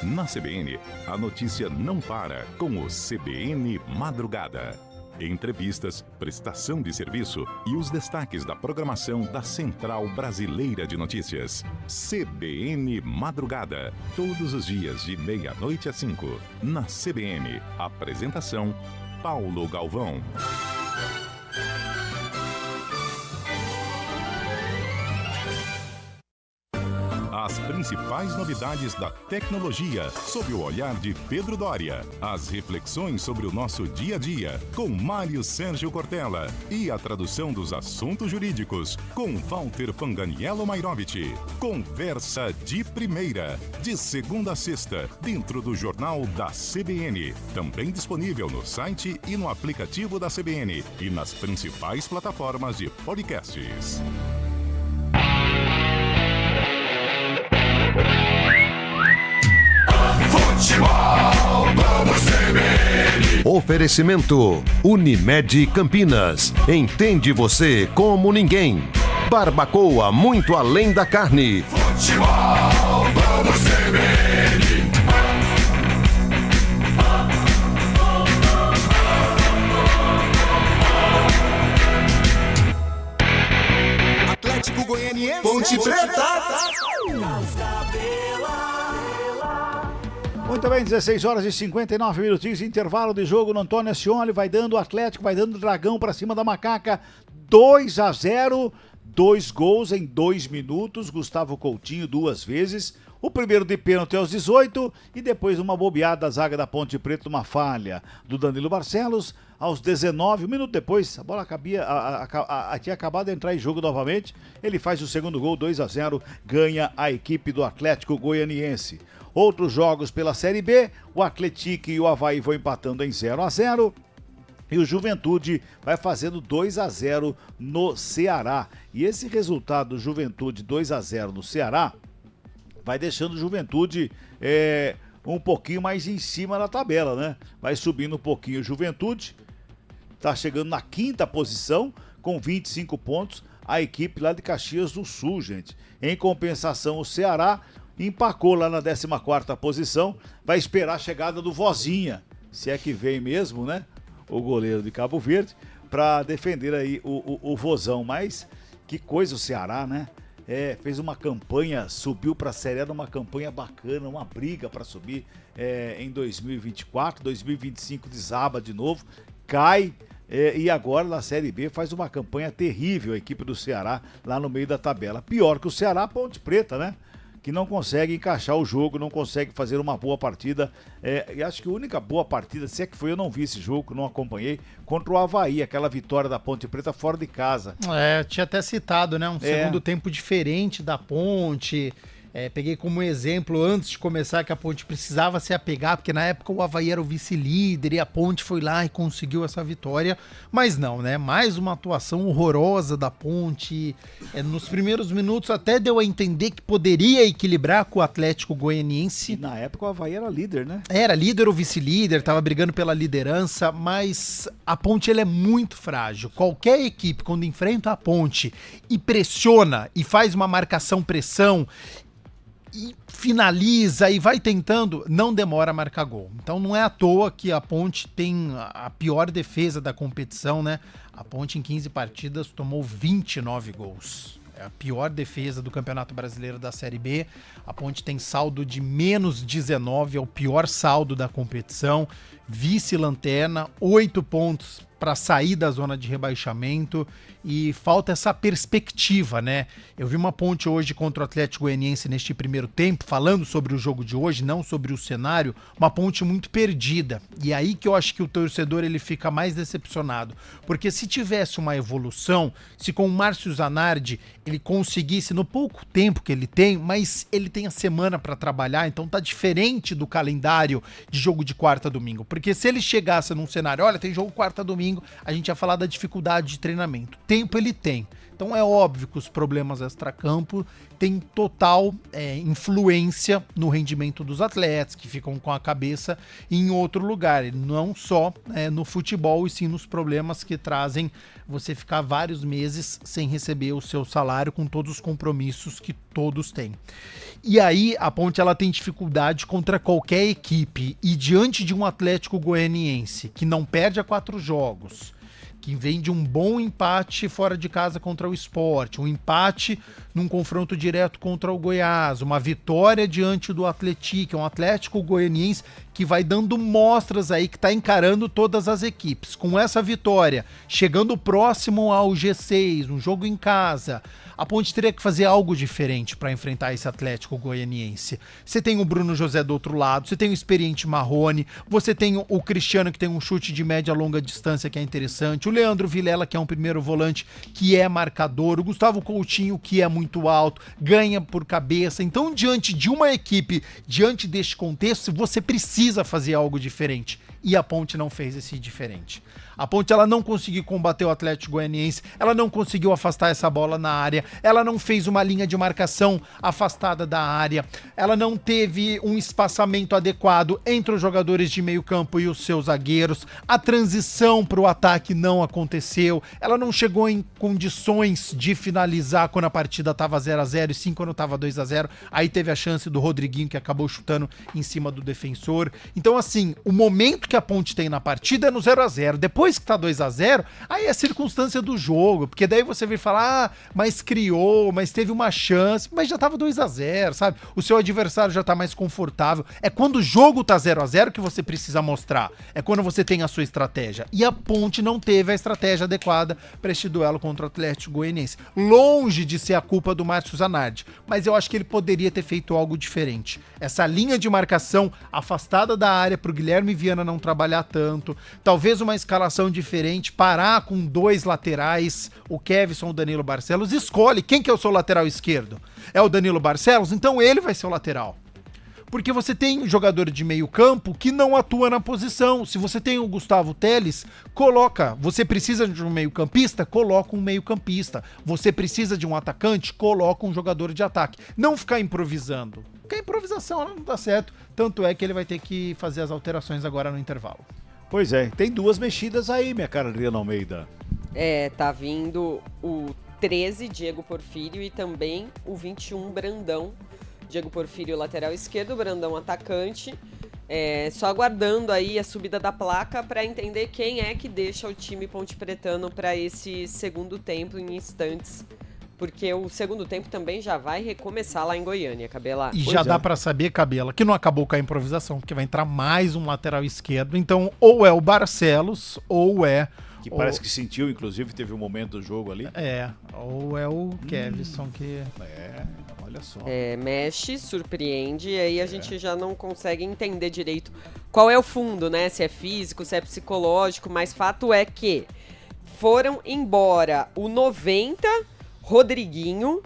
Na CBN, a notícia não para com o CBN Madrugada. Entrevistas, prestação de serviço e os destaques da programação da Central Brasileira de Notícias. CBN Madrugada. Todos os dias de 00:30 às 5. Na CBN. Apresentação: Paulo Galvão. As principais novidades da tecnologia, sob o olhar de Pedro Doria. As reflexões sobre o nosso dia a dia, com Mário Sérgio Cortella. E a tradução dos assuntos jurídicos, com Walter Fanganiello Mairovich. Conversa de primeira, de segunda a sexta, dentro do Jornal da CBN. Também disponível no site e no aplicativo da CBN. E nas principais plataformas de podcasts. Futebol Globo CBN. Oferecimento Unimed Campinas. Entende você como ninguém. Barbacoa muito além da carne. Futebol Globo CBN. Atlético Goianiense. Ponte Preta. Muito bem, 16h59 minutinhos, intervalo de jogo no Antônio Ascioli, vai dando o Atlético, vai dando o Dragão pra cima da Macaca, 2-0, 2 gols em 2 minutos, Gustavo Coutinho 2 vezes, o primeiro de pênalti aos 18 e depois uma bobeada da zaga da Ponte Preta, uma falha do Danilo Barcelos, aos 19, um minuto depois, a bola tinha acabado de entrar em jogo novamente, ele faz o segundo gol, 2-0, ganha a equipe do Atlético Goianiense. Outros jogos pela Série B, o Atlético e o Avaí vão empatando em 0-0 e o Juventude vai fazendo 2-0 no Ceará. E esse resultado do Juventude 2-0 no Ceará vai deixando o Juventude um pouquinho mais em cima da tabela, né? Vai subindo um pouquinho o Juventude, tá chegando na 5ª posição com 25 pontos, a equipe lá de Caxias do Sul, gente. Em compensação, o Ceará empacou lá na 14ª posição, vai esperar a chegada do Vozinha, se é que vem mesmo, né? O goleiro de Cabo Verde, para defender aí o Vozão. Mas que coisa o Ceará, né? Fez uma campanha, subiu para a Série A numa campanha bacana, uma briga para subir em 2024, 2025 desaba de novo, cai. E agora na Série B faz uma campanha terrível a equipe do Ceará lá no meio da tabela. Pior que o Ceará, Ponte Preta, né? Que não consegue encaixar o jogo, não consegue fazer uma boa partida. E acho que a única boa partida, se é que foi, eu não vi esse jogo, não acompanhei, contra o Avaí, aquela vitória da Ponte Preta fora de casa. Tinha até citado, né? Um segundo tempo diferente da Ponte. Peguei como exemplo, antes de começar, que a Ponte precisava se apegar, porque na época o Avaí era o vice-líder e a Ponte foi lá e conseguiu essa vitória, mas não, né? Mais uma atuação horrorosa da Ponte. Nos primeiros minutos até deu a entender que poderia equilibrar com o Atlético Goianiense. E na época o Avaí era líder, né? Era líder ou vice-líder, tava brigando pela liderança, mas a Ponte ela é muito frágil. Qualquer equipe, quando enfrenta a Ponte e pressiona e faz uma marcação-pressão, e finaliza e vai tentando, não demora a marcar gol. Então não é à toa que a Ponte tem a pior defesa da competição, né? A Ponte em 15 partidas tomou 29 gols. É a pior defesa do Campeonato Brasileiro da Série B. A Ponte tem saldo de menos 19, é o pior saldo da competição. Vice-lanterna, 8 pontos para sair da zona de rebaixamento e falta essa perspectiva, né? Eu vi uma Ponte hoje contra o Atlético Goianiense neste primeiro tempo, falando sobre o jogo de hoje, não sobre o cenário, uma Ponte muito perdida. E aí que eu acho que o torcedor ele fica mais decepcionado, porque se tivesse uma evolução, se com o Márcio Zanardi ele conseguisse, no pouco tempo que ele tem, mas ele tem a semana para trabalhar, então tá diferente do calendário de jogo de quarta a domingo, porque se ele chegasse num cenário, olha, tem jogo quarta a domingo, a gente ia falar da dificuldade de treinamento. Tempo ele tem. Então é óbvio que os problemas extracampo têm total influência no rendimento dos atletas, que ficam com a cabeça em outro lugar, não só no futebol, e sim nos problemas que trazem você ficar vários meses sem receber o seu salário com todos os compromissos que todos têm. E aí a Ponte ela tem dificuldade contra qualquer equipe, e diante de um Atlético Goianiense que não perde a 4 jogos, que vem de um bom empate fora de casa contra o Sport, um empate num confronto direto contra o Goiás, uma vitória diante do Atlético, um Atlético Goianiense que vai dando mostras aí, que está encarando todas as equipes. Com essa vitória, chegando próximo ao G6, um jogo em casa, a Ponte teria que fazer algo diferente para enfrentar esse Atlético Goianiense. Você tem o Bruno José do outro lado, você tem o experiente Marrone, você tem o Cristiano, que tem um chute de média e longa distância que é interessante, o Leandro Vilela, que é um primeiro volante que é marcador, o Gustavo Coutinho, que é muito alto, ganha por cabeça. Então, diante de uma equipe, diante deste contexto, você precisa fazer algo diferente. E a Ponte não fez esse diferente. A Ponte ela não conseguiu combater o Atlético Goianiense, ela não conseguiu afastar essa bola na área, ela não fez uma linha de marcação afastada da área, ela não teve um espaçamento adequado entre os jogadores de meio campo e os seus zagueiros, a transição para o ataque não aconteceu, ela não chegou em condições de finalizar quando a partida estava 0-0 e sim quando estava 2-0, aí teve a chance do Rodriguinho que acabou chutando em cima do defensor. Então assim, o momento que a Ponte tem na partida é no 0-0, depois que tá 2-0, aí é circunstância do jogo, porque daí você vem falar, mas criou, mas teve uma chance, mas já tava 2-0, sabe? O seu adversário já tá mais confortável. É quando o jogo tá 0-0 que você precisa mostrar. É quando você tem a sua estratégia. E a Ponte não teve a estratégia adequada para este duelo contra o Atlético Goianiense. Longe de ser a culpa do Márcio Zanardi, mas eu acho que ele poderia ter feito algo diferente. Essa linha de marcação afastada da área pro Guilherme Viana não trabalhar tanto, talvez uma escalação diferente, parar com 2 laterais, o Kevson ou o Danilo Barcelos, escolhe quem que é o seu lateral esquerdo. É o Danilo Barcelos? Então ele vai ser o lateral. Porque você tem jogador de meio campo que não atua na posição. Se você tem o Gustavo Teles, coloca. Você precisa de um meio campista? Coloca um meio campista. Você precisa de um atacante? Coloca um jogador de ataque. Não ficar improvisando. Porque a improvisação ela não dá certo. Tanto é que ele vai ter que fazer as alterações agora no intervalo. Pois é, tem 2 mexidas aí, minha cara Adriana Almeida. Tá vindo o 13, Diego Porfírio, e também o 21, Brandão. Diego Porfírio, lateral esquerdo, Brandão, atacante. Só aguardando aí a subida da placa para entender quem é que deixa o time pontepretano para esse segundo tempo em instantes. Porque o segundo tempo também já vai recomeçar lá em Goiânia, Cabela. E já dá pra saber, Cabela, que não acabou com a improvisação, porque vai entrar mais um lateral esquerdo. Então, ou é o Barcelos, ou é... Que parece que sentiu, inclusive, teve um momento do jogo ali. Ou é o Kevson que... Olha só. Mexe, surpreende, e aí a gente já não consegue entender direito qual é o fundo, né? Se é físico, se é psicológico, mas fato é que foram embora o 90... Rodriguinho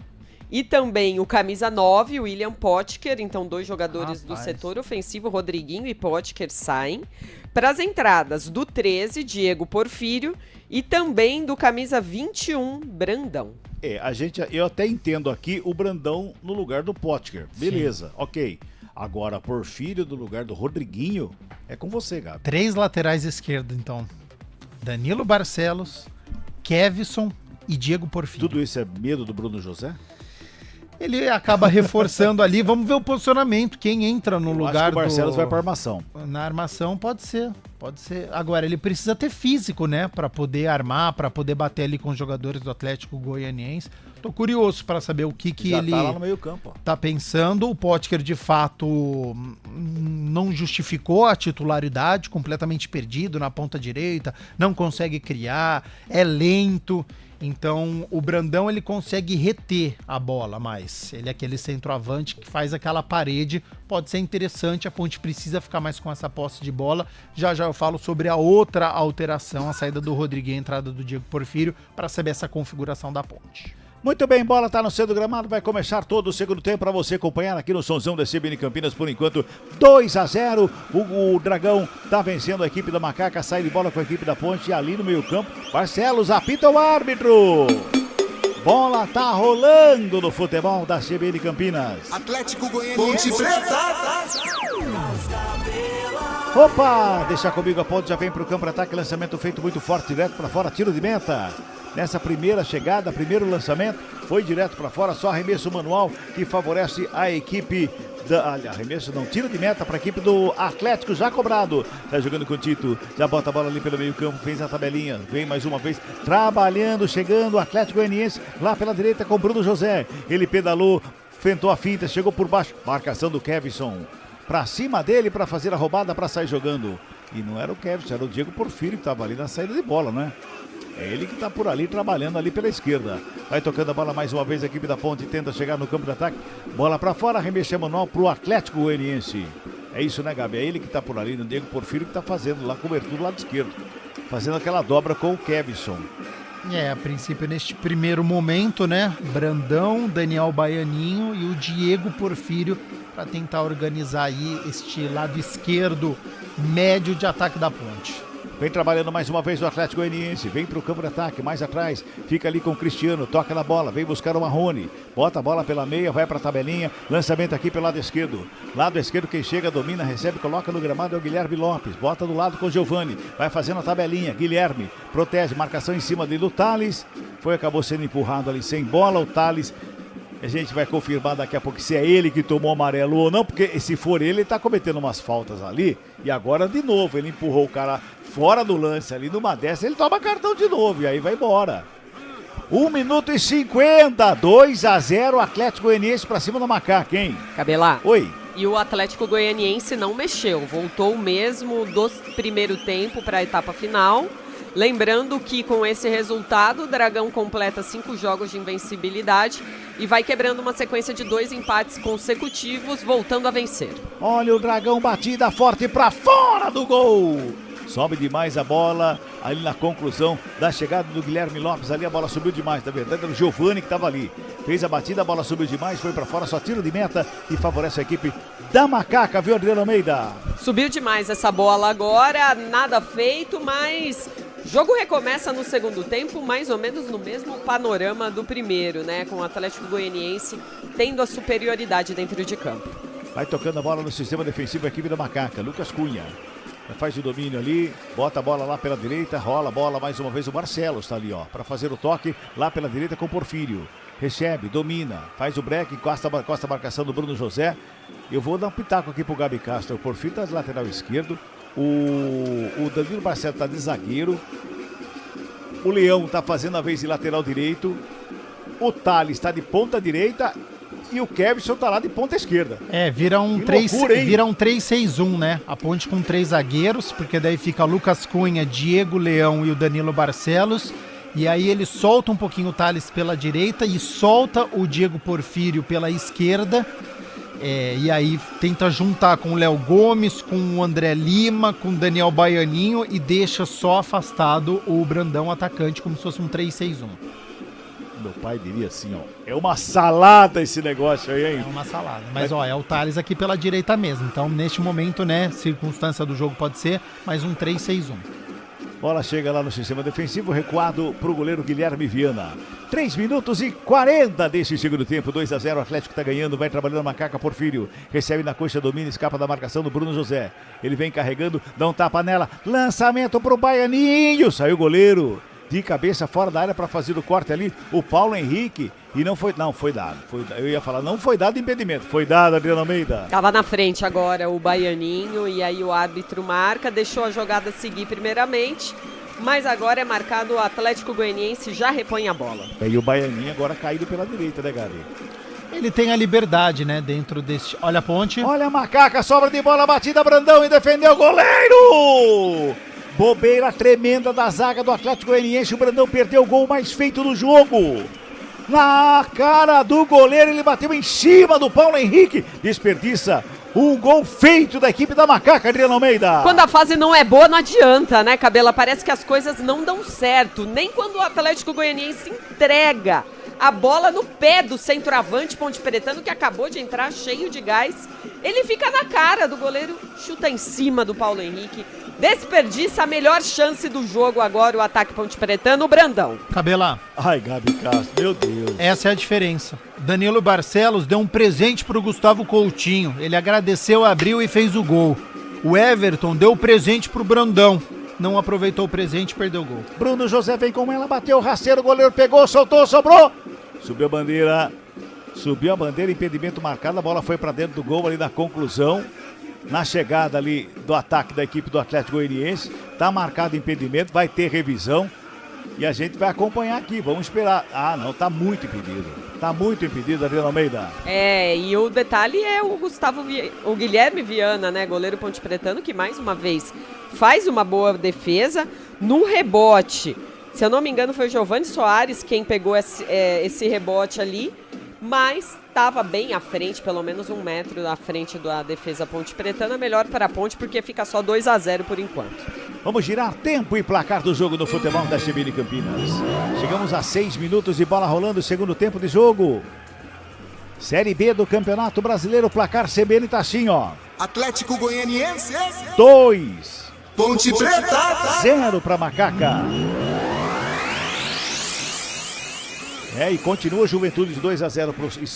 e também o camisa 9, o William Potker. Então 2 jogadores do setor ofensivo, Rodriguinho e Potker, saem para as entradas do 13, Diego Porfírio, e também do camisa 21, Brandão. Eu até entendo aqui o Brandão no lugar do Potker, beleza, ok. Agora Porfírio no lugar do Rodriguinho, é com você, Gabi. 3 laterais esquerdos, então. Danilo Barcelos, Kevson e Diego Porfírio. Tudo isso é medo do Bruno José? Ele acaba reforçando ali. Vamos ver o posicionamento. Quem entra no lugar acho que o Barcelos vai para armação. Na armação pode ser. Agora, ele precisa ter físico, né? Para poder armar, para poder bater ali com os jogadores do Atlético Goianiense. Tô curioso para saber o que Já ele tá lá no meio campo. tá pensando. O Potker, de fato, não justificou a titularidade, completamente perdido na ponta direita, não consegue criar, é lento. Então, o Brandão, ele consegue reter a bola mais. Ele é aquele centroavante que faz aquela parede. Pode ser interessante, a Ponte precisa ficar mais com essa posse de bola. Já eu falo sobre a outra alteração, a saída do Rodriguinho e a entrada do Diego Porfírio, para saber essa configuração da Ponte. Muito bem, bola tá no centro do gramado, vai começar todo o segundo tempo para você acompanhar aqui no Sonzão da CBN Campinas, por enquanto 2-0, o Dragão tá vencendo a equipe da Macaca, sai de bola com a equipe da Ponte e ali no meio campo, Barcelos apita o árbitro. Bola tá rolando no futebol da CBN Campinas. Atlético Goianiense. Ponte Preta. Opa, deixa comigo, a Ponte já vem pro campo de ataque, lançamento feito muito forte, direto para fora, tiro de meta. Nessa primeira chegada, primeiro lançamento, foi direto para fora, só arremesso manual que favorece a equipe arremesso não, tiro de meta para a equipe do Atlético, já cobrado. Tá jogando com o Tito, já bota a bola ali pelo meio campo, fez a tabelinha, vem mais uma vez, trabalhando, chegando o Atlético Goianiense, lá pela direita com Bruno José. Ele pedalou, fentou a finta, chegou por baixo, marcação do Kevson. Pra cima dele para fazer a roubada, para sair jogando. E não era o Kevson, era o Diego Porfírio que estava ali na saída de bola, né? É ele que está por ali, trabalhando ali pela esquerda. Vai tocando a bola mais uma vez, a equipe da Ponte tenta chegar no campo de ataque. Bola para fora, arremesso manual para o Atlético Goianiense. É isso, né, Gabi? É ele que está por ali, o Diego Porfírio que está fazendo lá, cobertura do lado esquerdo. Fazendo aquela dobra com o Kevson. A princípio, neste primeiro momento, né? Brandão, Daniel Baianinho e o Diego Porfírio para tentar organizar aí este lado esquerdo médio de ataque da Ponte. Vem trabalhando mais uma vez o Atlético Goianiense, vem para o campo de ataque, mais atrás, fica ali com o Cristiano, toca na bola, vem buscar o Marrone, bota a bola pela meia, vai para a tabelinha, lançamento aqui pelo lado esquerdo. Lado esquerdo, quem chega, domina, recebe, coloca no gramado é o Guilherme Lopes, bota do lado com o Giovani, vai fazendo a tabelinha, Guilherme, protege, marcação em cima dele do Thales, acabou sendo empurrado ali sem bola, o Thales. A gente vai confirmar daqui a pouco se é ele que tomou amarelo ou não, porque se for ele tá cometendo umas faltas ali, e agora de novo, ele empurrou o cara fora do lance ali, numa dessa, ele toma cartão de novo, e aí vai embora. 1 minuto e 50, 2-0, Atlético Goianiense pra cima da Macaca, hein? Cabelar. Oi. E o Atlético Goianiense não mexeu, voltou mesmo do primeiro tempo para a etapa final. Lembrando que com esse resultado, o Dragão completa 5 jogos de invencibilidade e vai quebrando uma sequência de 2 empates consecutivos, voltando a vencer. Olha o Dragão, batida forte pra fora do gol. Sobe demais a bola, ali na conclusão da chegada do Guilherme Lopes, ali a bola subiu demais, na verdade era o Giovani que estava ali. Fez a batida, a bola subiu demais, foi pra fora, só tiro de meta e favorece a equipe da Macaca, viu, Adriano Almeida? Subiu demais essa bola agora, nada feito, mas... O jogo recomeça no segundo tempo, mais ou menos no mesmo panorama do primeiro, né? Com o Atlético Goianiense tendo a superioridade dentro de campo. Vai tocando a bola no sistema defensivo a equipe da Macaca, Lucas Cunha. Faz o domínio ali, bota a bola lá pela direita, rola a bola mais uma vez, o Barcelos está ali, ó, para fazer o toque lá pela direita com o Porfírio. Recebe, domina, faz o break, encosta a marcação do Bruno José. Eu vou dar um pitaco aqui pro Gabi Castro, o Porfírio está de lateral esquerdo. O Danilo Barcelos está de zagueiro. O Leão está fazendo a vez de lateral direito. O Thales está de ponta direita. E o Kevson está lá de ponta esquerda. Vira um 3-6-1, né? A Ponte com 3 zagueiros, porque daí fica Lucas Cunha, Diego Leão e o Danilo Barcelos. E aí ele solta um pouquinho o Thales pela direita e solta o Diego Porfírio pela esquerda. E aí tenta juntar com o Léo Gomes, com o André Lima, com o Daniel Baianinho e deixa só afastado o Brandão atacante, como se fosse um 3-6-1. Meu pai diria assim, ó, é uma salada esse negócio aí, hein? É uma salada, mas ó, é o Thales aqui pela direita mesmo, então neste momento, né, circunstância do jogo pode ser, mais um 3-6-1. Bola chega lá no sistema defensivo, recuado pro goleiro Guilherme Viana. 3 minutos e 40 desse segundo tempo, 2-0, o Atlético tá ganhando, vai trabalhando a Macaca, Porfírio, recebe na coxa, domina, escapa da marcação do Bruno José. Ele vem carregando, dá um tapa nela, lançamento pro Baianinho, saiu o goleiro de cabeça fora da área para fazer o corte ali, o Paulo Henrique, e não foi dado, eu ia falar, não foi dado impedimento, foi dado, Adriano Almeida. Tava na frente agora o Baianinho, e aí o árbitro marca, deixou a jogada seguir primeiramente, mas agora é marcado o Atlético Goianiense, já repõe a bola. E o Baianinho agora caído pela direita, né, Gabi? Ele tem a liberdade, né, dentro deste... Olha a ponte. Olha a Macaca, sobra de bola, batida, Brandão e defendeu o goleiro! Bobeira tremenda da zaga do Atlético Goianiense, o Brandão perdeu o gol mais feito do jogo. Na cara do goleiro, ele bateu em cima do Paulo Henrique, desperdiça um gol feito da equipe da Macaca, Adriano Almeida. Quando a fase não é boa, não adianta, né, Cabela? Parece que as coisas não dão certo, nem quando o Atlético Goianiense entrega a bola no pé do centroavante Ponte Pretano, que acabou de entrar cheio de gás. Ele fica na cara do goleiro, chuta em cima do Paulo Henrique, desperdiça a melhor chance do jogo agora, o ataque Ponte Pretano, o Brandão. Cabela. Ai, Gabi Castro, meu Deus. Essa é a diferença. Danilo Barcelos deu um presente pro Gustavo Coutinho. Ele agradeceu, abriu e fez o gol. O Everton deu o presente pro Brandão. Não aproveitou o presente e perdeu o gol. Bruno José vem com ela, bateu o rasteiro, o goleiro pegou, soltou, sobrou. Subiu a bandeira, impedimento marcado, a bola foi para dentro do gol ali na conclusão. Na chegada ali do ataque da equipe do Atlético Goianiense, tá marcado impedimento, vai ter revisão e a gente vai acompanhar aqui, vamos esperar. Ah, não, tá muito impedido, Adriano Almeida. E o detalhe é o Guilherme Viana, né, goleiro Ponte Pretano, que mais uma vez faz uma boa defesa num rebote. Se eu não me engano, foi o Giovani Soares quem pegou esse rebote ali, mas estava bem à frente, pelo menos 1 metro à frente da defesa Ponte Pretana. Melhor para a Ponte, porque fica só 2-0 por enquanto. Vamos girar tempo e placar do jogo no futebol da CBN Campinas. Chegamos a 6 minutos de bola rolando, segundo tempo de jogo. Série B do Campeonato Brasileiro, placar CBN tá assim, ó. Atlético Goianiense 2. Ponte Preta 0 para Macaca. E continua Juventude de 2-0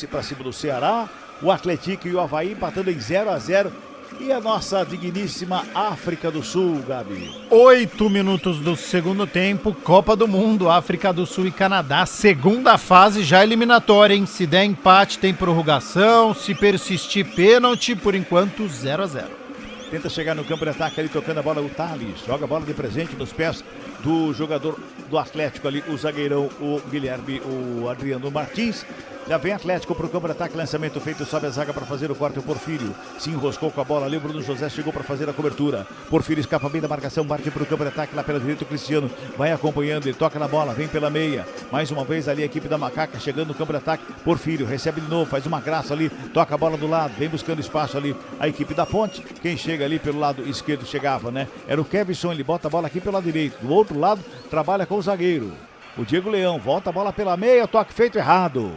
para cima do Ceará. O Atlético e o Avaí empatando em 0-0. E a nossa digníssima África do Sul, Gabi. 8 minutos do segundo tempo, Copa do Mundo, África do Sul e Canadá, segunda fase já eliminatória, hein? Se der empate tem prorrogação, se persistir pênalti, por enquanto 0-0. Tenta chegar no campo de ataque ali, tocando a bola o Thales. Joga a bola de presente nos pés do jogador do Atlético ali, o zagueirão, o Guilherme, o Adriano Martins. Já vem Atlético para o campo de ataque, lançamento feito, sobe a zaga para fazer o corte, o Porfírio se enroscou com a bola ali, o Bruno José chegou para fazer a cobertura. Porfírio escapa bem da marcação, parte para o campo de ataque lá pela direita, o Cristiano vai acompanhando, ele toca na bola, vem pela meia. Mais uma vez ali a equipe da Macaca chegando no campo de ataque, Porfírio recebe de novo, faz uma graça ali, toca a bola do lado, vem buscando espaço ali a equipe da Ponte. Quem chega ali pelo lado esquerdo chegava, né? Era o Kevson, ele bota a bola aqui pelo lado direito, do outro lado trabalha com o zagueiro. O Diego Leão volta a bola pela meia, toque feito errado.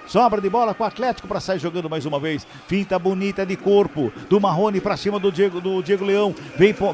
Sobra de bola com o Atlético para sair jogando mais uma vez. Finta bonita de corpo do Marrone para cima do Diego Leão.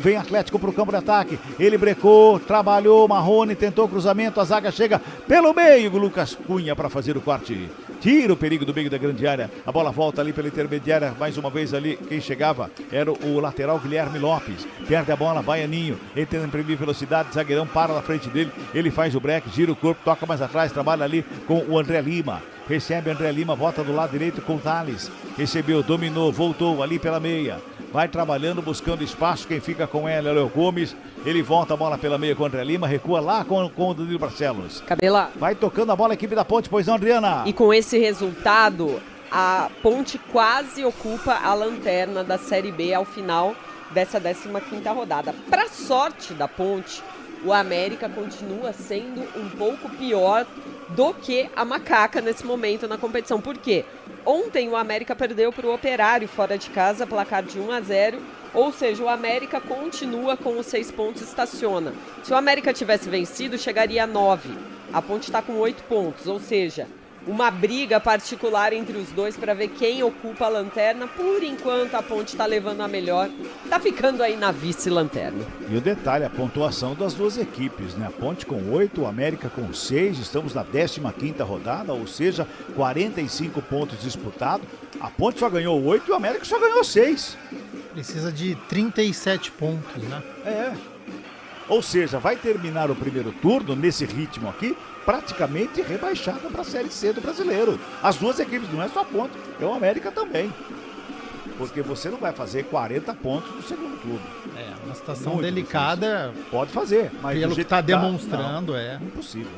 Vem Atlético para o campo de ataque. Ele brecou, trabalhou, Marrone tentou cruzamento. A zaga chega pelo meio. Lucas Cunha para fazer o corte. Tira o perigo do meio da grande área. A bola volta ali pela intermediária. Mais uma vez ali, quem chegava era o lateral Guilherme Lopes. Perde a bola, Baianinho. Ele tenta imprimir velocidade. Zagueirão para na frente dele. Ele faz o break, gira o corpo, toca mais atrás. Trabalha ali com o André Lima. Recebe André Lima, bota do lado direito com o Thales. Recebeu, dominou, voltou ali pela meia. Vai trabalhando, buscando espaço. Quem fica com ela é o Léo Gomes. Ele volta a bola pela meia com o André Lima. Recua lá com o Danilo Barcelos. Cabela. Vai tocando a bola a equipe da Ponte, pois não, Adriana? E com esse resultado, a Ponte quase ocupa a lanterna da Série B ao final dessa 15ª rodada. Para sorte da Ponte, o América continua sendo um pouco pior do que a Macaca nesse momento na competição. Por quê? Ontem o América perdeu para o Operário fora de casa, placar de 1-0, ou seja, o América continua com os 6 pontos e estaciona. Se o América tivesse vencido, chegaria a 9. A Ponte está com 8 pontos, ou seja, uma briga particular entre os dois para ver quem ocupa a lanterna. Por enquanto a Ponte está levando a melhor, está ficando aí na vice-lanterna. E o detalhe, a pontuação das duas equipes, né? A Ponte com 8, o América com 6, estamos na 15ª rodada, ou seja, 45 pontos disputados. A Ponte só ganhou 8 e o América só ganhou 6. Precisa de 37 pontos, né? Ou seja, vai terminar o primeiro turno nesse ritmo aqui, praticamente rebaixada para a Série C do Brasileiro. As duas equipes, não é só a Ponte, é o América também. Porque você não vai fazer 40 pontos no segundo turno. É, uma situação delicada. Difícil. Pode fazer, mas pelo que está demonstrando, impossível.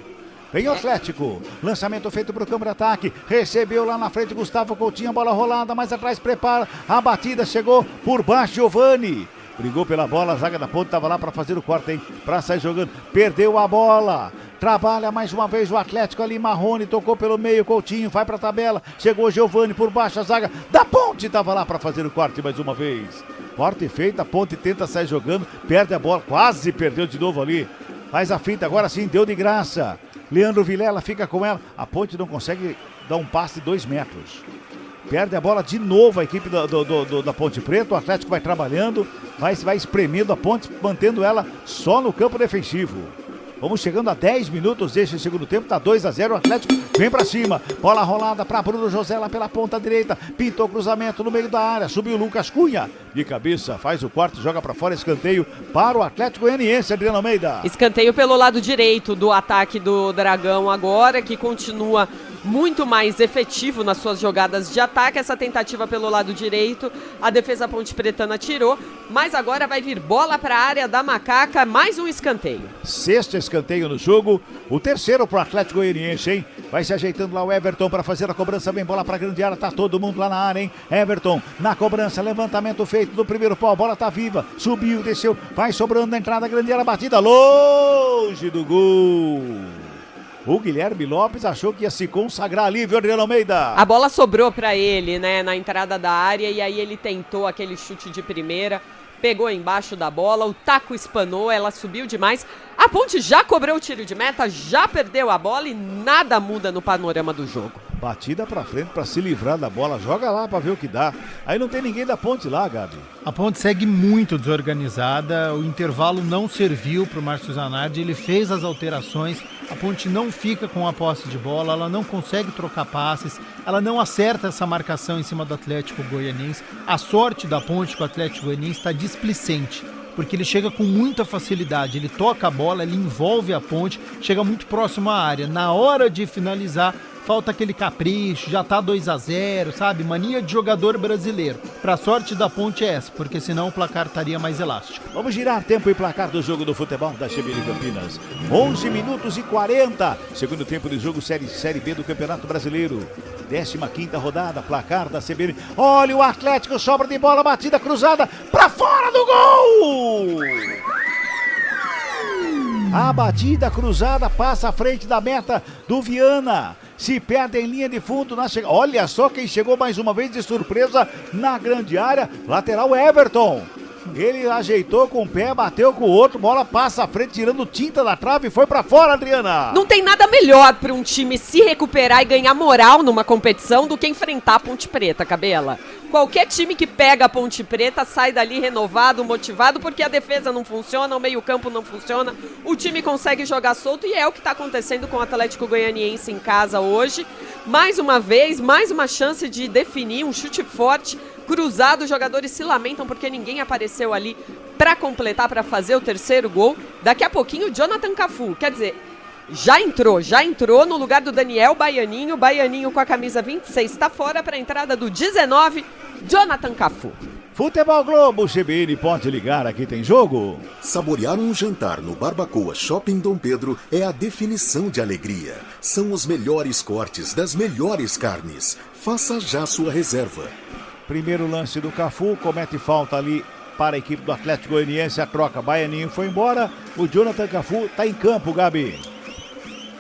Vem o Atlético, lançamento feito para o campo de ataque, recebeu lá na frente Gustavo Coutinho, a bola rolada, mais atrás prepara, a batida chegou por baixo, Giovani, brigou pela bola, a zaga da ponta estava lá para fazer o corte, hein, para sair jogando, perdeu a bola, trabalha mais uma vez o Atlético ali, Marrone, tocou pelo meio, Coutinho, vai para a tabela, chegou Giovani por baixo, a zaga da ponte estava lá para fazer o corte mais uma vez, corte feito, a ponte tenta sair jogando, perde a bola, quase perdeu de novo ali, faz a finta, agora sim, deu de graça. Leandro Vilela fica com ela. A ponte não consegue dar um passe de 2 metros. Perde a bola de novo a equipe da Ponte Preta. O Atlético vai trabalhando, vai espremendo a ponte, mantendo ela só no campo defensivo. Vamos chegando a 10 minutos deste segundo tempo, tá 2-0, o Atlético vem pra cima, bola rolada pra Bruno José lá pela ponta direita, pintou cruzamento no meio da área, subiu Lucas Cunha, de cabeça, faz o corte, joga pra fora, escanteio para o Atlético Goianiense, Adriano Almeida. Escanteio pelo lado direito do ataque do Dragão agora, que continua muito mais efetivo nas suas jogadas de ataque, essa tentativa pelo lado direito, a defesa Ponte Pretana tirou, mas agora vai vir bola para a área da Macaca, mais um escanteio. Sexto escanteio no jogo, o terceiro pro Atlético Goianiense, hein? Vai se ajeitando lá o Everton para fazer a cobrança, vem bola para a grande área, tá todo mundo lá na área, hein? Everton na cobrança, levantamento feito do primeiro pau, a bola tá viva, subiu, desceu, vai sobrando na entrada, grande área, batida longe do gol. O Guilherme Lopes achou que ia se consagrar ali, viu, Adriano Almeida? A bola sobrou pra ele, né, na entrada da área, e aí ele tentou aquele chute de primeira, pegou embaixo da bola, o taco espanou, ela subiu demais. A Ponte já cobrou o tiro de meta, já perdeu a bola e nada muda no panorama do jogo. Batida pra frente pra se livrar da bola, joga lá pra ver o que dá. Aí não tem ninguém da Ponte lá, Gabi. A Ponte segue muito desorganizada, o intervalo não serviu pro Márcio Zanardi, ele fez as alterações, a Ponte não fica com a posse de bola, ela não consegue trocar passes, ela não acerta essa marcação em cima do Atlético Goianiense. A sorte da Ponte com o Atlético Goianiense está displicente, porque ele chega com muita facilidade, ele toca a bola, ele envolve a Ponte, chega muito próximo à área. Na hora de finalizar, falta aquele capricho, já tá 2-0, sabe? Mania de jogador brasileiro. Pra sorte da Ponte é essa, porque senão o placar estaria mais elástico. Vamos girar tempo e placar do jogo do futebol da CBN Campinas. 11 minutos e 40. Segundo tempo de jogo, Série B do Campeonato Brasileiro. 15ª rodada, placar da CBN. Olha o Atlético, sobra de bola, batida cruzada, pra fora do gol! A batida cruzada passa à frente da meta do Viana. Se perde em linha de fundo na chegada. Olha só quem chegou mais uma vez de surpresa na grande área. Lateral Everton. Ele ajeitou com o pé, bateu com o outro, bola passa à frente, tirando tinta da trave e foi pra fora, Adriana. Não tem nada melhor para um time se recuperar e ganhar moral numa competição do que enfrentar a Ponte Preta, Cabela. Qualquer time que pega a Ponte Preta sai dali renovado, motivado, porque a defesa não funciona, o meio-campo não funciona, o time consegue jogar solto e é o que está acontecendo com o Atlético Goianiense em casa hoje. Mais uma vez, mais uma chance de definir um chute forte, cruzado, os jogadores se lamentam porque ninguém apareceu ali para completar, para fazer o terceiro gol. Daqui a pouquinho, Jonathan Cafu, quer dizer, já entrou no lugar do Daniel Baianinho. Baianinho com a camisa 26 está fora para a entrada do 19, Jonathan Cafu. Futebol Globo, CBN pode ligar, aqui tem jogo. Saborear um jantar no Barbacoa Shopping Dom Pedro é a definição de alegria. São os melhores cortes das melhores carnes. Faça já sua reserva. Primeiro lance do Cafu, comete falta ali para a equipe do Atlético Goianiense, a troca, Baianinho foi embora, o Jonathan Cafu tá em campo, Gabi.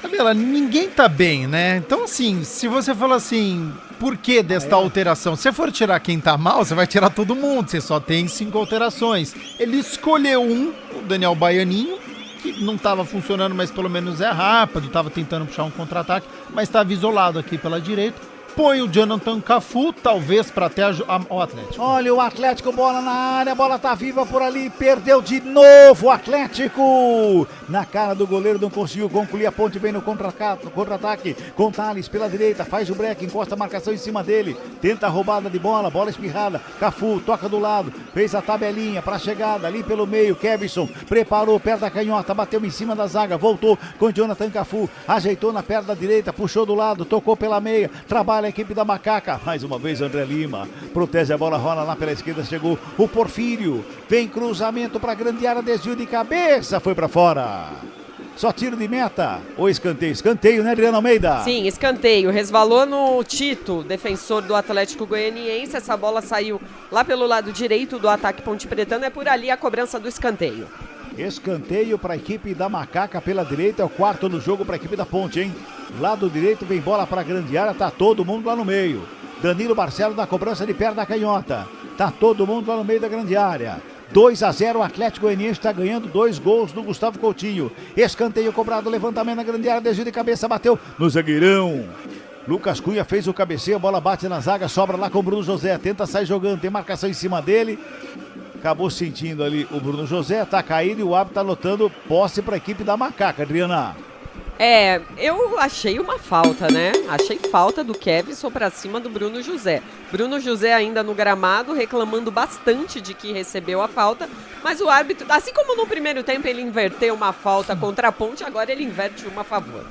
Cabela, ninguém tá bem, né? Então assim, se você falar assim, por que desta alteração? Se for tirar quem tá mal, você vai tirar todo mundo, você só tem 5 alterações. Ele escolheu o Daniel Baianinho, que não estava funcionando, mas pelo menos é rápido, estava tentando puxar um contra-ataque, mas estava isolado aqui pela direita. Põe o Jonathan Cafu, talvez para até o Atlético. Olha o Atlético, bola na área, a bola tá viva por ali, perdeu de novo o Atlético. Na cara do goleiro, não conseguiu concluir, a Ponte vem no contra-ataque, com Thales pela direita, faz o break, encosta a marcação em cima dele, tenta a roubada de bola, bola espirrada, Cafu toca do lado, fez a tabelinha para a chegada ali pelo meio, Kevson preparou, perto da canhota, bateu em cima da zaga, voltou com Jonathan Cafu, ajeitou na perna direita, puxou do lado, tocou pela meia, trabalha trabalha a equipe da Macaca. Mais uma vez André Lima. Protege a bola, rola lá pela esquerda. Chegou o Porfírio. Vem cruzamento para a grande área. Desvio de cabeça. Foi para fora. Só tiro de meta ou escanteio? Escanteio, né, Adriana Almeida? Sim, escanteio. Resvalou no Tito, defensor do Atlético Goianiense. Essa bola saiu lá pelo lado direito do ataque Ponte Pretano. É por ali a cobrança do escanteio. Escanteio para a equipe da Macaca pela direita. É o quarto no jogo para a equipe da Ponte, hein? Lado direito vem bola para a grande área. Tá todo mundo lá no meio. Danilo Barcelo na cobrança de perna canhota. Tá todo mundo lá no meio da grande área. 2-0, o Atlético Goianiense está ganhando 2 gols do Gustavo Coutinho. Escanteio cobrado, levantamento na grande área, desvio de cabeça, bateu no zagueirão. Lucas Cunha fez o cabeceio, a bola bate na zaga, sobra lá com o Bruno José, tenta sair jogando, tem marcação em cima dele. Acabou sentindo ali o Bruno José, tá caído e o árbitro tá anotando posse para a equipe da Macaca, Adriana. Eu achei uma falta, né? Achei falta do Kevson pra cima do Bruno José. Bruno José ainda no gramado, reclamando bastante de que recebeu a falta, mas o árbitro, assim como no primeiro tempo ele inverteu uma falta contra a Ponte, agora ele inverte uma a favor.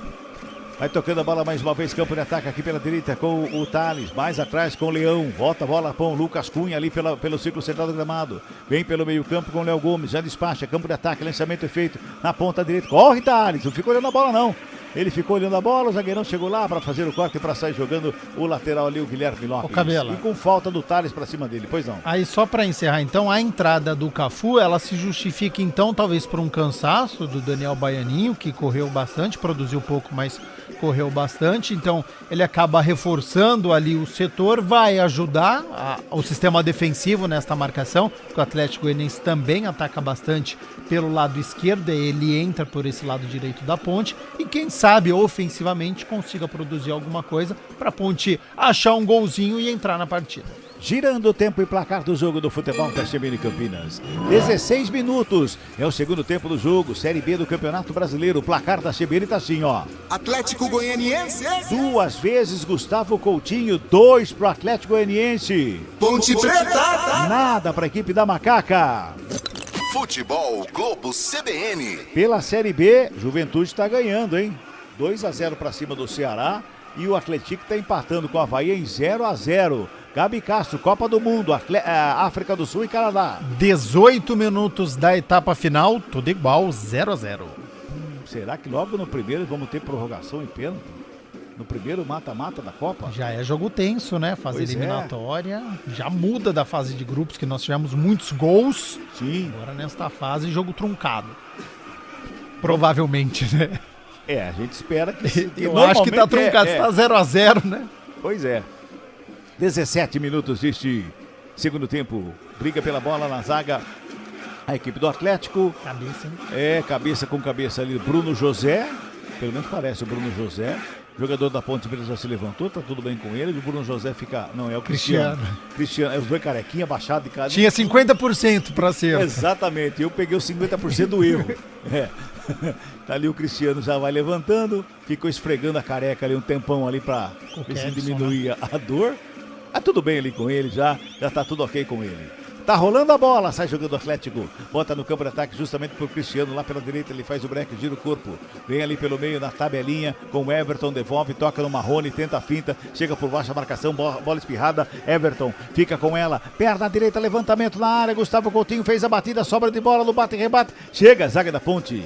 Vai tocando a bola mais uma vez, campo de ataque aqui pela direita com o Thales, mais atrás com o Leão, volta a bola com o Lucas Cunha ali pelo círculo central do gramado, vem pelo meio campo com o Léo Gomes, já despacha, campo de ataque, lançamento é feito na ponta direita, corre Thales, não ficou olhando a bola não, ele ficou olhando a bola, o zagueirão chegou lá para fazer o corte para sair jogando o lateral ali, o Guilherme Lopes. Cabela. E com falta do Thales para cima dele, pois não. Aí só para encerrar então, a entrada do Cafu, ela se justifica então talvez por um cansaço do Daniel Baianinho, que correu bastante, produziu pouco, mas correu bastante, então ele acaba reforçando ali o setor, vai ajudar o sistema defensivo nesta marcação, porque o Atlético Goianiense também ataca bastante pelo lado esquerdo, ele entra por esse lado direito da Ponte, e quem sabe ofensivamente consiga produzir alguma coisa para a Ponte achar um golzinho e entrar na partida. Girando o tempo e placar do jogo do futebol da CBN Campinas. 16 minutos. É o segundo tempo do jogo. Série B do Campeonato Brasileiro. O placar da CBN tá assim, ó. Atlético Goianiense. 2 vezes Gustavo Coutinho. 2 pro Atlético Goianiense. Ponte Preta. Nada pra equipe da Macaca. Futebol Globo CBN. Pela Série B, Juventude tá ganhando, hein? 2-0 pra cima do Ceará. E o Atlético tá empatando com o Avaí em 0-0. Gabi Castro, Copa do Mundo, África do Sul e Canadá. 18 minutos da etapa final, tudo igual, 0-0. Será que logo no primeiro vamos ter prorrogação e pênalti? No primeiro mata-mata da Copa? Já é jogo tenso, né? Fase eliminatória. Já muda da fase de grupos, que nós tivemos muitos gols. Sim. Agora nesta fase, jogo truncado. Provavelmente, né? A gente espera que... Eu acho que tá truncado, tá 0-0, né? Pois é. 17 minutos deste segundo tempo. Briga pela bola na zaga. A equipe do Atlético. Cabeça, hein? Cabeça com cabeça ali. Bruno José. Pelo menos parece o Bruno José. Jogador da Ponte Preta já se levantou. Tá tudo bem com ele. O Bruno José fica... Não, é o Cristiano. Cristiano. É os dois carequinha, baixado de cada. Tinha 50% pra ser. Exatamente. Eu peguei os 50% do erro. Tá ali o Cristiano, já vai levantando. Ficou esfregando a careca ali um tempão ali pra ver se diminuía a dor. Tudo bem ali com ele já tá tudo ok com ele. Tá rolando a bola, sai jogando o Atlético. Bota no campo de ataque justamente pro Cristiano, lá pela direita ele faz o break, gira o corpo. Vem ali pelo meio na tabelinha com o Everton, devolve, toca no Marrone, tenta a finta, chega por baixo a marcação, bola espirrada, Everton fica com ela, perna direita, levantamento na área, Gustavo Coutinho fez a batida, sobra de bola no bate e rebate, chega a zaga da Ponte.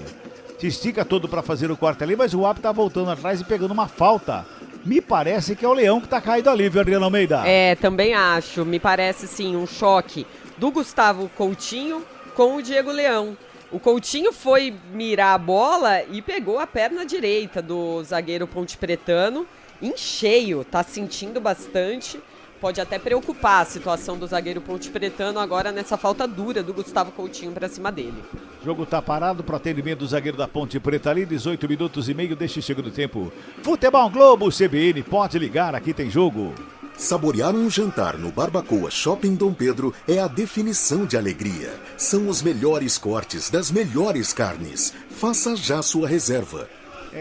Se estica todo para fazer o corte ali, mas o árbitro tá voltando atrás e pegando uma falta. Me parece que é o Leão que tá caído ali, viu, Adriana Almeida? Também acho. Me parece, sim, um choque do Gustavo Coutinho com o Diego Leão. O Coutinho foi mirar a bola e pegou a perna direita do zagueiro Ponte Pretano em cheio. Tá sentindo bastante. Pode até preocupar a situação do zagueiro Ponte Pretano agora nessa falta dura do Gustavo Coutinho pra cima dele. O jogo tá parado pro atendimento do zagueiro da Ponte Preta ali, 18 minutos e meio deste segundo tempo. Futebol Globo CBN, pode ligar, aqui tem jogo. Saborear um jantar no Barbacoa Shopping Dom Pedro é a definição de alegria. São os melhores cortes das melhores carnes. Faça já sua reserva.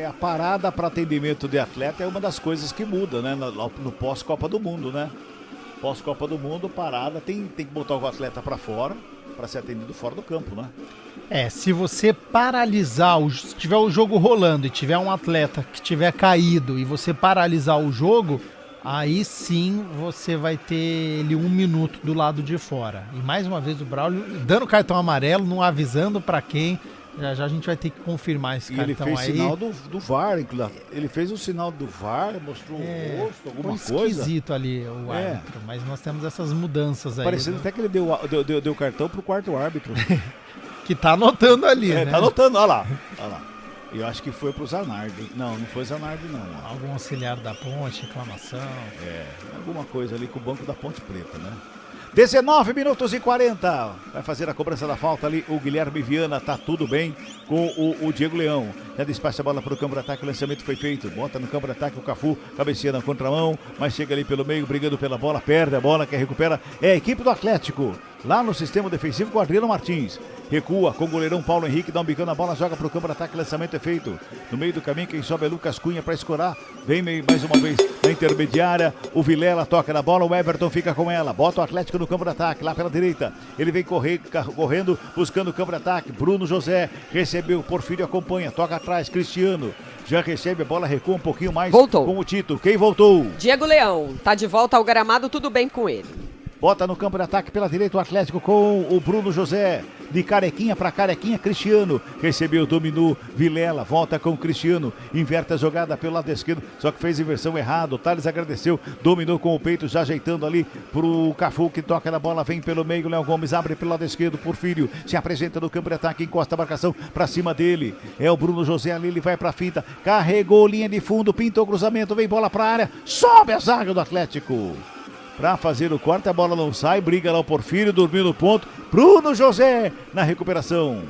A parada para atendimento de atleta é uma das coisas que muda, né? No pós-Copa do Mundo, né? Pós-Copa do Mundo, parada, tem que botar o atleta para fora, para ser atendido fora do campo, né? Se você paralisar, se tiver o jogo rolando e tiver um atleta que tiver caído e você paralisar o jogo, aí sim você vai ter ele 1 minuto do lado de fora. E mais uma vez o Braulio dando cartão amarelo, não avisando pra quem. Já a gente vai ter que confirmar esse cartão aí. Ele fez sinal do VAR, ele fez o sinal do VAR, mostrou o rosto, alguma foi coisa. Esquisito ali o árbitro, mas nós temos essas mudanças aí. Parecendo até que ele deu cartão pro quarto árbitro. Que tá anotando ali, né? Tá anotando, olha lá. Eu acho que foi pro Zanardi. Não foi Zanardi, não. Algum auxiliar da ponte, reclamação. Alguma coisa ali com o banco da Ponte Preta, né? 19 minutos e 40. Vai fazer a cobrança da falta ali o Guilherme Viana. Tá tudo bem com o Diego Leão. Já despacha a bola para o campo de ataque. O lançamento foi feito. Bota no campo de ataque o Cafu. Cabeceia na contramão. Mas chega ali pelo meio, brigando pela bola. Perde a bola. Quem recupera é a equipe do Atlético. Lá no sistema defensivo com o Adriano Martins. Recua com o goleirão Paulo Henrique. Dá um bicão na bola. Joga para o campo de ataque. Lançamento é feito. No meio do caminho quem sobe é Lucas Cunha para escorar. Vem mais uma vez na intermediária. O Vilela toca na bola. O Everton fica com ela. Bota o Atlético no campo de ataque. Lá pela direita. Ele vem correndo. Buscando o campo de ataque. Bruno José. Recebeu. Porfírio acompanha. Toca atrás. Cristiano. Já recebe a bola. Recua um pouquinho mais. Voltou. Com o Tito. Quem voltou? Diego Leão. Tá de volta ao gramado. Tudo bem com ele. Bota no campo de ataque pela direita o Atlético com o Bruno José. De carequinha para carequinha, Cristiano. Recebeu, dominou, Vilela. Volta com o Cristiano. Inverte a jogada pelo lado esquerdo. Só que fez inversão errada. O Thales agradeceu. Dominou com o peito, já ajeitando ali pro Cafu que toca na bola. Vem pelo meio. Léo Gomes abre pelo lado esquerdo. Porfírio se apresenta no campo de ataque. Encosta a marcação para cima dele. É o Bruno José ali. Ele vai pra finta. Carregou linha de fundo. Pintou o cruzamento. Vem bola pra área. Sobe a zaga do Atlético. Para fazer o corte, a bola não sai, briga lá o Porfírio, dormiu no ponto, Bruno José na recuperação.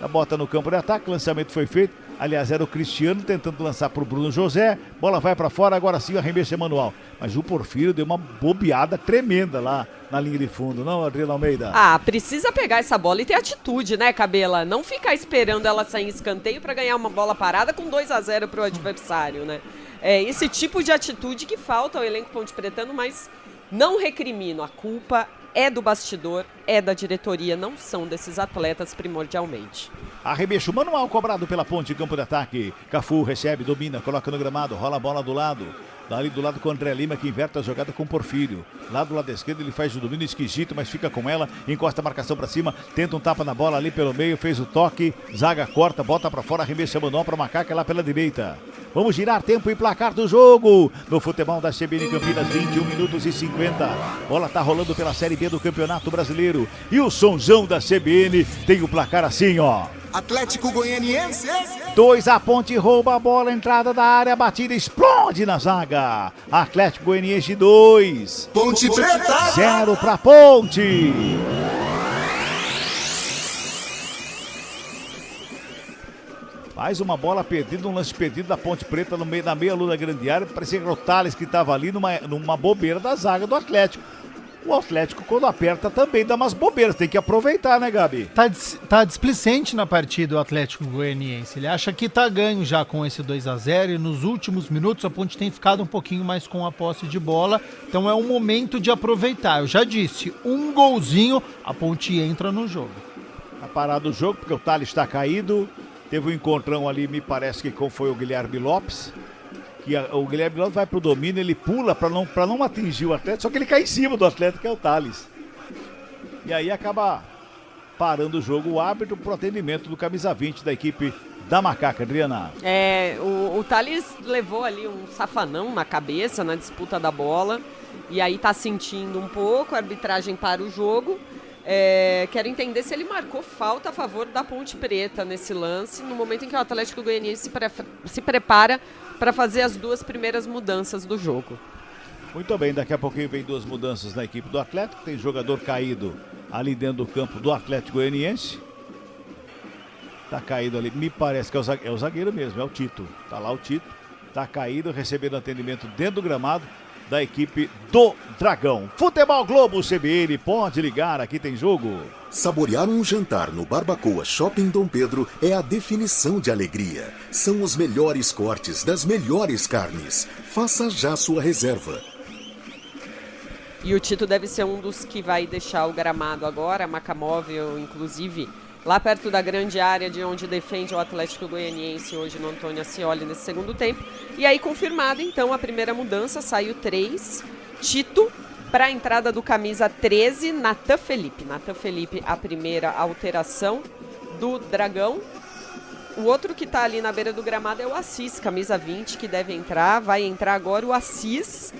A bota no campo de ataque, lançamento foi feito, aliás era o Cristiano tentando lançar para o Bruno José, bola vai para fora, agora sim o arremesso é manual. Mas o Porfírio deu uma bobeada tremenda lá na linha de fundo, não, Adriano Almeida? Precisa pegar essa bola e ter atitude, né, Cabela? Não ficar esperando ela sair em escanteio para ganhar uma bola parada com 2-0 pro adversário, né? É esse tipo de atitude que falta ao elenco pontepretano, mas não recrimino, a culpa é do bastidor, é da diretoria, não são desses atletas primordialmente. Arremesso manual cobrado pela Ponte, campo de ataque. Cafu recebe, domina, coloca no gramado, rola a bola do lado. Dali do lado com o André Lima, que inverte a jogada com o Porfírio. Lá do lado esquerdo ele faz o domínio esquisito, mas fica com ela, encosta a marcação pra cima, tenta um tapa na bola ali pelo meio, fez o toque, zaga corta, bota pra fora, arremesso manual pra Macaca lá pela direita. Vamos girar tempo e placar do jogo. No futebol da CBN Campinas, 21 minutos e 50. Bola tá rolando pela Série B do Campeonato Brasileiro. E o sonzão da CBN tem o placar assim, ó. Atlético Goianiense. 2, a Ponte rouba a bola, entrada da área, batida, explode na zaga. Atlético Goianiense 2. Ponte Preta. 0 pra Ponte. Mais uma bola perdida, um lance perdido da Ponte Preta no meio da meia-lua da grande área. Parecia que era o Thales que estava ali numa bobeira da zaga do Atlético. O Atlético, quando aperta, também dá umas bobeiras. Tem que aproveitar, né, Gabi? Tá displicente na partida o Atlético Goianiense. Ele acha que tá ganho já com esse 2-0 e nos últimos minutos a Ponte tem ficado um pouquinho mais com a posse de bola. Então é um momento de aproveitar. Eu já disse, um golzinho, a Ponte entra no jogo. Tá parado o jogo porque o Thales está caído. Teve um encontrão ali, me parece que foi o Guilherme Lopes. O Guilherme Lopes vai pro domínio, ele pula para não atingir o atleta, só que ele cai em cima do atleta, que é o Thales. E aí acaba parando o jogo, o árbitro pro atendimento do camisa 20 da equipe da Macaca, Adriana. O Thales levou ali um safanão na cabeça na disputa da bola, e aí tá sentindo um pouco, a arbitragem para o jogo. Quero entender se ele marcou falta a favor da Ponte Preta nesse lance, no momento em que o Atlético Goianiense se prepara para fazer as duas primeiras mudanças do jogo. Muito bem, daqui a pouquinho vem duas mudanças na equipe do Atlético. Tem jogador caído ali dentro do campo do Atlético Goianiense. Tá caído ali, me parece que é o zagueiro mesmo, é o Tito. Tá lá o Tito, tá caído, recebendo atendimento dentro do gramado da equipe do Dragão. Futebol Globo CBN, pode ligar, aqui tem jogo. Saborear um jantar no Barbacoa Shopping Dom Pedro é a definição de alegria. São os melhores cortes das melhores carnes. Faça já sua reserva. E o Tito deve ser um dos que vai deixar o gramado agora. A Maca Móvel, inclusive, lá perto da grande área de onde defende o Atlético Goianiense hoje no Antônio Ascioli nesse segundo tempo. E aí confirmado então a primeira mudança, saiu 3, Tito para a entrada do camisa 13, Natan Felipe. Natan Felipe, a primeira alteração do Dragão. O outro que está ali na beira do gramado é o Assis, camisa 20, que deve entrar. Vai entrar agora o Assis.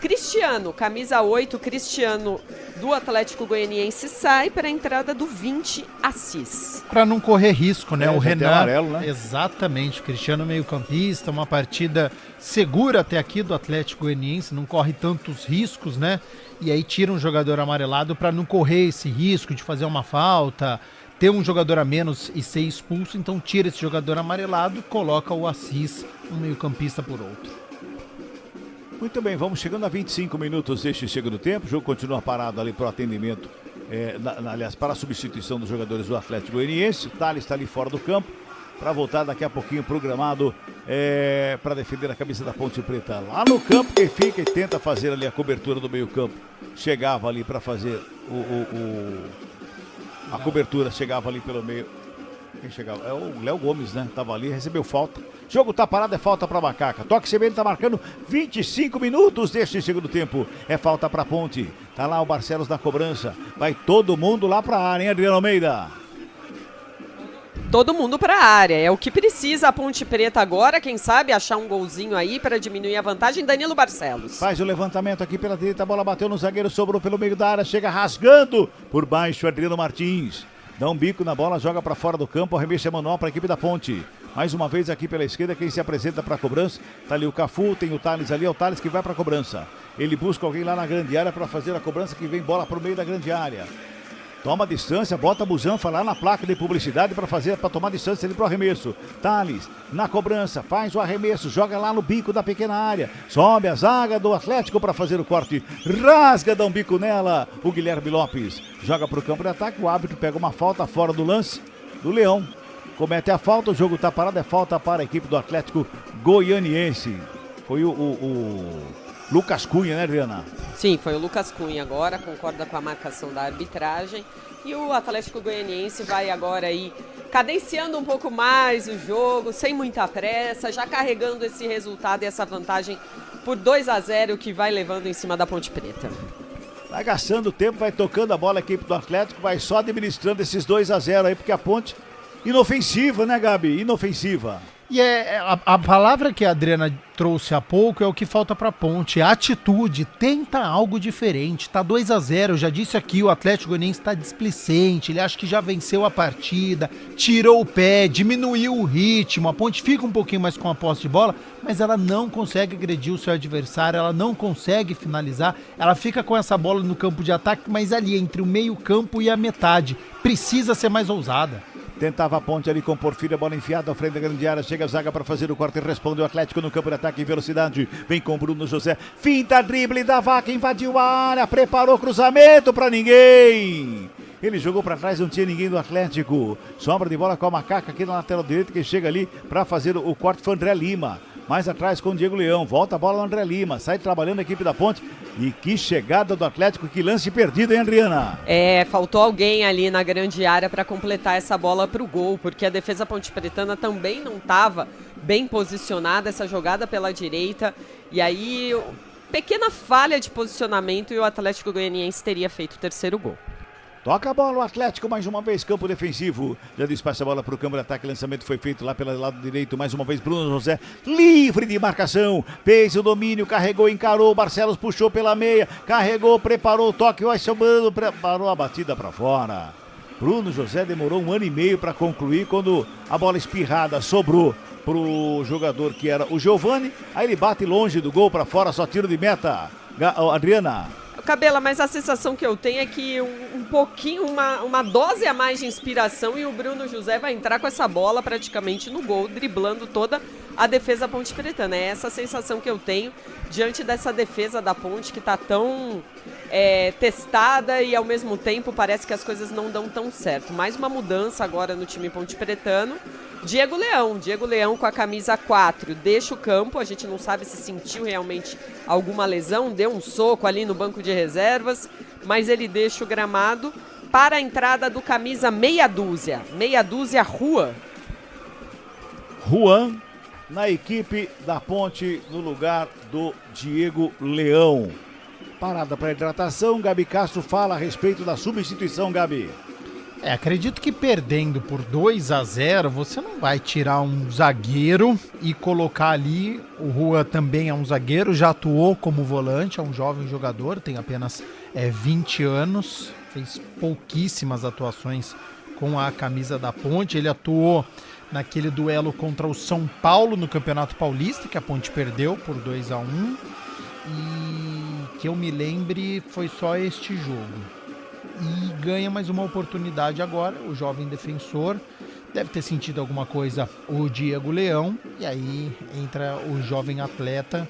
Cristiano, camisa 8, Cristiano do Atlético Goianiense sai para a entrada do 20, Assis. Para não correr risco, né? O Renan, amarelo, né? Exatamente, Cristiano meio-campista, uma partida segura até aqui do Atlético Goianiense, não corre tantos riscos, né? E aí tira um jogador amarelado para não correr esse risco de fazer uma falta, ter um jogador a menos e ser expulso, então tira esse jogador amarelado e coloca o Assis, um meio-campista por outro. Muito bem, vamos chegando a 25 minutos deste segundo tempo. O jogo continua parado ali para o atendimento, aliás, para a substituição dos jogadores do Atlético Goianiense. O Thales está ali fora do campo para voltar daqui a pouquinho programado para defender a camisa da Ponte Preta. Lá no campo, quem fica e tenta fazer ali a cobertura do meio campo, chegava ali para fazer a cobertura, chegava ali pelo meio. Quem chegava? É o Léo Gomes, né? Tava ali, recebeu falta. Jogo tá parado, é falta pra Macaca. Toque CBN tá marcando 25 minutos deste segundo tempo. É falta pra Ponte. Tá lá o Barcelos na cobrança. Vai todo mundo lá pra área, hein, Adriano Almeida? Todo mundo pra área. É o que precisa a Ponte Preta agora. Quem sabe achar um golzinho aí para diminuir a vantagem. Danilo Barcelos. Faz o levantamento aqui pela direita. A bola bateu no zagueiro, sobrou pelo meio da área. Chega rasgando por baixo Adriano Martins. Dá um bico na bola, joga para fora do campo, arremesso é manual para a equipe da Ponte. Mais uma vez aqui pela esquerda, quem se apresenta para a cobrança, tá ali o Cafu, tem o Thales ali, é o Thales que vai para a cobrança. Ele busca alguém lá na grande área para fazer a cobrança, que vem bola para o meio da grande área. Toma distância, bota a busanfa lá na placa de publicidade para tomar distância ali pro arremesso. Thales, na cobrança, faz o arremesso, joga lá no bico da pequena área. Sobe a zaga do Atlético para fazer o corte. Rasga, dá um bico nela. O Guilherme Lopes joga pro campo de ataque. O árbitro pega uma falta fora do lance do Leão. Comete a falta, o jogo tá parado, é falta para a equipe do Atlético Goianiense. Foi o Lucas Cunha, né, Adriana? Sim, foi o Lucas Cunha agora, concorda com a marcação da arbitragem. E o Atlético Goianiense vai agora aí cadenciando um pouco mais o jogo, sem muita pressa, já carregando esse resultado e essa vantagem por 2-0 que vai levando em cima da Ponte Preta. Vai gastando tempo, vai tocando a bola a equipe do Atlético, vai só administrando esses 2-0 aí, porque a Ponte, inofensiva, né, Gabi? Inofensiva. E a palavra que a Adriana trouxe há pouco é o que falta pra Ponte, a atitude, tenta algo diferente, tá 2-0, eu já disse aqui, o Atlético Goianiense tá displicente, ele acha que já venceu a partida, tirou o pé, diminuiu o ritmo, a Ponte fica um pouquinho mais com a posse de bola, mas ela não consegue agredir o seu adversário, ela não consegue finalizar, ela fica com essa bola no campo de ataque, mas ali entre o meio campo e a metade, precisa ser mais ousada. Tentava a Ponte ali com Porfírio, a bola enfiada à frente da grande área, chega a zaga para fazer o corte e responde o Atlético no campo de ataque em velocidade, vem com Bruno José, finta, drible da Vaca, invadiu a área, preparou cruzamento para ninguém. Ele jogou para trás, não tinha ninguém do Atlético, sobra de bola com a Macaca aqui na lateral direita, que chega ali para fazer o corte foi André Lima. Mais atrás com o Diego Leão, volta a bola no André Lima, sai trabalhando a equipe da Ponte. E que chegada do Atlético, que lance perdido, hein, Adriana? Faltou alguém ali na grande área para completar essa bola para o gol, porque a defesa pontepretana também não estava bem posicionada, essa jogada pela direita. E aí, pequena falha de posicionamento e o Atlético Goianiense teria feito o terceiro gol. Toca a bola o Atlético mais uma vez, campo defensivo, já despacha a bola para o campo de ataque, lançamento foi feito lá pelo lado direito, mais uma vez Bruno José, livre de marcação, fez o domínio, carregou, encarou, Barcelos puxou pela meia, carregou, preparou o toque, vai chamando, preparou a batida para fora. Bruno José demorou 1 ano e meio para concluir, quando a bola espirrada sobrou pro jogador que era o Giovani, aí ele bate longe do gol para fora, só tiro de meta. Adriana. Cabela, mas a sensação que eu tenho é que um pouquinho, uma dose a mais de inspiração e o Bruno José vai entrar com essa bola praticamente no gol, driblando toda a defesa pontepretana. É essa sensação que eu tenho diante dessa defesa da Ponte que está tão testada e ao mesmo tempo parece que as coisas não dão tão certo. Mais uma mudança agora no time pontepretano. Diego Leão com a camisa 4 deixa o campo, a gente não sabe se sentiu realmente alguma lesão, deu um soco ali no banco de reservas, mas ele deixa o gramado para a entrada do camisa meia dúzia Rua. Juan na equipe da Ponte no lugar do Diego Leão. Parada para hidratação, Gabi Castro fala a respeito da substituição, Gabi. Acredito que perdendo por 2-0, você não vai tirar um zagueiro e colocar ali. O Juan também é um zagueiro, já atuou como volante, é um jovem jogador, tem apenas 20 anos, fez pouquíssimas atuações com a camisa da Ponte. Ele atuou naquele duelo contra o São Paulo no Campeonato Paulista, que a Ponte perdeu por 2-1. E que eu me lembre, foi só este jogo. E ganha mais uma oportunidade agora, o jovem defensor. Deve ter sentido alguma coisa o Diego Leão. E aí entra o jovem atleta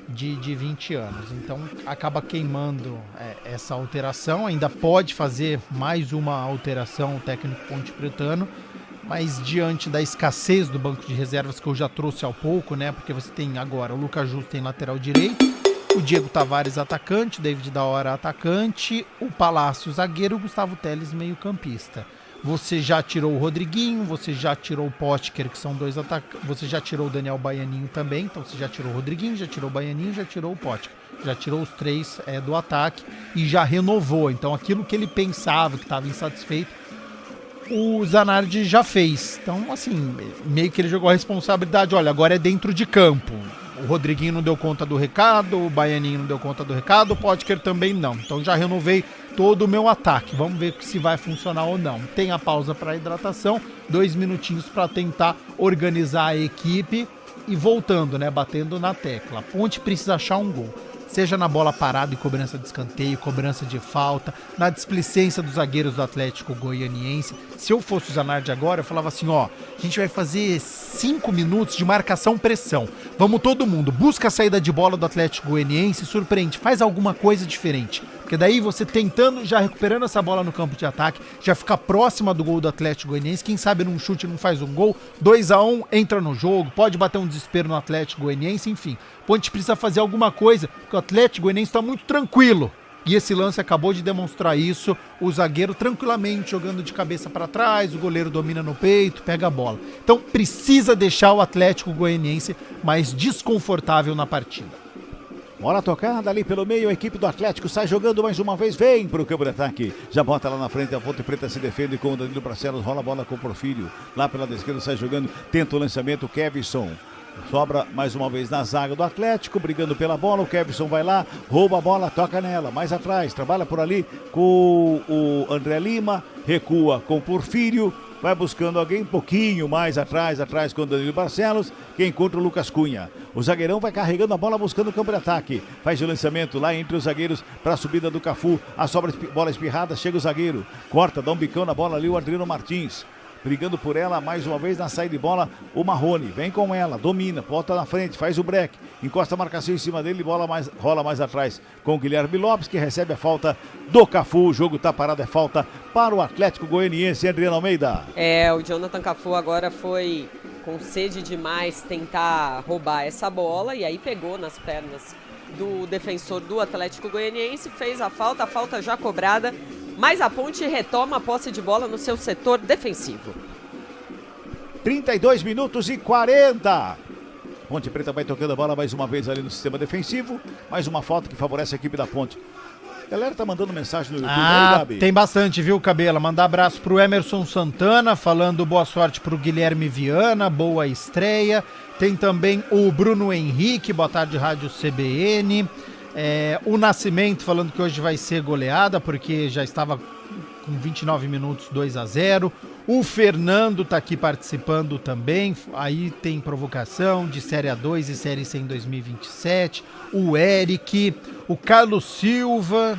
de 20 anos. Então acaba queimando essa alteração. Ainda pode fazer mais uma alteração o técnico pontepretano. Mas diante da escassez do banco de reservas que eu já trouxe há pouco, né? Porque você tem agora o Lucas Justo em lateral direito, o Diego Tavares atacante, David da Hora atacante, o Palácio zagueiro, o Gustavo Teles meio campista. Você já tirou o Rodriguinho, você já tirou o Potker, que são dois atacantes, você já tirou o Daniel Baianinho também, então você já tirou o Rodriguinho, já tirou o Baianinho, já tirou o Potker. Já tirou os 3 do ataque e já renovou. Então aquilo que ele pensava, que estava insatisfeito, o Zanardi já fez. Então, assim, meio que ele jogou a responsabilidade. Olha, agora é dentro de campo. O Rodriguinho não deu conta do recado, o Baianinho não deu conta do recado, o Potker também não. Então já renovei todo o meu ataque. Vamos ver se vai funcionar ou não. Tem a pausa para hidratação, 2 minutinhos para tentar organizar a equipe e voltando, né? Batendo na tecla. A Ponte precisa achar um gol. Seja na bola parada e cobrança de escanteio, cobrança de falta, na displicência dos zagueiros do Atlético Goianiense. Se eu fosse o Zanardi agora, eu falava assim, ó, a gente vai fazer 5 minutos de marcação-pressão. Vamos todo mundo, busca a saída de bola do Atlético Goianiense, surpreende, faz alguma coisa diferente. Porque daí você tentando, já recuperando essa bola no campo de ataque, já fica próxima do gol do Atlético Goianiense, quem sabe num chute não faz um gol, 2-1, entra no jogo, pode bater um desespero no Atlético Goianiense, enfim. Ponte precisa fazer alguma coisa, porque o Atlético Goianiense está muito tranquilo. E esse lance acabou de demonstrar isso, o zagueiro tranquilamente jogando de cabeça para trás, o goleiro domina no peito, pega a bola. Então precisa deixar o Atlético Goianiense mais desconfortável na partida. Bola tocada ali pelo meio, a equipe do Atlético sai jogando mais uma vez, vem pro campo de ataque, já bota lá na frente, a Ponte Preta se defende com o Danilo Barcelos, rola a bola com o Porfírio, lá pela esquerda sai jogando, tenta o lançamento, o Kevson. Sobra mais uma vez na zaga do Atlético, brigando pela bola, o Kevson vai lá, rouba a bola, toca nela, mais atrás, trabalha por ali com o André Lima, recua com o Porfírio, vai buscando alguém um pouquinho mais atrás com o Danilo Barcelos, que encontra o Lucas Cunha. O zagueirão vai carregando a bola, buscando o campo de ataque, faz o lançamento lá entre os zagueiros para a subida do Cafu, a sobra, bola espirrada, chega o zagueiro, corta, dá um bicão na bola ali o Adriano Martins. Brigando por ela, mais uma vez na saída de bola, o Marrone, vem com ela, domina, volta na frente, faz o break, encosta a marcação em cima dele, bola rola mais atrás com o Guilherme Lopes, que recebe a falta do Cafu, o jogo tá parado, é falta para o Atlético Goianiense, Adriano Almeida. O Jonathan Cafu agora foi com sede demais tentar roubar essa bola, e aí pegou nas pernas do defensor do Atlético Goianiense, fez a falta já cobrada, mas a Ponte retoma a posse de bola no seu setor defensivo. 32 minutos e 40. Ponte Preta vai tocando a bola mais uma vez ali no sistema defensivo. Mais uma falta que favorece a equipe da Ponte. A galera tá mandando mensagem no YouTube aí, Gabi. Tem bastante, viu, Cabela? Mandar abraço pro Emerson Santana, falando boa sorte pro Guilherme Viana, boa estreia. Tem também o Bruno Henrique, boa tarde, Rádio CBN. O Nascimento falando que hoje vai ser goleada, porque já estava com 29 minutos 2-0. O Fernando tá aqui participando também. Aí tem provocação de Série A2 e Série C em 2027. O Eric, o Carlos Silva,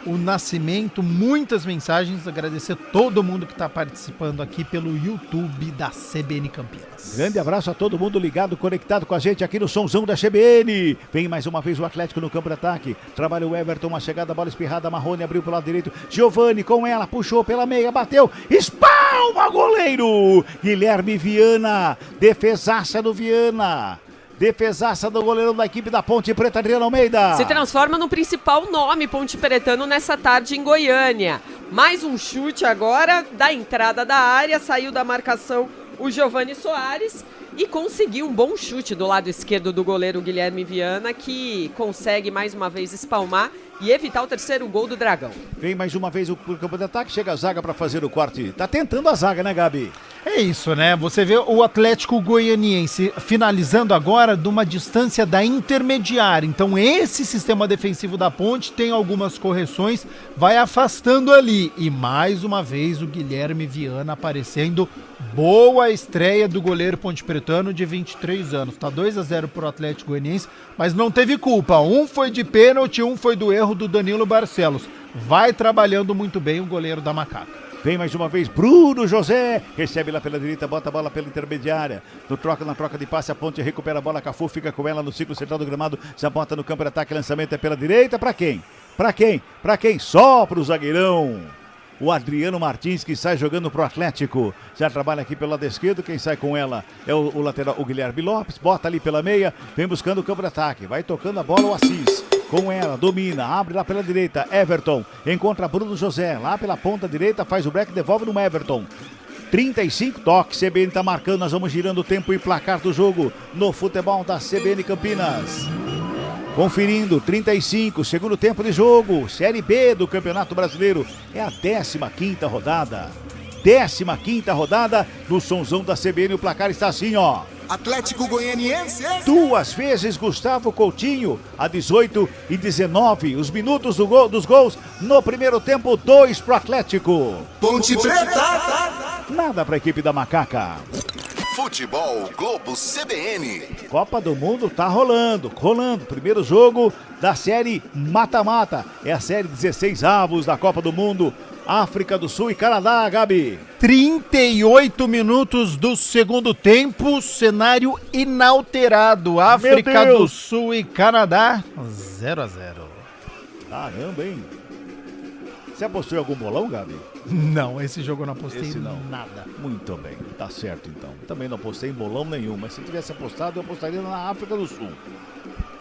o Nascimento, muitas mensagens. Agradecer a todo mundo que está participando aqui pelo YouTube da CBN Campinas. Grande abraço a todo mundo ligado, conectado com a gente aqui no Somzão da CBN. Vem mais uma vez o Atlético no campo de ataque. Trabalha o Everton, uma chegada, bola espirrada, Marrone abriu pro lado direito. Giovani com ela, puxou pela meia, bateu, espalma, goleiro! Guilherme Viana, defesaça do Viana. Defesaça do goleirão da equipe da Ponte Preta, Adriano Almeida. Se transforma no principal nome ponte-pretano nessa tarde em Goiânia. Mais um chute agora da entrada da área, saiu da marcação o Giovani Soares e conseguiu um bom chute do lado esquerdo do goleiro Guilherme Viana, que consegue mais uma vez espalmar e evitar o terceiro gol do Dragão. Vem mais uma vez o campo de ataque, chega a zaga para fazer o corte. Tá tentando a zaga, né, Gabi? É isso, né? Você vê o Atlético Goianiense finalizando agora de uma distância da intermediária. Então esse sistema defensivo da Ponte tem algumas correções, vai afastando ali. E mais uma vez o Guilherme Viana aparecendo. Boa estreia do goleiro pontepretano de 23 anos. Tá 2-0 pro Atlético Goianiense, mas não teve culpa. Um foi de pênalti, um foi do erro do Danilo Barcelos. Vai trabalhando muito bem o goleiro da Macaca. Vem mais uma vez Bruno José, recebe lá pela direita, bota a bola pela intermediária, na troca de passe, a Ponte recupera a bola, Cafu fica com ela no ciclo central do gramado, já bota no campo de ataque, lançamento é pela direita, pra quem? Pra quem? Pra quem? Só pro zagueirão, o Adriano Martins, que sai jogando pro Atlético, já trabalha aqui pelo lado esquerdo, quem sai com ela é o lateral, o Guilherme Lopes, bota ali pela meia, vem buscando o campo de ataque, vai tocando a bola o Assis. Com ela, domina, abre lá pela direita, Everton, encontra Bruno José, lá pela ponta direita, faz o break, devolve no Everton. 35 toques, CBN tá marcando, nós vamos girando o tempo e placar do jogo no futebol da CBN Campinas. Conferindo, 35, segundo tempo de jogo, Série B do Campeonato Brasileiro, é a 15ª rodada. 15ª rodada do Sonzão da CBN, o placar está assim, ó. Atlético Goianiense. 2 vezes Gustavo Coutinho, a 18 e 19. Os minutos dos gols no primeiro tempo, 2 pro Atlético. Ponte Preta. Nada pra equipe da Macaca. Futebol Globo CBN. Copa do Mundo tá rolando. Primeiro jogo da série mata-mata. É a série 16 avos da Copa do Mundo. África do Sul e Canadá, Gabi. 38 minutos do segundo tempo, cenário inalterado. África do Sul e Canadá, 0-0. Caramba, hein? Você apostou em algum bolão, Gabi? Não, esse jogo eu não apostei nada. Muito bem, tá certo então. Também não apostei em bolão nenhum, mas se tivesse apostado, eu apostaria na África do Sul.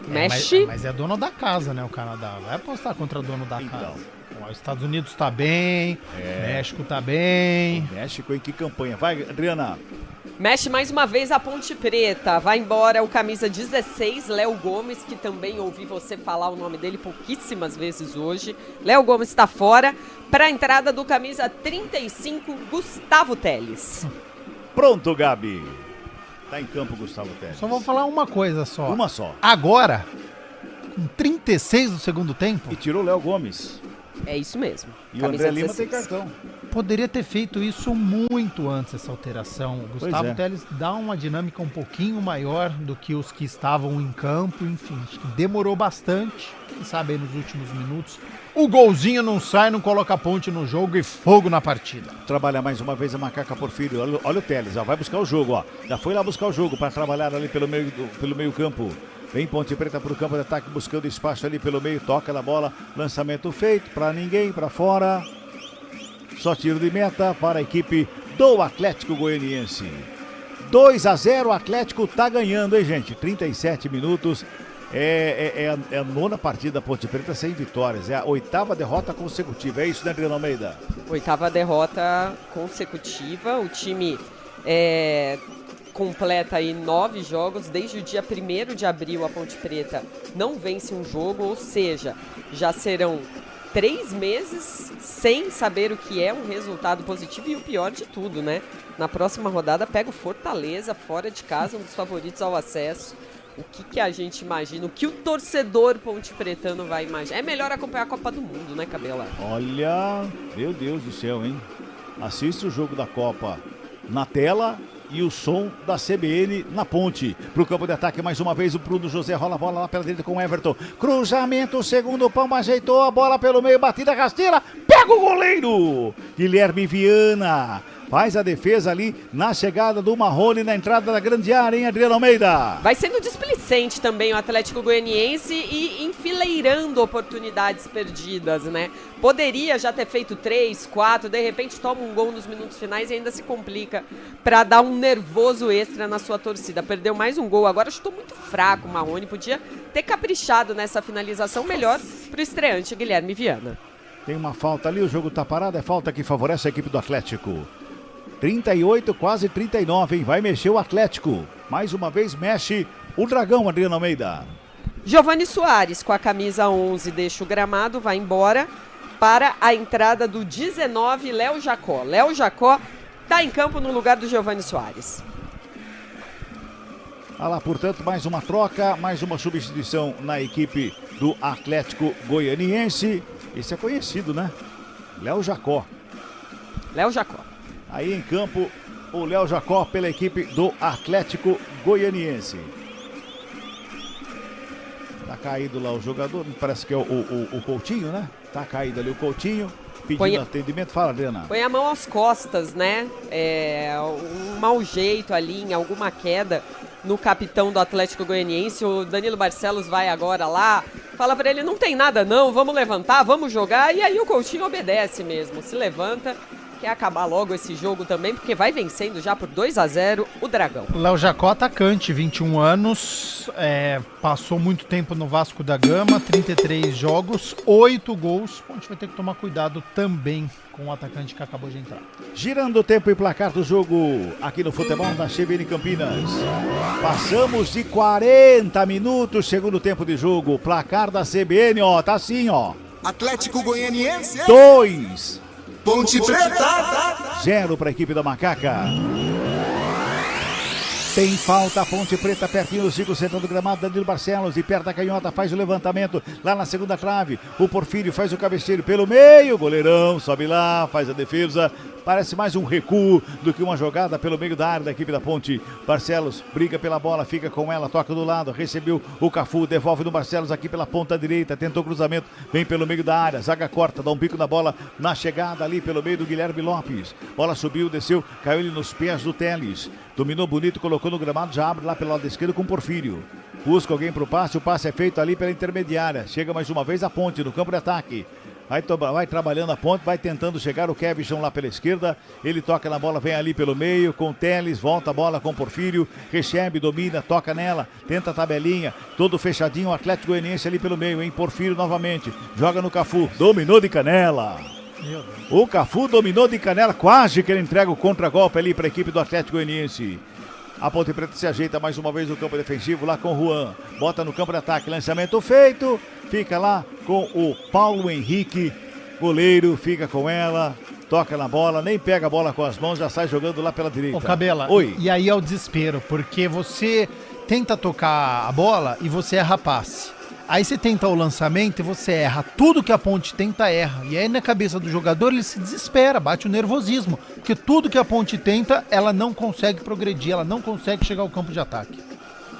Mexe. Mas é dono da casa, né, o Canadá. Vai apostar contra o dono da casa. Os Estados Unidos tá bem, México tá bem. México em que campanha? Vai, Adriana. Mexe mais uma vez a Ponte Preta. Vai embora o camisa 16, Léo Gomes, que também ouvi você falar o nome dele pouquíssimas vezes hoje. Léo Gomes está fora. Para a entrada do camisa 35, Gustavo Teles. Pronto, Gabi. Tá em campo, Gustavo Teles. Só vou falar uma coisa só. Uma só. Agora, com 36 do segundo tempo. E tirou o Léo Gomes. É isso mesmo. E o André Lima tem cartão. Poderia ter feito isso muito antes, essa alteração. O Gustavo Teles dá uma dinâmica um pouquinho maior do que os que estavam em campo. Enfim, acho que demorou bastante. Quem sabe aí nos últimos minutos o golzinho não sai, não coloca a Ponte no jogo e fogo na partida. Trabalha mais uma vez a Macaca Porfírio. Olha o Teles, ó, vai buscar o jogo, ó. Já foi lá buscar o jogo para trabalhar ali pelo meio campo. Vem Ponte Preta para o campo de ataque, buscando espaço ali pelo meio, toca na bola, lançamento feito para ninguém, para fora. Só tiro de meta para a equipe do Atlético Goianiense. 2-0, o Atlético tá ganhando, hein, gente? 37 minutos. É a 9ª partida da Ponte Preta sem vitórias. É a 8ª derrota consecutiva. É isso, né, Adriano Almeida? 8ª derrota consecutiva. O time completa aí 9 jogos. Desde o dia 1º de abril, a Ponte Preta não vence um jogo. Ou seja, já serão 3 meses sem saber o que é um resultado positivo. E o pior de tudo, né? Na próxima rodada pega o Fortaleza fora de casa, um dos favoritos ao acesso. O que a gente imagina, o que o torcedor pontepretano vai imaginar. É melhor acompanhar a Copa do Mundo, né, Cabela? Olha, meu Deus do céu, hein? Assiste o jogo da Copa na tela e o som da CBN na ponte. Pro campo de ataque mais uma vez o Bruno José rola a bola lá pela direita com o Everton. Cruzamento, segundo pão, ajeitou a bola pelo meio, batida rasteira, pega o goleiro! Guilherme Viana faz a defesa ali na chegada do Marrone na entrada da grande área, hein, Adriano Almeida? Vai sendo displicente também o Atlético Goianiense e enfileirando oportunidades perdidas, né? Poderia já ter feito 3, 4, de repente toma um gol nos minutos finais e ainda se complica para dar um nervoso extra na sua torcida. Perdeu mais um gol, agora chutou muito fraco o Marrone, podia ter caprichado nessa finalização melhor pro estreante Guilherme Viana. Tem uma falta ali, o jogo tá parado, é falta que favorece a equipe do Atlético. 38, quase 39, hein? Vai mexer o Atlético. Mais uma vez mexe o Dragão, Adriano Almeida. Giovani Soares, com a camisa 11, deixa o gramado, vai embora para a entrada do 19, Léo Jacó. Léo Jacó está em campo no lugar do Giovani Soares. Lá, portanto, mais uma troca, mais uma substituição na equipe do Atlético Goianiense. Esse é conhecido, né? Léo Jacó. Léo Jacó. Aí em campo, o Léo Jacó pela equipe do Atlético Goianiense. Tá caído lá o jogador, parece que é o Coutinho, né? Tá caído ali o Coutinho, pedindo atendimento. Fala, Adriana. Põe a mão às costas, né? Um mau jeito ali, em alguma queda no capitão do Atlético Goianiense. O Danilo Barcelos vai agora lá, fala pra ele, não tem nada não, vamos levantar, vamos jogar. E aí o Coutinho obedece mesmo, se levanta. Quer acabar logo esse jogo também, porque vai vencendo já por 2-0 o Dragão. Léo Jacó, atacante, 21 anos, passou muito tempo no Vasco da Gama, 33 jogos, 8 gols. A gente vai ter que tomar cuidado também com o atacante que acabou de entrar. Girando o tempo e placar do jogo aqui no futebol da CBN Campinas. Passamos de 40 minutos, segundo tempo de jogo. Placar da CBN, ó, tá assim, ó. Atlético Goianiense. 2. Ponte Preta. 0 para a equipe da Macaca. Tem falta, Ponte Preta pertinho do círculo central do gramado, Danilo Barcelos, e perto da canhota, faz o levantamento lá na segunda trave. O Porfírio faz o cabeceiro pelo meio, o goleirão sobe lá, faz a defesa. Parece mais um recuo do que uma jogada pelo meio da área da equipe da Ponte. Barcelos briga pela bola, fica com ela, toca do lado, recebeu o Cafu, devolve no Barcelos aqui pela ponta direita, tentou cruzamento, vem pelo meio da área, zaga corta, dá um bico na bola, na chegada ali pelo meio do Guilherme Lopes. Bola subiu, desceu, caiu ele nos pés do Teles. Dominou bonito, colocou no gramado, já abre lá pelo lado esquerdo com o Porfírio. Busca alguém pro passe, o passe é feito ali pela intermediária. Chega mais uma vez a Ponte no campo de ataque. Vai trabalhando a Ponte, vai tentando chegar o Kevson lá pela esquerda. Ele toca na bola, vem ali pelo meio com o Teles, volta a bola com o Porfírio, recebe, domina, toca nela, tenta a tabelinha, todo fechadinho, o Atlético Goianiense ali pelo meio, hein? Porfírio novamente, joga no Cafu, dominou de canela. O Cafu dominou de canela, quase que ele entrega o contragolpe ali para a equipe do Atlético Goianiense. A Ponte Preta se ajeita mais uma vez no campo defensivo lá com o Juan. Bota no campo de ataque, lançamento feito. Fica lá com o Paulo Henrique, goleiro, fica com ela. Toca na bola, nem pega a bola com as mãos, já sai jogando lá pela direita. Ô, Cabela, oi. E aí é o desespero, porque você tenta tocar a bola e você erra passe. Aí você tenta o lançamento e você erra. Tudo que a Ponte tenta, erra. E aí na cabeça do jogador ele se desespera, bate o nervosismo. Porque tudo que a Ponte tenta, ela não consegue progredir, ela não consegue chegar ao campo de ataque.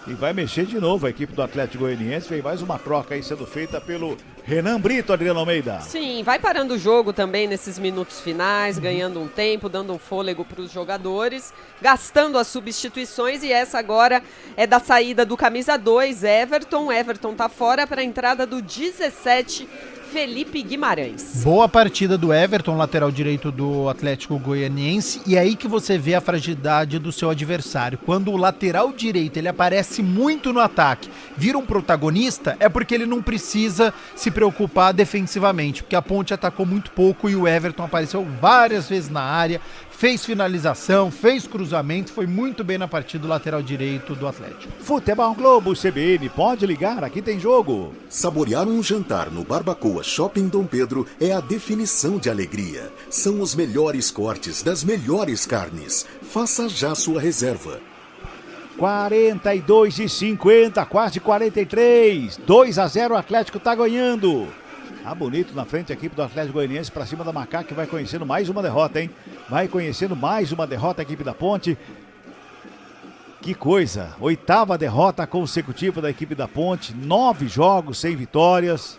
E vai mexer de novo a equipe do Atlético Goianiense. Vem mais uma troca aí sendo feita pelo Renan Brito, Adriano Almeida. Sim, vai parando o jogo também nesses minutos finais, ganhando um tempo, dando um fôlego para os jogadores, gastando as substituições, e essa agora é da saída do camisa 2, Everton. Everton tá fora para a entrada do 17, Felipe Guimarães. Boa partida do Everton, lateral direito do Atlético Goianiense, e aí que você vê a fragilidade do seu adversário. Quando o lateral direito ele aparece muito no ataque, vira um protagonista, é porque ele não precisa se preocupar defensivamente, porque a Ponte atacou muito pouco e o Everton apareceu várias vezes na área, fez finalização, fez cruzamento, foi muito bem na partida do lateral direito do Atlético. Futebol Globo CBN, pode ligar, aqui tem jogo. Saborear um jantar no Barbacoa Shopping Dom Pedro é a definição de alegria. São os melhores cortes das melhores carnes. Faça já sua reserva. 42,50, quase 43. 2-0, o Atlético tá ganhando. Tá bonito na frente a equipe do Atlético Goianiense para cima da Macaca, que vai conhecendo mais uma derrota, hein? Vai conhecendo mais uma derrota a equipe da Ponte. Que coisa, 8ª derrota consecutiva da equipe da Ponte, 9 jogos sem vitórias.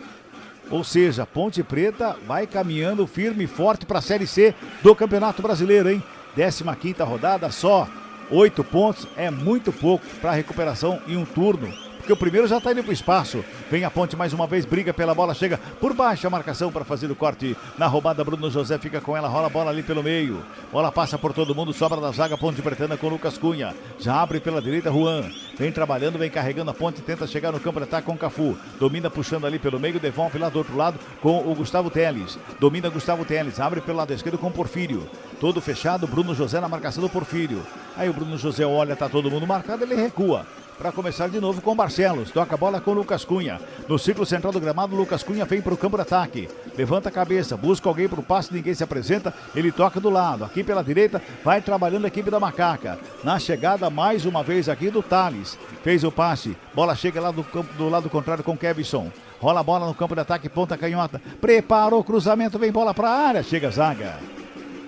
Ou seja, Ponte Preta vai caminhando firme e forte para a Série C do Campeonato Brasileiro, hein? 15ª rodada, só 8 pontos, é muito pouco para recuperação em um turno. porque o primeiro já tá indo pro espaço. Vem a Ponte mais uma vez, briga pela bola, chega por baixo a marcação para fazer o corte. Na roubada, Bruno José fica com ela, rola a bola ali pelo meio. Bola passa por todo mundo, sobra da zaga, Ponte Pretana com Lucas Cunha. Já abre pela direita, Juan. Vem trabalhando, vem carregando a Ponte, tenta chegar no campo de ataque com o Cafu. Domina puxando ali pelo meio, devolve lá do outro lado com o Gustavo Teles. Domina Gustavo Teles, abre pelo lado esquerdo com o Porfírio. Todo fechado, Bruno José na marcação do Porfírio. Aí o Bruno José olha, tá todo mundo marcado, ele recua. Para começar de novo com Barcelos. Toca a bola com Lucas Cunha. No círculo central do gramado, Lucas Cunha vem para o campo de ataque. Levanta a cabeça, busca alguém para o passe, ninguém se apresenta. Ele toca do lado. Aqui pela direita, vai trabalhando a equipe da Macaca. Na chegada, mais uma vez aqui do Thales. Fez o passe. Bola chega lá do lado contrário com Kevson. Rola a bola no campo de ataque, ponta canhota. Preparou o cruzamento, vem bola para a área. Chega a zaga.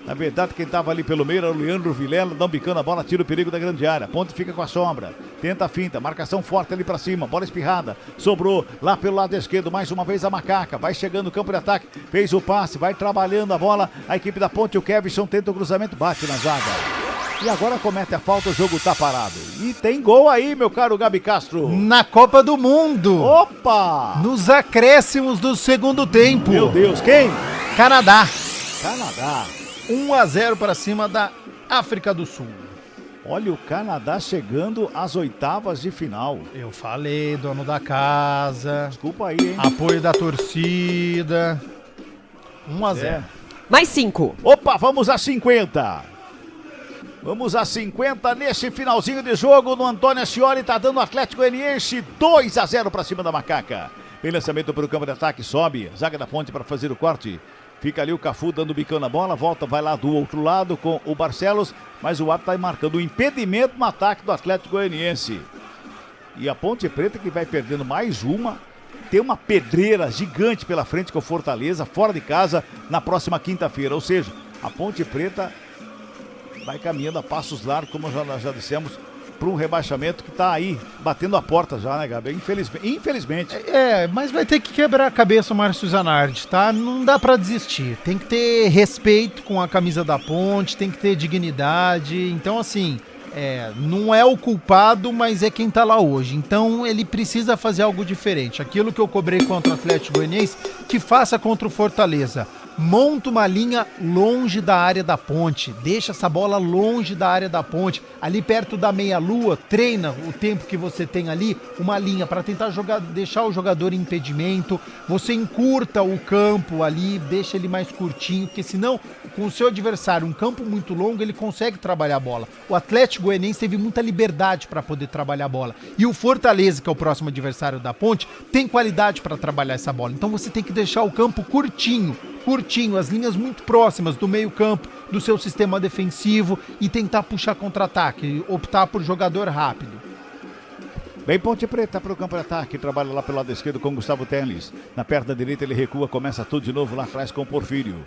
Na verdade, quem estava ali pelo meio era o Leandro Vilela, dá um bicando a bola, tira o perigo da grande área. Ponte fica com a sombra, tenta a finta, marcação forte ali para cima, bola espirrada, sobrou lá pelo lado esquerdo, mais uma vez a Macaca, vai chegando no campo de ataque, fez o passe, vai trabalhando a bola, a equipe da Ponte, o Kevson tenta o cruzamento, bate na zaga. E agora comete a falta, o jogo tá parado. E tem gol aí, meu caro Gabi Castro. Na Copa do Mundo. Opa! Nos acréscimos do segundo tempo. Meu Deus, quem? Canadá. Canadá. 1-0 para cima da África do Sul. Olha o Canadá chegando às oitavas de final. Eu falei, dono da casa. Desculpa aí, hein? Apoio da torcida. 1-0. É. Mais 5. Opa, vamos a 50. Vamos a 50 nesse finalzinho de jogo. No Antônio Ascioli tá dando o Atlético Goianiense 2-0 para cima da Macaca. Tem lançamento para o campo de ataque, sobe. Zaga da Ponte para fazer o corte. Fica ali o Cafu dando bicão na bola, volta, vai lá do outro lado com o Barcelos, mas o árbitro está marcando o impedimento no ataque do Atlético Goianiense. E a Ponte Preta que vai perdendo mais uma, tem uma pedreira gigante pela frente com o Fortaleza, fora de casa, na próxima quinta-feira. Ou seja, a Ponte Preta vai caminhando a passos largos, como nós já dissemos, para um rebaixamento que está aí, batendo a porta já, né, Gabi? Infelizmente. Mas vai ter que quebrar a cabeça o Márcio Zanardi, tá? Não dá para desistir. Tem que ter respeito com a camisa da Ponte, tem que ter dignidade. Então, assim, não é o culpado, mas é quem tá lá hoje. Então, ele precisa fazer algo diferente. Aquilo que eu cobrei contra o Atlético Goianiense, que faça contra o Fortaleza. Monta uma linha longe da área da Ponte, deixa essa bola longe da área da Ponte, ali perto da meia-lua, treina o tempo que você tem ali, uma linha para tentar deixar o jogador em impedimento, você encurta o campo ali, deixa ele mais curtinho, porque senão, com o seu adversário, um campo muito longo, ele consegue trabalhar a bola. O Atlético Goianiense teve muita liberdade para poder trabalhar a bola, e o Fortaleza, que é o próximo adversário da Ponte, tem qualidade para trabalhar essa bola, então você tem que deixar o campo curtinho, as linhas muito próximas do meio campo, do seu sistema defensivo e tentar puxar contra-ataque, optar por jogador rápido. Bem, Ponte Preta para o campo de ataque, trabalha lá pelo lado esquerdo com Gustavo Teles. Na perna direita ele recua, começa tudo de novo lá atrás com o Porfírio.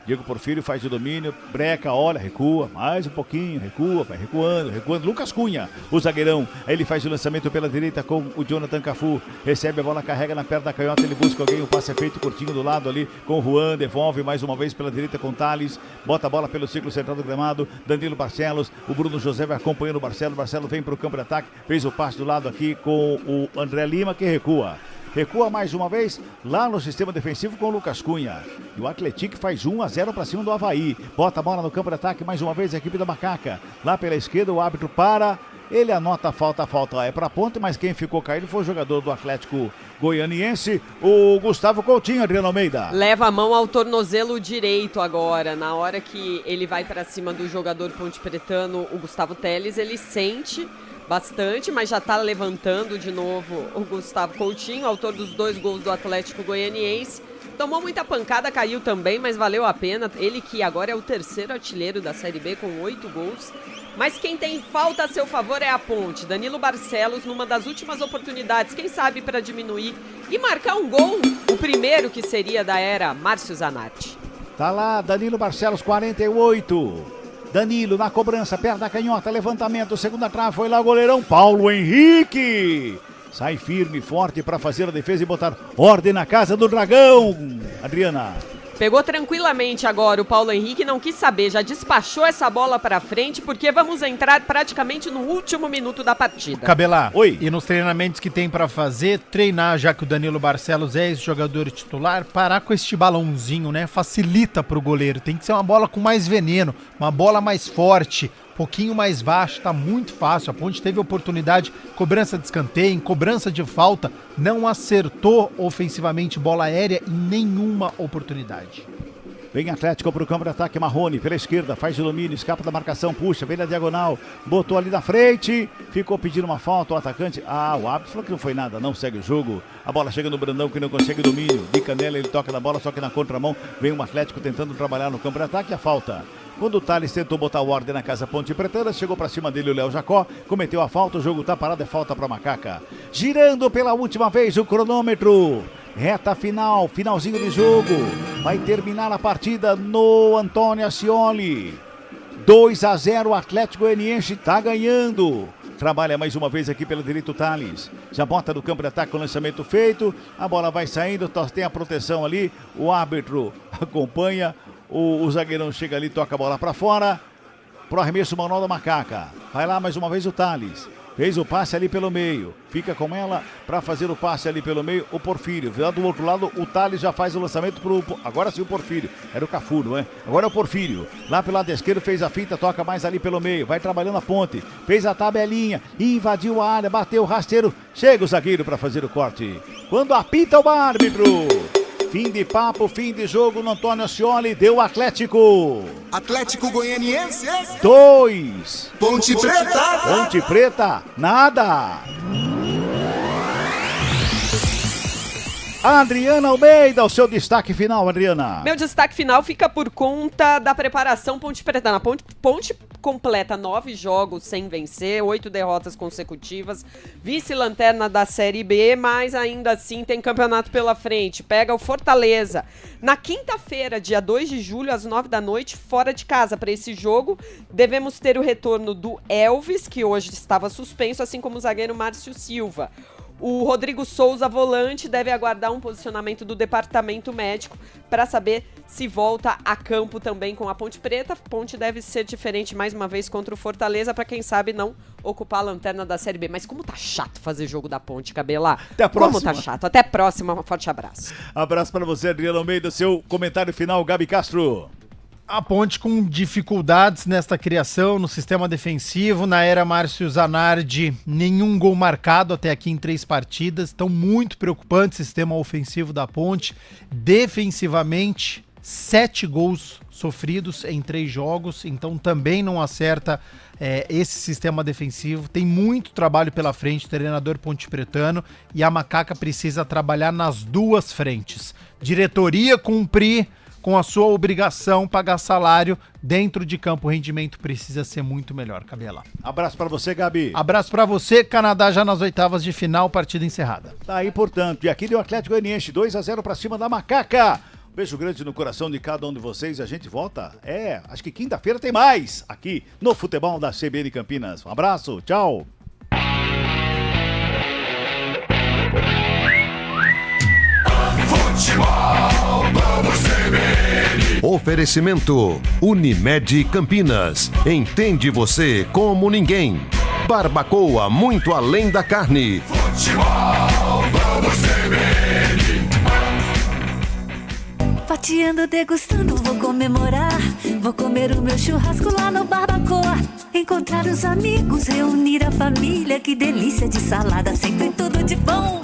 Diego Porfírio faz o domínio, breca, olha, recua, mais um pouquinho, recua, vai recuando. Lucas Cunha, o zagueirão, aí ele faz o lançamento pela direita com o Jonathan Cafu, recebe a bola, carrega na perna da canhota, ele busca alguém, o passe é feito curtinho do lado ali com o Juan, devolve mais uma vez pela direita com o Thales, bota a bola pelo círculo central do gramado, Danilo Barcelos, o Bruno José vai acompanhando o Barcelos vem para o campo de ataque, fez o passe do lado aqui com o André Lima que recua. Recua mais uma vez lá no sistema defensivo com o Lucas Cunha. E o Atlético faz 1-0 para cima do Avaí. Bota a bola no campo de ataque mais uma vez a equipe da Macaca. Lá pela esquerda o árbitro para. Ele anota a falta é para a Ponte, mas quem ficou caído foi o jogador do Atlético Goianiense, o Gustavo Coutinho, Adriano Almeida. Leva a mão ao tornozelo direito agora. Na hora que ele vai para cima do jogador ponte-pretano, o Gustavo Teles, ele sente bastante, mas já está levantando de novo o Gustavo Coutinho, autor dos 2 gols do Atlético Goianiense. Tomou muita pancada, caiu também, mas valeu a pena. Ele que agora é o 3º artilheiro da Série B com 8 gols. Mas quem tem falta a seu favor é a Ponte. Danilo Barcelos, numa das últimas oportunidades, quem sabe para diminuir e marcar um gol, o primeiro que seria da era Márcio Zanardi. Tá lá, Danilo Barcelos, 48. Danilo na cobrança, perto da canhota, levantamento, segunda trave, foi lá o goleirão Paulo Henrique. Sai firme, forte para fazer a defesa e botar ordem na casa do Dragão. Adriana. Pegou tranquilamente agora o Paulo Henrique, não quis saber, já despachou essa bola pra frente, porque vamos entrar praticamente no último minuto da partida. Cabelar, oi. E nos treinamentos que tem pra fazer, treinar, já que o Danilo Barcelos é esse jogador titular, parar com este balãozinho, né? Facilita pro goleiro. Tem que ser uma bola com mais veneno, uma bola mais forte, um pouquinho mais baixa, tá muito fácil. A Ponte teve oportunidade, cobrança de escanteio, cobrança de falta, não acertou ofensivamente bola aérea em nenhuma oportunidade. Vem Atlético pro campo de ataque, Marrone pela esquerda, faz o domínio, escapa da marcação, puxa, vem na diagonal, botou ali na frente, ficou pedindo uma falta, o atacante, o árbitro falou que não foi nada, não segue o jogo, a bola chega no Brandão que não consegue domínio, de canela ele toca na bola, só que na contramão vem o Atlético tentando trabalhar no campo de ataque, a falta. Quando o Thales tentou botar o ordem na casa Ponte Pretana, chegou pra cima dele o Léo Jacó, cometeu a falta, o jogo tá parado, é falta pra Macaca. Girando pela última vez o cronômetro, reta final, finalzinho de jogo, vai terminar a partida no Antônio Ascioli. 2-0, Atlético Goianiense tá ganhando. Trabalha mais uma vez aqui pela direita o Thales. Já bota no campo de ataque com o lançamento feito, a bola vai saindo, tem a proteção ali, o árbitro acompanha. O zagueirão chega ali, toca a bola pra fora. Pro arremesso manual da Macaca. Vai lá mais uma vez o Thales. Fez o passe ali pelo meio. Fica com ela pra fazer o passe ali pelo meio. O Porfírio. Lá do outro lado, o Thales já faz o lançamento pro... Agora sim o Porfírio. Era o Cafu, não é? Agora é o Porfírio. Lá pelo lado esquerdo fez a finta, toca mais ali pelo meio. Vai trabalhando a ponte. Fez a tabelinha. Invadiu a área, bateu o rasteiro. Chega o zagueiro pra fazer o corte. Quando apita o árbitro. Fim de papo, fim de jogo no Antônio Ascioli, deu Atlético. Atlético Goianiense. 2. Ponte Preta. Ponte Preta, nada. Adriana Almeida, o seu destaque final, Adriana. Meu destaque final fica por conta da preparação Ponte Pretana. Ponte completa 9 jogos sem vencer, 8 derrotas consecutivas, vice-lanterna da Série B, mas ainda assim tem campeonato pela frente. Pega o Fortaleza na quinta-feira, dia 2 de julho, às 9 da noite, fora de casa. Para esse jogo, devemos ter o retorno do Elvis, que hoje estava suspenso, assim como o zagueiro Márcio Silva. O Rodrigo Souza, volante, deve aguardar um posicionamento do departamento médico para saber se volta a campo também com a Ponte Preta. Ponte deve ser diferente mais uma vez contra o Fortaleza para quem sabe não ocupar a lanterna da Série B. Mas como tá chato fazer jogo da Ponte, Cabelar. Até a próxima. Como tá chato. Até a próxima. Um forte abraço. Abraço para você, Adriana Almeida. Seu comentário final, Gabi Castro. A Ponte com dificuldades nesta criação, no sistema defensivo, na era Márcio Zanardi, nenhum gol marcado até aqui em 3 partidas, então muito preocupante o sistema ofensivo da Ponte. Defensivamente, 7 gols sofridos em 3 jogos, então também não acerta esse sistema defensivo. Tem muito trabalho pela frente, treinador pontepretano, e a Macaca precisa trabalhar nas 2 frentes. Diretoria cumprir com a sua obrigação, pagar salário dentro de campo, o rendimento precisa ser muito melhor, Cabela. Abraço pra você, Gabi. Abraço pra você, Canadá já nas oitavas de final, partida encerrada. Tá aí, portanto, e aqui deu Atlético Goianiense, 2-0 pra cima da Macaca. Beijo grande no coração de cada um de vocês e a gente volta, acho que quinta-feira tem mais, aqui no Futebol da CBN Campinas. Um abraço, tchau. Futebol do CBN. Oferecimento Unimed Campinas. Entende você como ninguém. Barbacoa muito além da carne. Futebol do CBN. Fatiando, degustando, vou comemorar. Vou comer o meu churrasco lá no Barbacoa. Encontrar os amigos, reunir a família. Que delícia de salada, sempre tudo de bom.